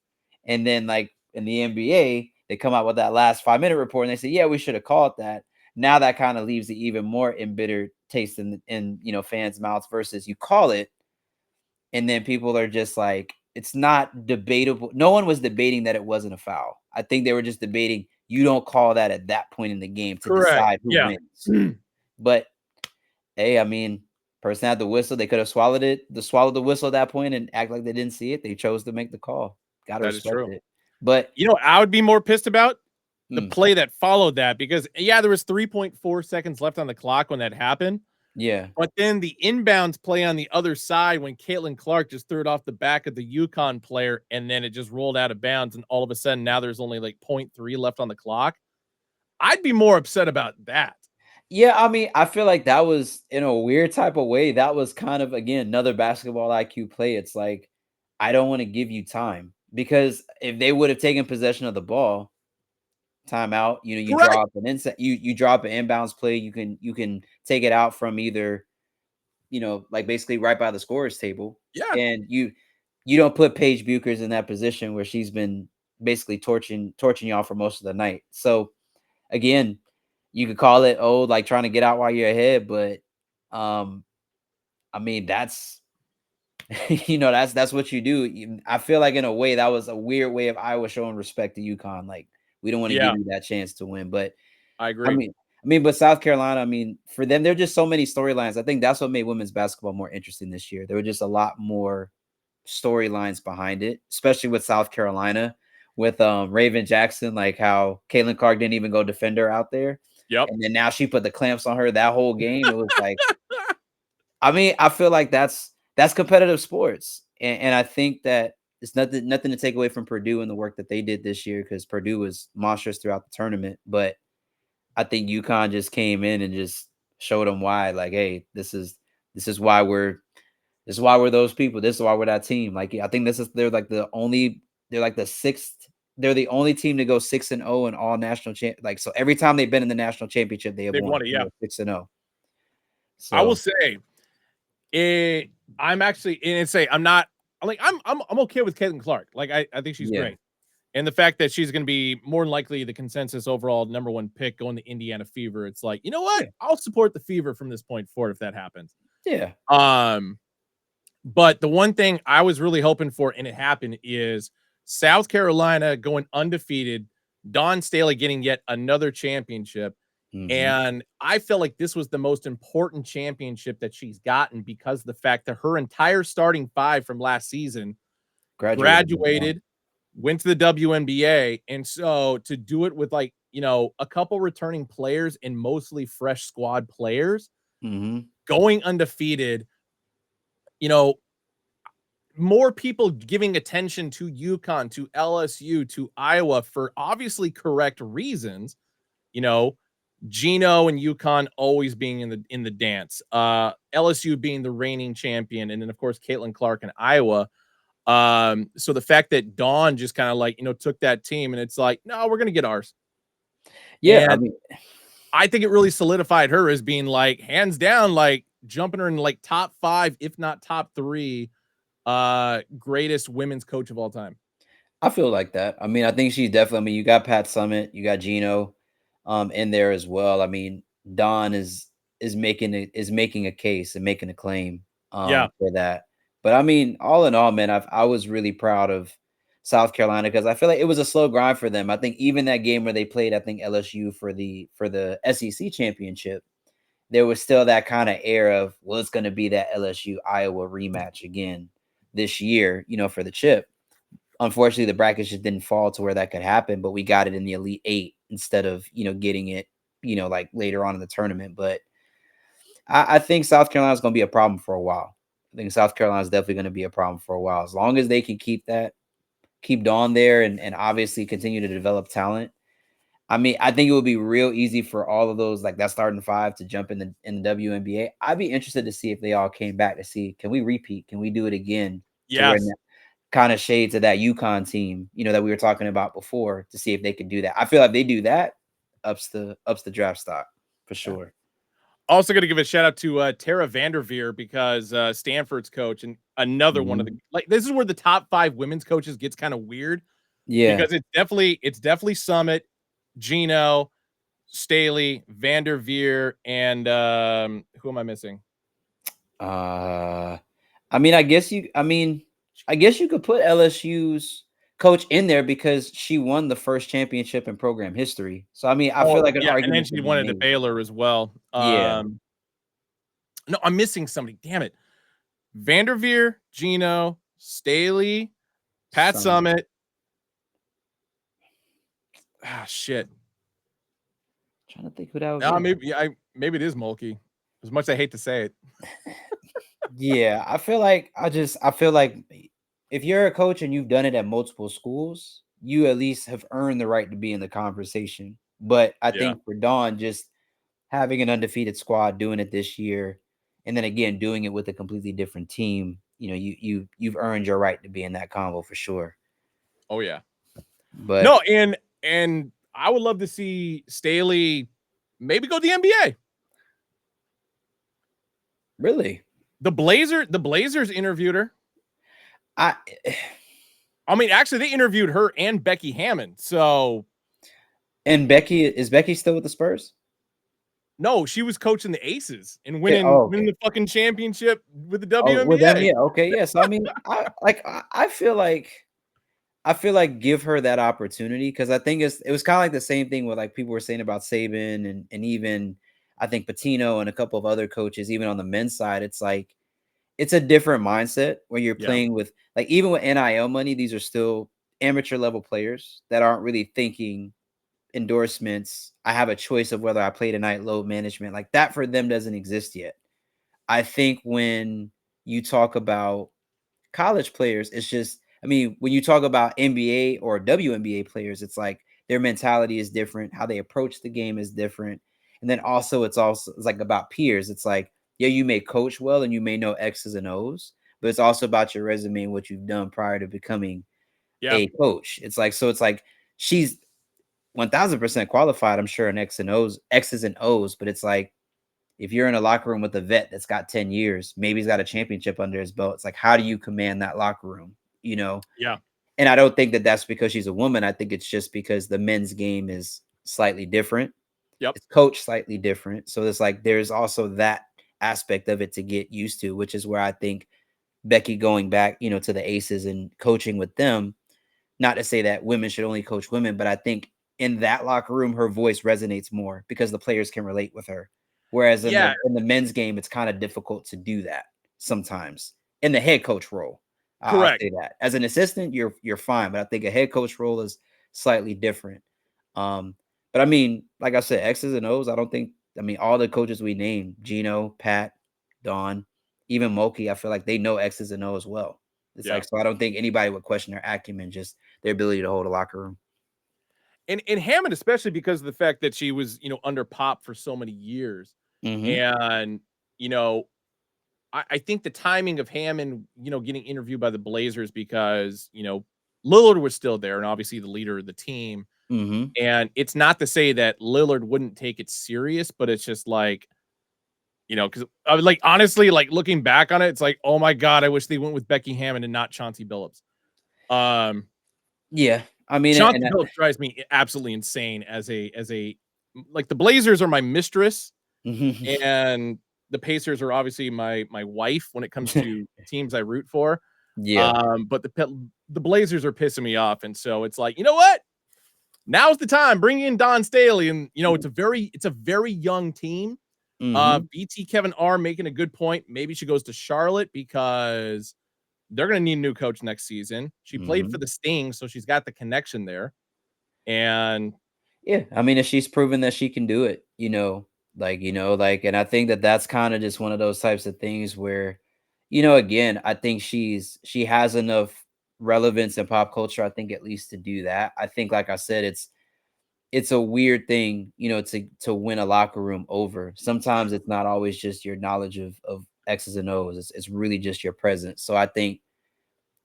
and then like in the NBA, they come out with that last 5-minute report and they say, yeah, we should have called that. Now that kind of leaves the even more embittered taste in fans' mouths versus you call it. And then people are just like, it's not debatable. No one was debating that it wasn't a foul. I think they were just debating you don't call that at that point in the game to decide who wins. But hey, I mean, Person had the whistle. They could have swallowed the whistle at that point and act like they didn't see it. They chose to make the call. Got to That is respect true. it. But You know, I would be more pissed about the play that followed that, because there was 3.4 seconds left on the clock when that happened. Yeah. But then the inbounds play on the other side when Caitlin Clark just threw it off the back of the UConn player, and then it just rolled out of bounds, and all of a sudden now there's only like 0.3 left on the clock. I'd be more upset about that. Yeah, I mean, I feel like that was, in a weird type of way, that was kind of, again, another basketball IQ play. It's like, I don't want to give you time, because if they would have taken possession of the ball, timeout, you Correct. drop an inside, you drop an inbounds play, you can take it out from either, like basically right by the scorer's table. Yeah. And you don't put Paige Buchers in that position where she's been basically torching y'all for most of the night. So again, you could call it like trying to get out while you're ahead, but I mean, that's that's what you do. I feel like in a way that was a weird way of Iowa showing respect to UConn. Like, we don't want to give you that chance to win. But I agree. But South Carolina, I mean, for them, there are just so many storylines. I think that's what made women's basketball more interesting this year. There were just a lot more storylines behind it, especially with South Carolina, with Raven Jackson, like how Caitlin Clark didn't even go defend her out there. Yep. And then now she put the clamps on her that whole game. It was like, I mean, I feel like that's competitive sports. And I think that it's nothing to take away from Purdue and the work that they did this year, because Purdue was monstrous throughout the tournament. But I think UConn just came in and just showed them why, like, hey, this is why we're those people. This is why we're that team. Like, I think they're the only team to go 6-0 in all national champ. Like, so every time they've been in the national championship, they've won it. Yeah, 6-0. So I will say, I'm actually, and say I'm not like I'm okay with Caitlin Clark. Like, I think she's great, and the fact that she's going to be more than likely the consensus overall #1 pick going to Indiana Fever. It's like, you know what? I'll support the Fever from this point forward if that happens. Yeah. But the one thing I was really hoping for, and it happened, is South Carolina going undefeated, Dawn Staley getting yet another championship. Mm-hmm. And I felt like this was the most important championship that she's gotten, because the fact that her entire starting five from last season graduated, went to the WNBA. And so to do it with, like, a couple returning players and mostly fresh squad players, going undefeated, more people giving attention to UConn, to LSU, to Iowa for obviously correct reasons. Gino and UConn always being in the dance. LSU being the reigning champion, and then of course Caitlin Clark and Iowa. So the fact that Dawn just kind of like took that team, and it's like, no, we're gonna get ours. Yeah, and I think it really solidified her as being like hands down, like jumping her in like top 5, if not top 3. Greatest women's coach of all time. I feel like that. I mean, I think she's definitely, I mean, you got Pat Summitt, you got Gino in there as well. I mean, Dawn is making a case and making a claim for that. But I mean, all in all, man, I was really proud of South Carolina, because I feel like it was a slow grind for them. I think even that game where they played, I think LSU for the SEC championship, there was still that kind of air of, well, it's going to be that LSU Iowa rematch again this year, for the chip. Unfortunately, the brackets just didn't fall to where that could happen, but we got it in the Elite 8 instead of, getting it, like later on in the tournament. But I think South Carolina is going to be a problem for a while. I think South Carolina is definitely going to be a problem for a while. As long as they can keep Dawn there and obviously continue to develop talent. I mean, I think it would be real easy for all of those, like that starting 5, to jump in the WNBA. I'd be interested to see if they all came back to see, can we repeat? Can we do it again? Yes. Kind of shades of that UConn team, that we were talking about before, to see if they could do that. I feel like they do that, ups the draft stock for sure. Also going to give a shout out to Tara Vanderveer, because Stanford's coach, and another one of the, like, this is where the top 5 women's coaches gets kind of weird. Yeah. Because it's definitely Summitt, Gino, Staley, Vanderveer, and who am I missing? I guess you could put LSU's coach in there, because she won the first championship in program history. So I mean, I feel like an argument. And then she won it at Baylor as well. No, I'm missing somebody. Damn it. Vanderveer, Gino, Staley, Pat Summit. Ah, shit. Trying to think who that would be. Maybe it is Mulkey. As much as I hate to say it. Yeah, I feel like if you're a coach and you've done it at multiple schools, you at least have earned the right to be in the conversation. But I think for Dawn, just having an undefeated squad, doing it this year, and then again doing it with a completely different team, you've earned your right to be in that convo for sure. Oh yeah. But no, and I would love to see Staley maybe go to the NBA. Really? The Blazers interviewed her. I mean, actually, they interviewed her and Becky Hammond. So, and is Becky still with the Spurs? No, she was coaching the Aces and winning the fucking championship with the WNBA. With them, yeah, okay, yeah. So I mean, I feel like give her that opportunity, because I think it was kind of like the same thing with like people were saying about Saban and even I think Patino and a couple of other coaches, even on the men's side. It's like it's a different mindset when you're playing with, like, even with NIL money, these are still amateur level players that aren't really thinking endorsements. I have a choice of whether I play tonight, load management, like that for them doesn't exist yet. I think when you talk about college players, it's just, I mean, when you talk about NBA or WNBA players, it's like their mentality is different, how they approach the game is different. And then also it's like about peers. It's like, yeah, you may coach well and you may know X's and O's, but it's also about your resume and what you've done prior to becoming a coach. It's like, so it's like she's 1000% qualified, I'm sure, in X's and O's, but it's like, if you're in a locker room with a vet that's got 10 years, maybe he's got a championship under his belt. It's like, how do you command that locker room? Yeah. And I don't think that that's because she's a woman. I think it's just because the men's game is slightly different. Yep. It's coached slightly different. So it's like, there's also that aspect of it to get used to, which is where I think Becky going back, to the Aces and coaching with them, not to say that women should only coach women, but I think in that locker room, her voice resonates more because the players can relate with her. Whereas in the men's game, it's kind of difficult to do that sometimes in the head coach role. Correct. I'll say that. As an assistant, you're fine, but I think a head coach role is slightly different. But I mean, like I said, X's and O's, all the coaches we named, Gino, Pat, Dawn, even Mulkey, I feel like they know X's and O's well. It's like, so I don't think anybody would question their acumen, just their ability to hold a locker room. And Hammond, especially because of the fact that she was, under Pop for so many years. And, I think the timing of Hammond, getting interviewed by the Blazers because, Lillard was still there and obviously the leader of the team. And it's not to say that Lillard wouldn't take it serious, but it's just like, because I was like, honestly, like looking back on it, it's like, oh my God, I wish they went with Becky Hammond and not Chauncey Billups. Yeah. I mean, Chauncey Billups drives me absolutely insane as a like the Blazers are my mistress and the Pacers are obviously my wife when it comes to teams I root for. Yeah. But the Blazers are pissing me off. And so it's like, you know what? Now's the time. Bring in Don Staley. And it's a very young team. BT Kevin R making a good point. Maybe she goes to Charlotte because they're going to need a new coach next season. She played for the Sting, so she's got the connection there. And yeah, I mean, if she's proven that she can do it, and I think that that's kind of just one of those types of things where, again, I think she has enough relevance in pop culture, I think, at least to do that. I think, like I said, it's a weird thing, to win a locker room over. Sometimes it's not always just your knowledge of X's and O's. It's really just your presence. So I think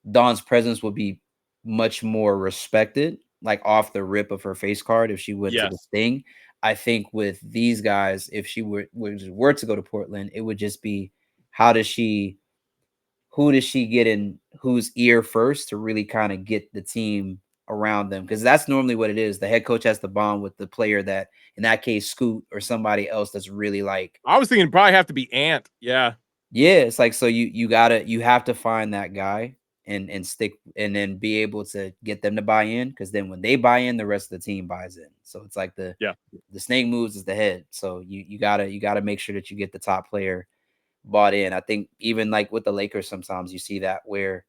Dawn's presence would be much more respected, like off the rip of her face card, if she went to the Sting. I think with these guys, if she were to go to Portland, it would just be, who does she get in whose ear first to really kind of get the team around them? Because that's normally what it is. The head coach has to bond with the player that, in that case, Scoot or somebody else that's really like. I was thinking probably have to be Ant. Yeah. Yeah. It's like, so you have to find that guy and stick and then be able to get them to buy in. Because then when they buy in, the rest of the team buys in. So it's like the snake moves is the head. So you gotta make sure that you get the top player bought in. I think even like with the Lakers, sometimes you see that where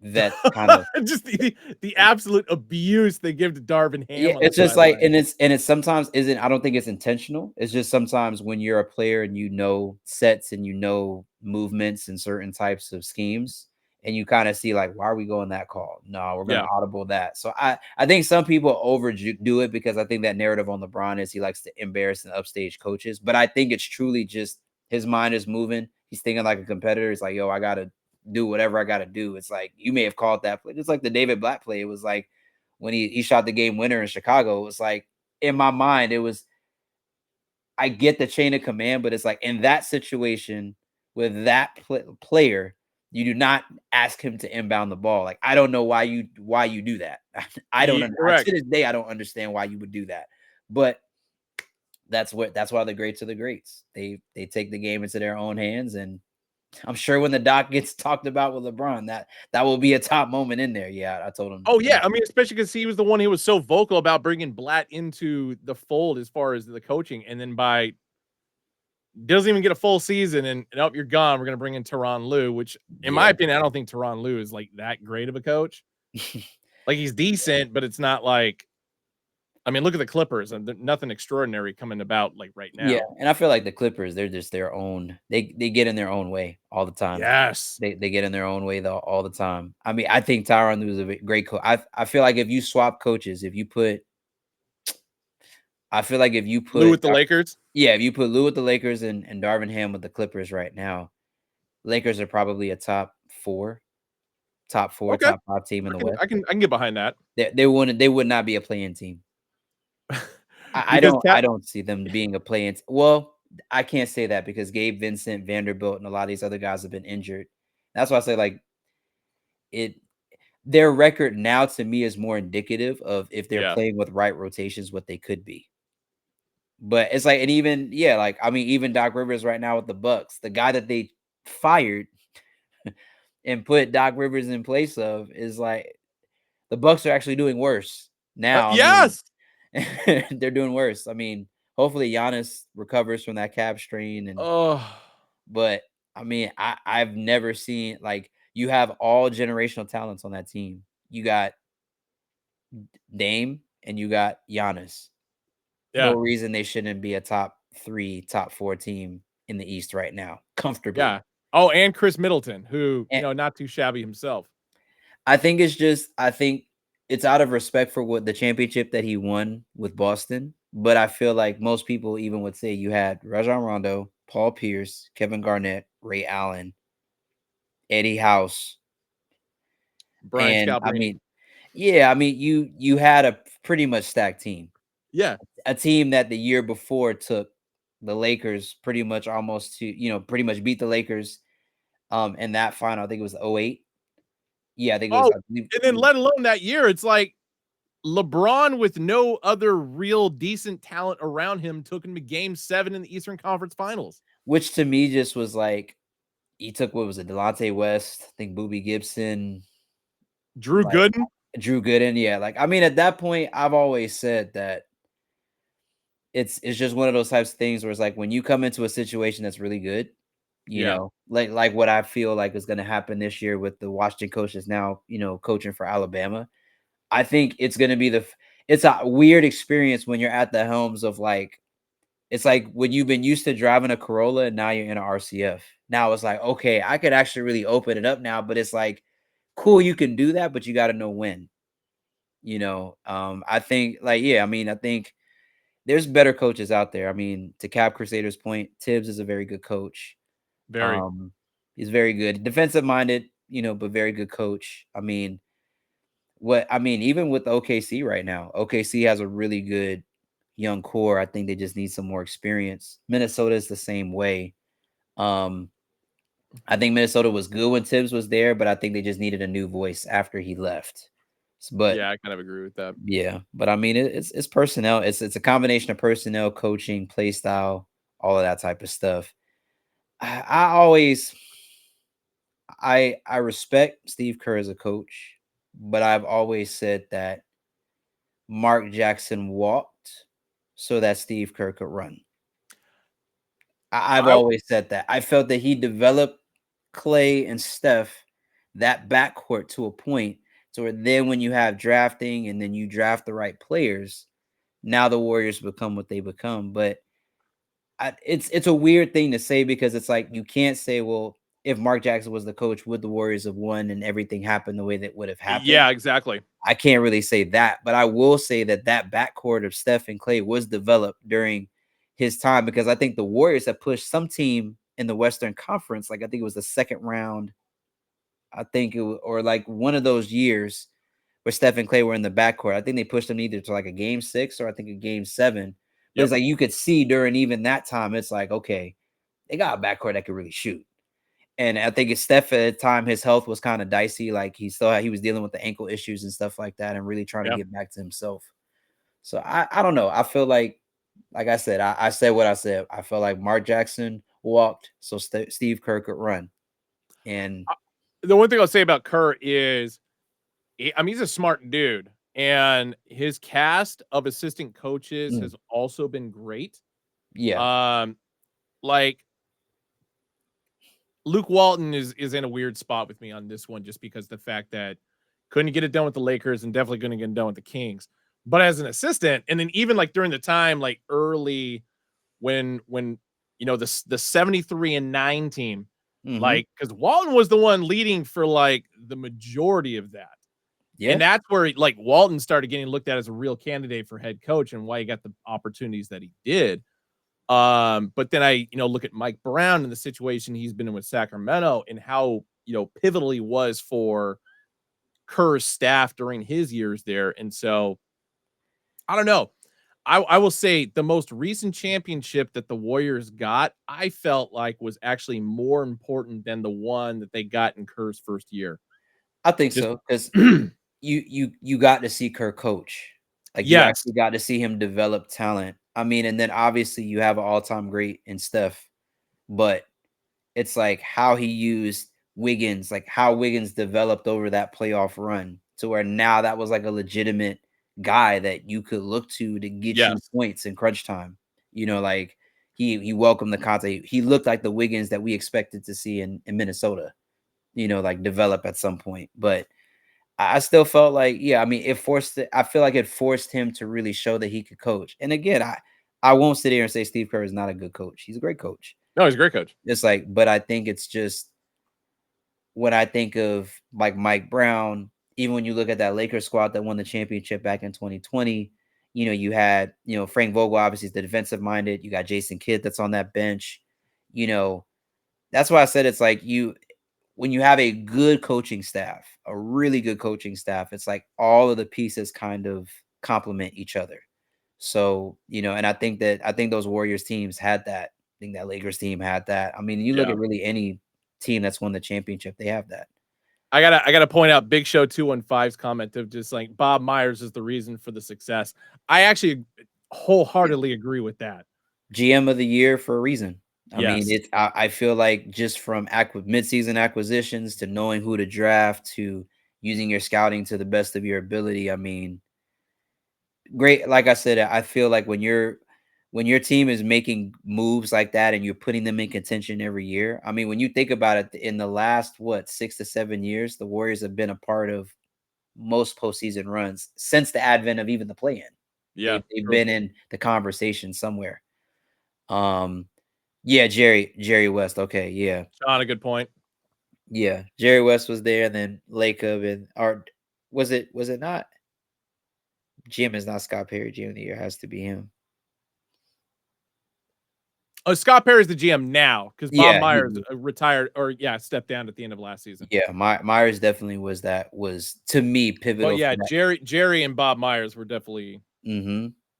vets kind of just the absolute abuse they give to Darvin Ham. yeah, On it's the just like, sideline. and it's sometimes isn't. I don't think it's intentional. It's just sometimes when you're a player and you know sets and you know movements and certain types of schemes, and you kind of see like, why are we going that call? No, we're going to audible that. So I think some people overdo it because I think that narrative on LeBron is he likes to embarrass and upstage coaches, but I think it's truly just his mind is moving. He's thinking like a competitor. It's like, yo, I got to do whatever I got to do. It's like you may have called that play. It's like the David Blatt play. It was like when he shot the game winner in Chicago. It was like in my mind, it was I get the chain of command, but it's like in that situation with that player, you do not ask him to inbound the ball. Like I don't know why you do that. I don't to this day I don't understand why you would do that. But that's why the greats are the greats. They take the game into their own hands, and I'm sure when the doc gets talked about with LeBron, that will be a top moment in there. Yeah, I told him. Oh yeah, I mean, especially because he was the one who was so vocal about bringing Blatt into the fold as far as the coaching, and then doesn't even get a full season, and oh, you're gone. We're gonna bring in Tyronn Lue, which, in my opinion, I don't think Tyronn Lue is like that great of a coach. Like he's decent, but it's not like. I mean, look at the Clippers, and nothing extraordinary coming about like right now. Yeah, and I feel like the Clippers, they're just their own. They get in their own way all the time. Yes, they get in their own way though all the time. I mean, I think Tyronn Lue is a great coach. I feel like if you swap coaches, Lue with the Lakers, if you put Lue with the Lakers and Darvin Ham with the Clippers right now, Lakers are probably a top four, top 5 team in the West. I can get behind that. They would not be a play-in team. I don't see them being a play-in. Well, I can't say that because Gabe Vincent, Vanderbilt, and a lot of these other guys have been injured. That's why I say like their record now to me is more indicative of if they're playing with right rotations, what they could be. But it's like, and even like I mean, even Doc Rivers right now with the Bucks, the guy that they fired and put Doc Rivers in place of is like the Bucks are actually doing worse now. Yes. They're doing worse. I mean, hopefully Giannis recovers from that calf strain. But I mean, I've never seen like you have all generational talents on that team. You got Dame and you got Giannis. No reason they shouldn't be a top 3, top 4 team in the East right now, comfortably. Yeah. Oh, and Chris Middleton, who not too shabby himself. I think it's out of respect for what the championship that he won with Boston. But I feel like most people even would say you had Rajon Rondo, Paul Pierce, Kevin Garnett, Ray Allen, Eddie House, Brian Scalabrine. I mean, you had a pretty much stacked team. Yeah, a team that the year before took the Lakers pretty much almost to pretty much beat the Lakers in that final. I think it was 2008. Yeah, I think it was. And then let alone that year, it's like LeBron with no other real decent talent around him took him to Game 7 in the Eastern Conference Finals. Which to me just was like he took what was it, Delonte West, I think Boobie Gibson, Drew Gooden. Yeah, like I mean, at that point, I've always said that it's just one of those types of things where it's like when you come into a situation that's really good, you know, like what I feel like is going to happen this year with the Washington coaches now, coaching for Alabama. I think it's going to be it's a weird experience when you're at the helms of like, it's like when you've been used to driving a Corolla and now you're in an RCF. Now it's like, okay, I could actually really open it up now, but it's like, cool, you can do that, but you got to know when, I think like, I think there's better coaches out there. I mean, to Cap Crusader's point, Tibbs is a very good coach. He's very good, defensive minded, but very good coach. I mean, even with OKC right now, OKC has a really good young core. I think they just need some more experience. Minnesota is the same way. I think Minnesota was good when Tibbs was there, but I think they just needed a new voice after he left. But I kind of agree with that. Yeah, but I mean, it's personnel. It's a combination of personnel, coaching, play style, all of that type of stuff. I respect Steve Kerr as a coach, but I've always said that Mark Jackson walked so that Steve Kerr could run. I've always said that. I felt that he developed Clay and Steph, that backcourt, to a point to where then when you have drafting and then you draft the right players, now the Warriors become what they become. But it's a weird thing to say because it's like you can't say, well, if Mark Jackson was the coach, would the Warriors have won and everything happened the way that would have happened? Yeah, exactly. I can't really say that, but I will say that that backcourt of Steph and Clay was developed during his time because I think the Warriors have pushed some team in the Western Conference, like I think it was the second round, I think it was, or like one of those years where Steph and Clay were in the backcourt. I think they pushed them either to like a game 6 or I think a game 7. But it's like you could see during even that time, it's like, okay, they got a backcourt that could really shoot. And I think it's Steph at the time, his health was kind of dicey. Like he was dealing with the ankle issues and stuff like that and really trying to get back to himself. So I don't know. I feel like I said, I said what I said. I feel like Mark Jackson walked so Steve Kerr could run. And the one thing I'll say about Kerr is, he's a smart dude. And his cast of assistant coaches has also been great. Yeah. Like Luke Walton is in a weird spot with me on this one, just because the fact that couldn't get it done with the Lakers and definitely couldn't get it done with the Kings. But as an assistant, and then even like during the time, like early when the 73-9 team, like, because Walton was the one leading for like the majority of that. Yeah. And that's where like Walton started getting looked at as a real candidate for head coach and why he got the opportunities that he did. But then I, look at Mike Brown and the situation he's been in with Sacramento and how, pivotal he was for Kerr's staff during his years there. And so I don't know. I will say the most recent championship that the Warriors got, I felt like was actually more important than the one that they got in Kerr's first year. I think so, because you got to see Kerr coach. Like you actually got to see him develop talent. I mean, and then obviously you have an all-time great in Steph, but it's like how he used Wiggins, like how Wiggins developed over that playoff run to where now that was like a legitimate guy that you could look to get you points in crunch time. Like he welcomed the contact. He looked like the Wiggins that we expected to see in Minnesota, like develop at some point. But I still felt like, I mean, I feel like it forced him to really show that he could coach. And again, I won't sit here and say Steve Kerr is not a good coach. He's a great coach. No, he's a great coach. It's like, but I think it's just when I think of like Mike Brown, even when you look at that Lakers squad that won the championship back in 2020, you had, Frank Vogel, obviously is the defensive minded. You got Jason Kidd that's on that bench. That's why I said it's like when you have a good coaching staff, a really good coaching staff, it's like all of the pieces kind of complement each other. So, and I think those Warriors teams had that. I think that Lakers team had that. I mean, you look at really any team that's won the championship, they have that. I gotta point out Big Show 215's comment of just like Bob Myers is the reason for the success. I actually wholeheartedly agree with that. GM of the year for a reason. I mean, I feel like just from midseason acquisitions to knowing who to draft to using your scouting to the best of your ability. I mean, great. Like I said, I feel like when your team is making moves like that and you're putting them in contention every year. I mean, when you think about it, in the last 6 to 7 years, the Warriors have been a part of most postseason runs since the advent of even the play-in. Yeah, they've been in the conversation somewhere. Yeah, Jerry West. Okay, yeah. Sean, a good point. Yeah, Jerry West was there, and then Lacob and Art. Was it not? GM is not Scott Perry. GM of the year has to be him. Oh, Scott Perry's the GM now because Bob Myers retired or stepped down at the end of last season. Yeah, Myers definitely was to me pivotal. Well, yeah, Jerry and Bob Myers were definitely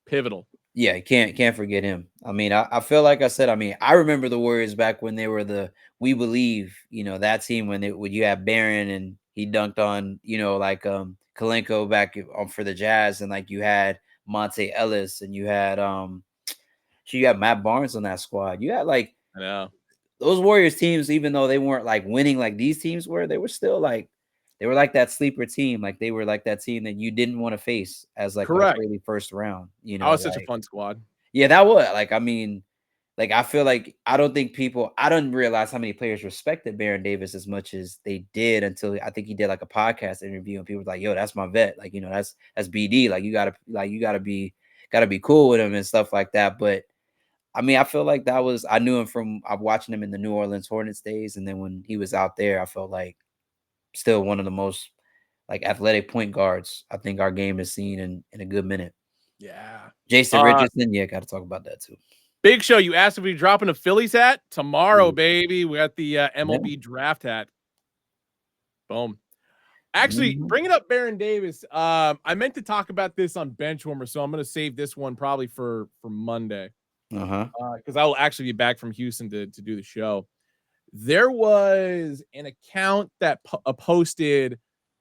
pivotal. Yeah, can't forget him. I mean, I feel like I said, I mean, I remember the Warriors back when they were the We Believe, that team when you had Barron and he dunked on, like Kalenko back for the Jazz, and like you had Monte Ellis and you had you had Matt Barnes on that squad. You had like I know those Warriors teams, even though they weren't like winning like these teams were, they were still like they were like that sleeper team. Like they were like that team that you didn't want to face as like a really first round. That was such a fun squad. Yeah, that was like, I mean, Like, I feel like I don't realize how many players respected Baron Davis as much as they did until I think he did like a podcast interview and people were like, yo, that's my vet. Like, that's BD. Like, you gotta be cool with him and stuff like that. But I mean, I feel like I knew him from watching him in the New Orleans Hornets days. And then when he was out there, I felt like still one of the most like athletic point guards I think our game has seen in a good minute. Yeah. Jason Richardson, yeah, got to talk about that too. Big Show, you asked if we dropping a Phillies hat tomorrow, baby. We got the MLB Draft hat. Boom. Actually, bringing up Baron Davis, I meant to talk about this on Benchwarmer, so I'm going to save this one probably for Monday. Because I will actually be back from Houston to do the show. There was an account that posted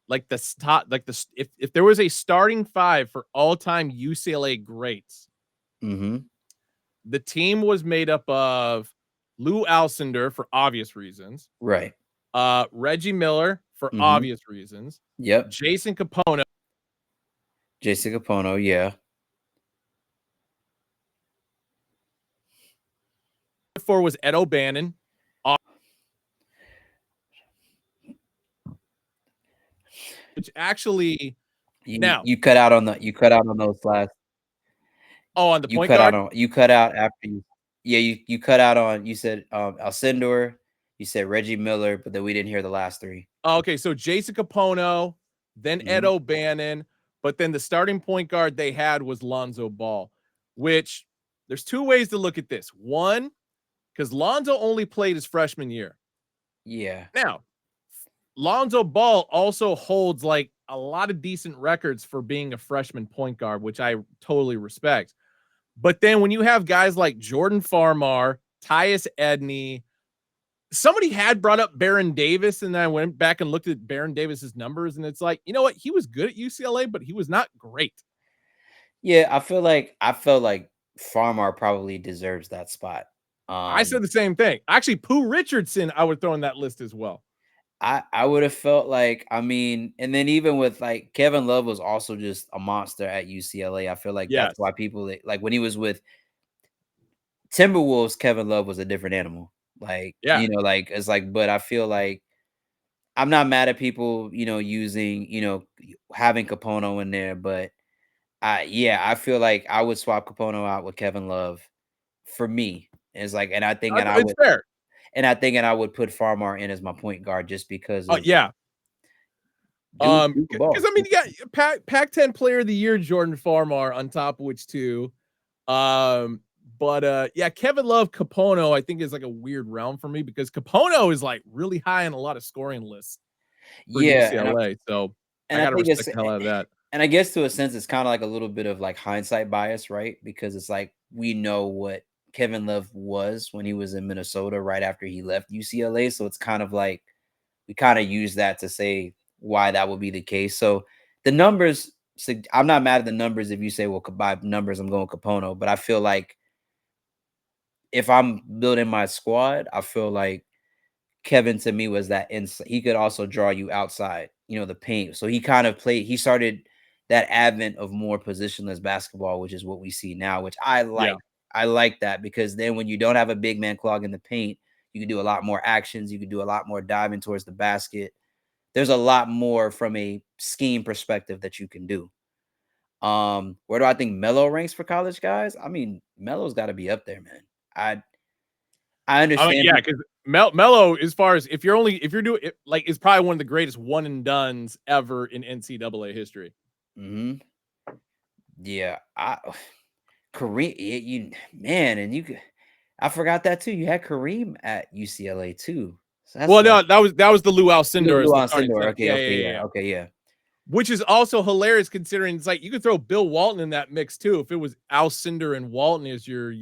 like if there was a starting five for all-time UCLA greats. The team was made up of Lou Alcindor for obvious reasons. Right. Reggie Miller for obvious reasons. Yep. Jason Capono. Yeah. Four was Ed O'Bannon. Which actually you cut out on those last. Oh, on the point guard? You cut out after you. Yeah, you cut out on. You said Alcindor. You said Reggie Miller, but then we didn't hear the last three. Okay, so Jason Capono, then Ed O'Bannon, but then the starting point guard they had was Lonzo Ball, which there's two ways to look at this. One, because Lonzo only played his freshman year. Yeah. Now, Lonzo Ball also holds like a lot of decent records for being a freshman point guard, which I totally respect. But then when you have guys like Jordan Farmar, Tyus Edney, somebody had brought up Baron Davis, and then I went back and looked at Baron Davis's numbers, and it's like, you know what? He was good at UCLA, but he was not great. Yeah, I felt like Farmar probably deserves that spot. I said the same thing. Actually, Pooh Richardson, I would throw in that list as well. I would have felt like, I mean, and then even with like Kevin Love was also just a monster at UCLA. I feel like that's why people like when he was with Timberwolves, Kevin Love was a different animal. Like, like it's like, but I feel like I'm not mad at people, using, having Capono in there, but I feel like I would swap Capono out with Kevin Love for me. It's like, and I think it's fair. And I would put Farmar in as my point guard just because. Because I mean, you got Pac-10 Player of the Year Jordan Farmar on top of which too. Kevin Love Capono I think is like a weird realm for me because Capono is like really high on a lot of scoring lists for UCLA. So I gotta respect the hell out of that. And I guess to a sense, it's kind of like a little bit of like hindsight bias, right? Because it's like we know what Kevin Love was when he was in Minnesota right after he left UCLA. So it's kind of like we kind of use that to say why that would be the case. So the numbers, I'm not mad at the numbers if you say, well, by numbers, I'm going Capono. But I feel like if I'm building my squad, I feel like Kevin to me was that inside. He could also draw you outside, the paint. So he kind of he started that advent of more positionless basketball, which is what we see now, which I like. Yeah. I like that because then when you don't have a big man clogging the paint, you can do a lot more actions. You can do a lot more diving towards the basket. There's a lot more from a scheme perspective that you can do. Where do I think Melo ranks for college guys? I mean, Melo's got to be up there, man. I understand. Because Melo, as far as if you're doing it, like, is probably one of the greatest one and dones ever in NCAA history. Yeah, Kareem, I forgot that too. You had Kareem at UCLA too. So that was the Lou Alcindor. Okay. Which is also hilarious considering it's like you could throw Bill Walton in that mix too. If it was Alcindor and Walton as your,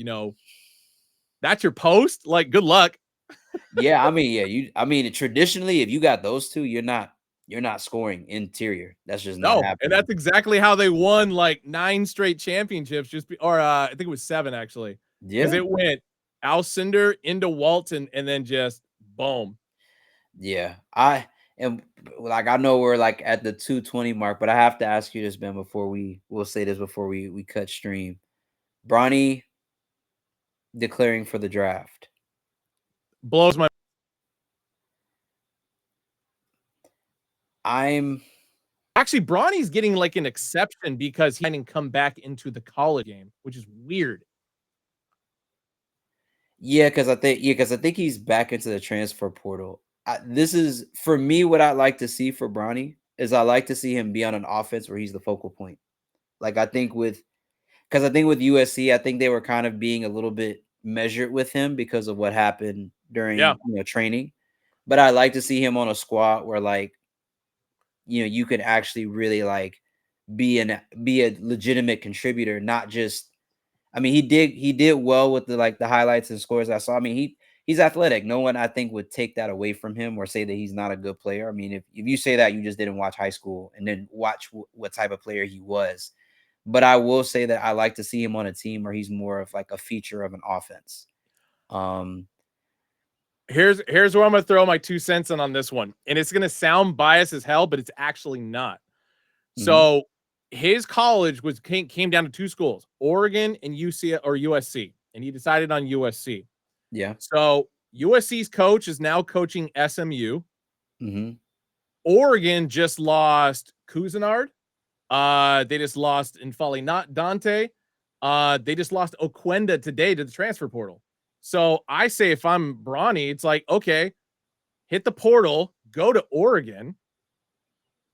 that's your post. Like, good luck. Yeah, I mean, traditionally, if you got those two, you're not scoring interior. That's just not happening. And that's exactly how they won like 9 straight championships. I think it was 7 actually. Yeah, because it went Alcindor into Walton and then just boom. Yeah, I know we're like at the 2:20 mark, but I have to ask you this, Ben, we'll say this before we cut stream. Bronny, declaring for the draft. Blows my. Actually, Bronny's getting like an exception because he didn't come back into the college game, which is weird. Yeah, because I think he's back into the transfer portal. This is for me what I like to see for Bronny is I like to see him be on an offense where he's the focal point. Like I think with USC, I think they were kind of being a little bit measured with him because of what happened during training. But I like to see him on a squad where like you could actually really like be a legitimate contributor, not just. I mean, he did well with the highlights and scores I saw. I mean, he's athletic. No one I think would take that away from him or say that he's not a good player. I mean, if you say that, you just didn't watch high school and then watch what type of player he was. But I will say that I like to see him on a team where he's more of like a feature of an offense. Here's where I'm gonna throw my 2 cents in on this one, and it's gonna sound biased as hell, but it's actually not. So his college came down to 2 schools, Oregon and USC, and he decided on USC. Yeah. So USC's coach is now coaching SMU. Oregon just lost Cousinard. They just lost Infali, not Dante. They just lost Oquenda today to the transfer portal. So I say if I'm Bronny, it's like, okay, hit the portal, go to Oregon,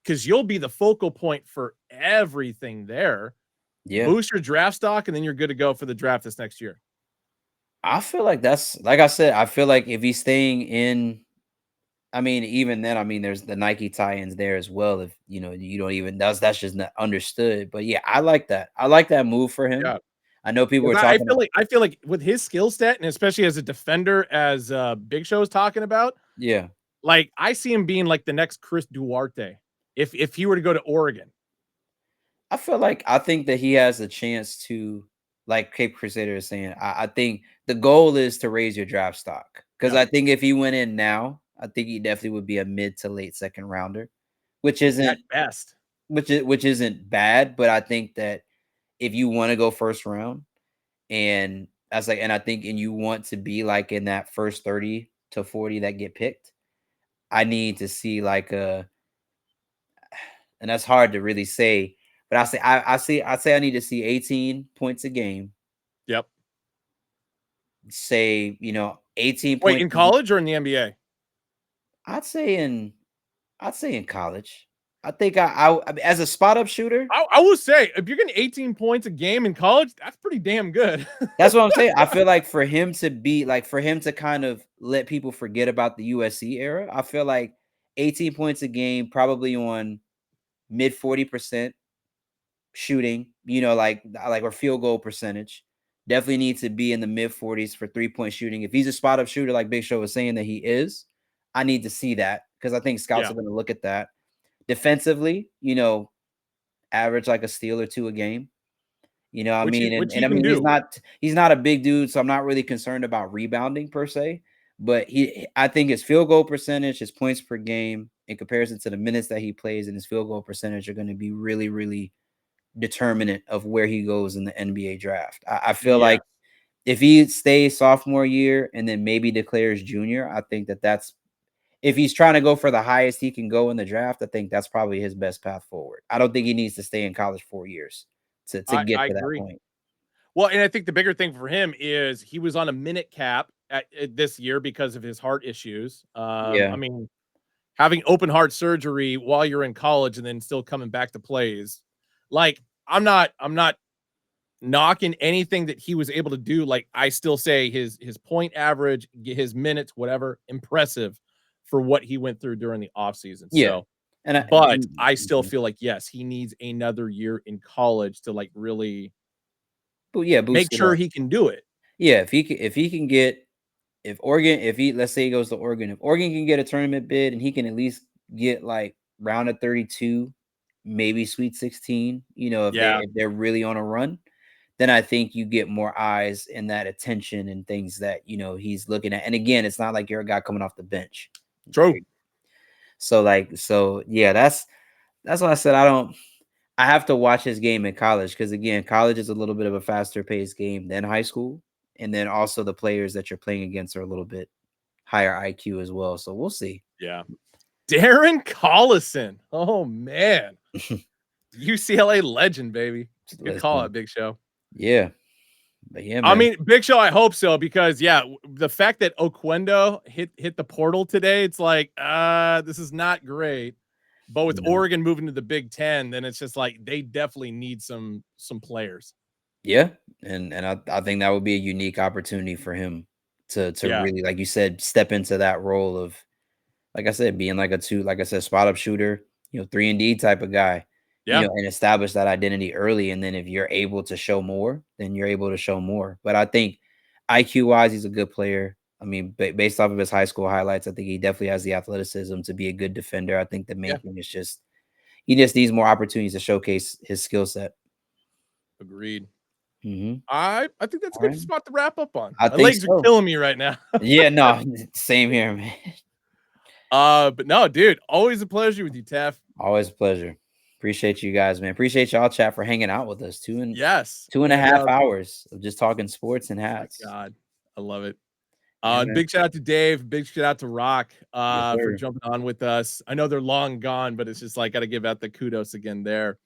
because you'll be the focal point for everything there. Yeah. Boost your draft stock, and then you're good to go for the draft this next year. I feel like that's, like I said, I feel like if he's staying in, I mean, even then, I mean, there's the Nike tie-ins there as well. If you don't even, that's just not understood. But yeah, I like that. I like that move for him. Yeah. I know people were talking. I feel like with his skill set, and especially as a defender, as Big Show is talking about, yeah, like I see him being like the next Chris Duarte if he were to go to Oregon. I think that he has a chance to, like Cape Crusader is saying. I think the goal is to raise your draft stock because I think if he went in now, I think he definitely would be a mid to late second rounder, which isn't at best, which isn't bad. But I think that if you want to go first round, and you want to be like in that first 30 to 40 that get picked, I need to see like and that's hard to really say, but I say I need to see 18 points a game. Yep. Say 18 Wait, points in college or in the NBA? I'd say in college. I think I mean, as a spot up shooter. I will say if you're getting 18 points a game in college, that's pretty damn good. That's what I'm saying. I feel like for him to kind of let people forget about the USC era, I feel like 18 points a game, probably on mid 40% shooting, like or field goal percentage. Definitely needs to be in the mid 40s for 3-point shooting. If he's a spot up shooter, like Big Show was saying that he is, I need to see that because I think scouts are going to look at that. Defensively, average like a steal or 2 a game. I mean, he's not a big dude, so I'm not really concerned about rebounding per se. But I think his field goal percentage, his points per game, in comparison to the minutes that he plays, and his field goal percentage are going to be really, really determinant of where he goes in the NBA draft. I feel like if he stays sophomore year and then maybe declares junior, I think that's. If he's trying to go for the highest he can go in the draft, I think that's probably his best path forward. I don't think he needs to stay in college 4 years to get to that point. Well, and I think the bigger thing for him is he was on a minute cap at this year because of his heart issues. I mean, having open heart surgery while you're in college and then still coming back to play is like, I'm not knocking anything that he was able to do. Like, I still say his point average, his minutes, whatever, impressive for what he went through during the offseason. Yeah. So, I still feel like, yes, he needs another year in college to like really make sure he can do it. Yeah, let's say he goes to Oregon, if Oregon can get a tournament bid and he can at least get like round of 32, maybe Sweet 16, if they're really on a run, then I think you get more eyes and that attention and things that he's looking at. And again, it's not like you're a guy coming off the bench. True. So yeah, that's why I said I have to watch his game in college because again, college is a little bit of a faster paced game than high school. And then also the players that you're playing against are a little bit higher IQ as well. So we'll see. Yeah. Darren Collison. Oh, man. UCLA legend, baby. Good call out, Big Show. Yeah. But yeah, man. I mean, Big Show, I hope so, because the fact that Oquendo hit the portal today, it's like, this is not great. But with Oregon moving to the Big Ten, then it's just like they definitely need some players. Yeah, and I think that would be a unique opportunity for him to really, like you said, step into that role of, like I said, being like a spot up shooter, 3-and-D type of guy. Yeah. And establish that identity early. And then if you're able to show more, then you're able to show more. But I think IQ wise, he's a good player. I mean, based off of his high school highlights, I think he definitely has the athleticism to be a good defender. I think the main thing is he just needs more opportunities to showcase his skill set. Agreed. Mm-hmm. I think that's a good spot to wrap up on. My legs are killing me right now. Yeah, no, same here, man. But no, dude, always a pleasure with you, Tef. Always a pleasure. Appreciate you guys, man. Appreciate y'all, chat, for hanging out with us. 2.5 hours of just talking sports and hats. Oh my God, I love it. Yeah, big shout out to Dave. Big shout out to Rock for jumping on with us. I know they're long gone, but it's just like got to give out the kudos again there.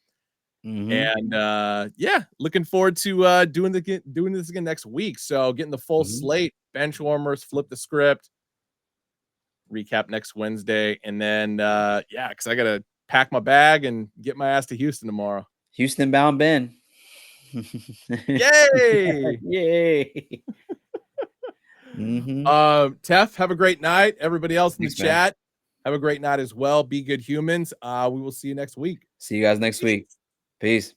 And looking forward to doing this again next week. So getting the full slate, bench warmers, flip the script, recap next Wednesday, and then because I gotta pack my bag and get my ass to Houston tomorrow. Houston bound Ben. Yay! Yay! Tef, have a great night. Everybody else in the chat, have a great night as well. Be good humans. We will see you next week. See you guys next week. Peace.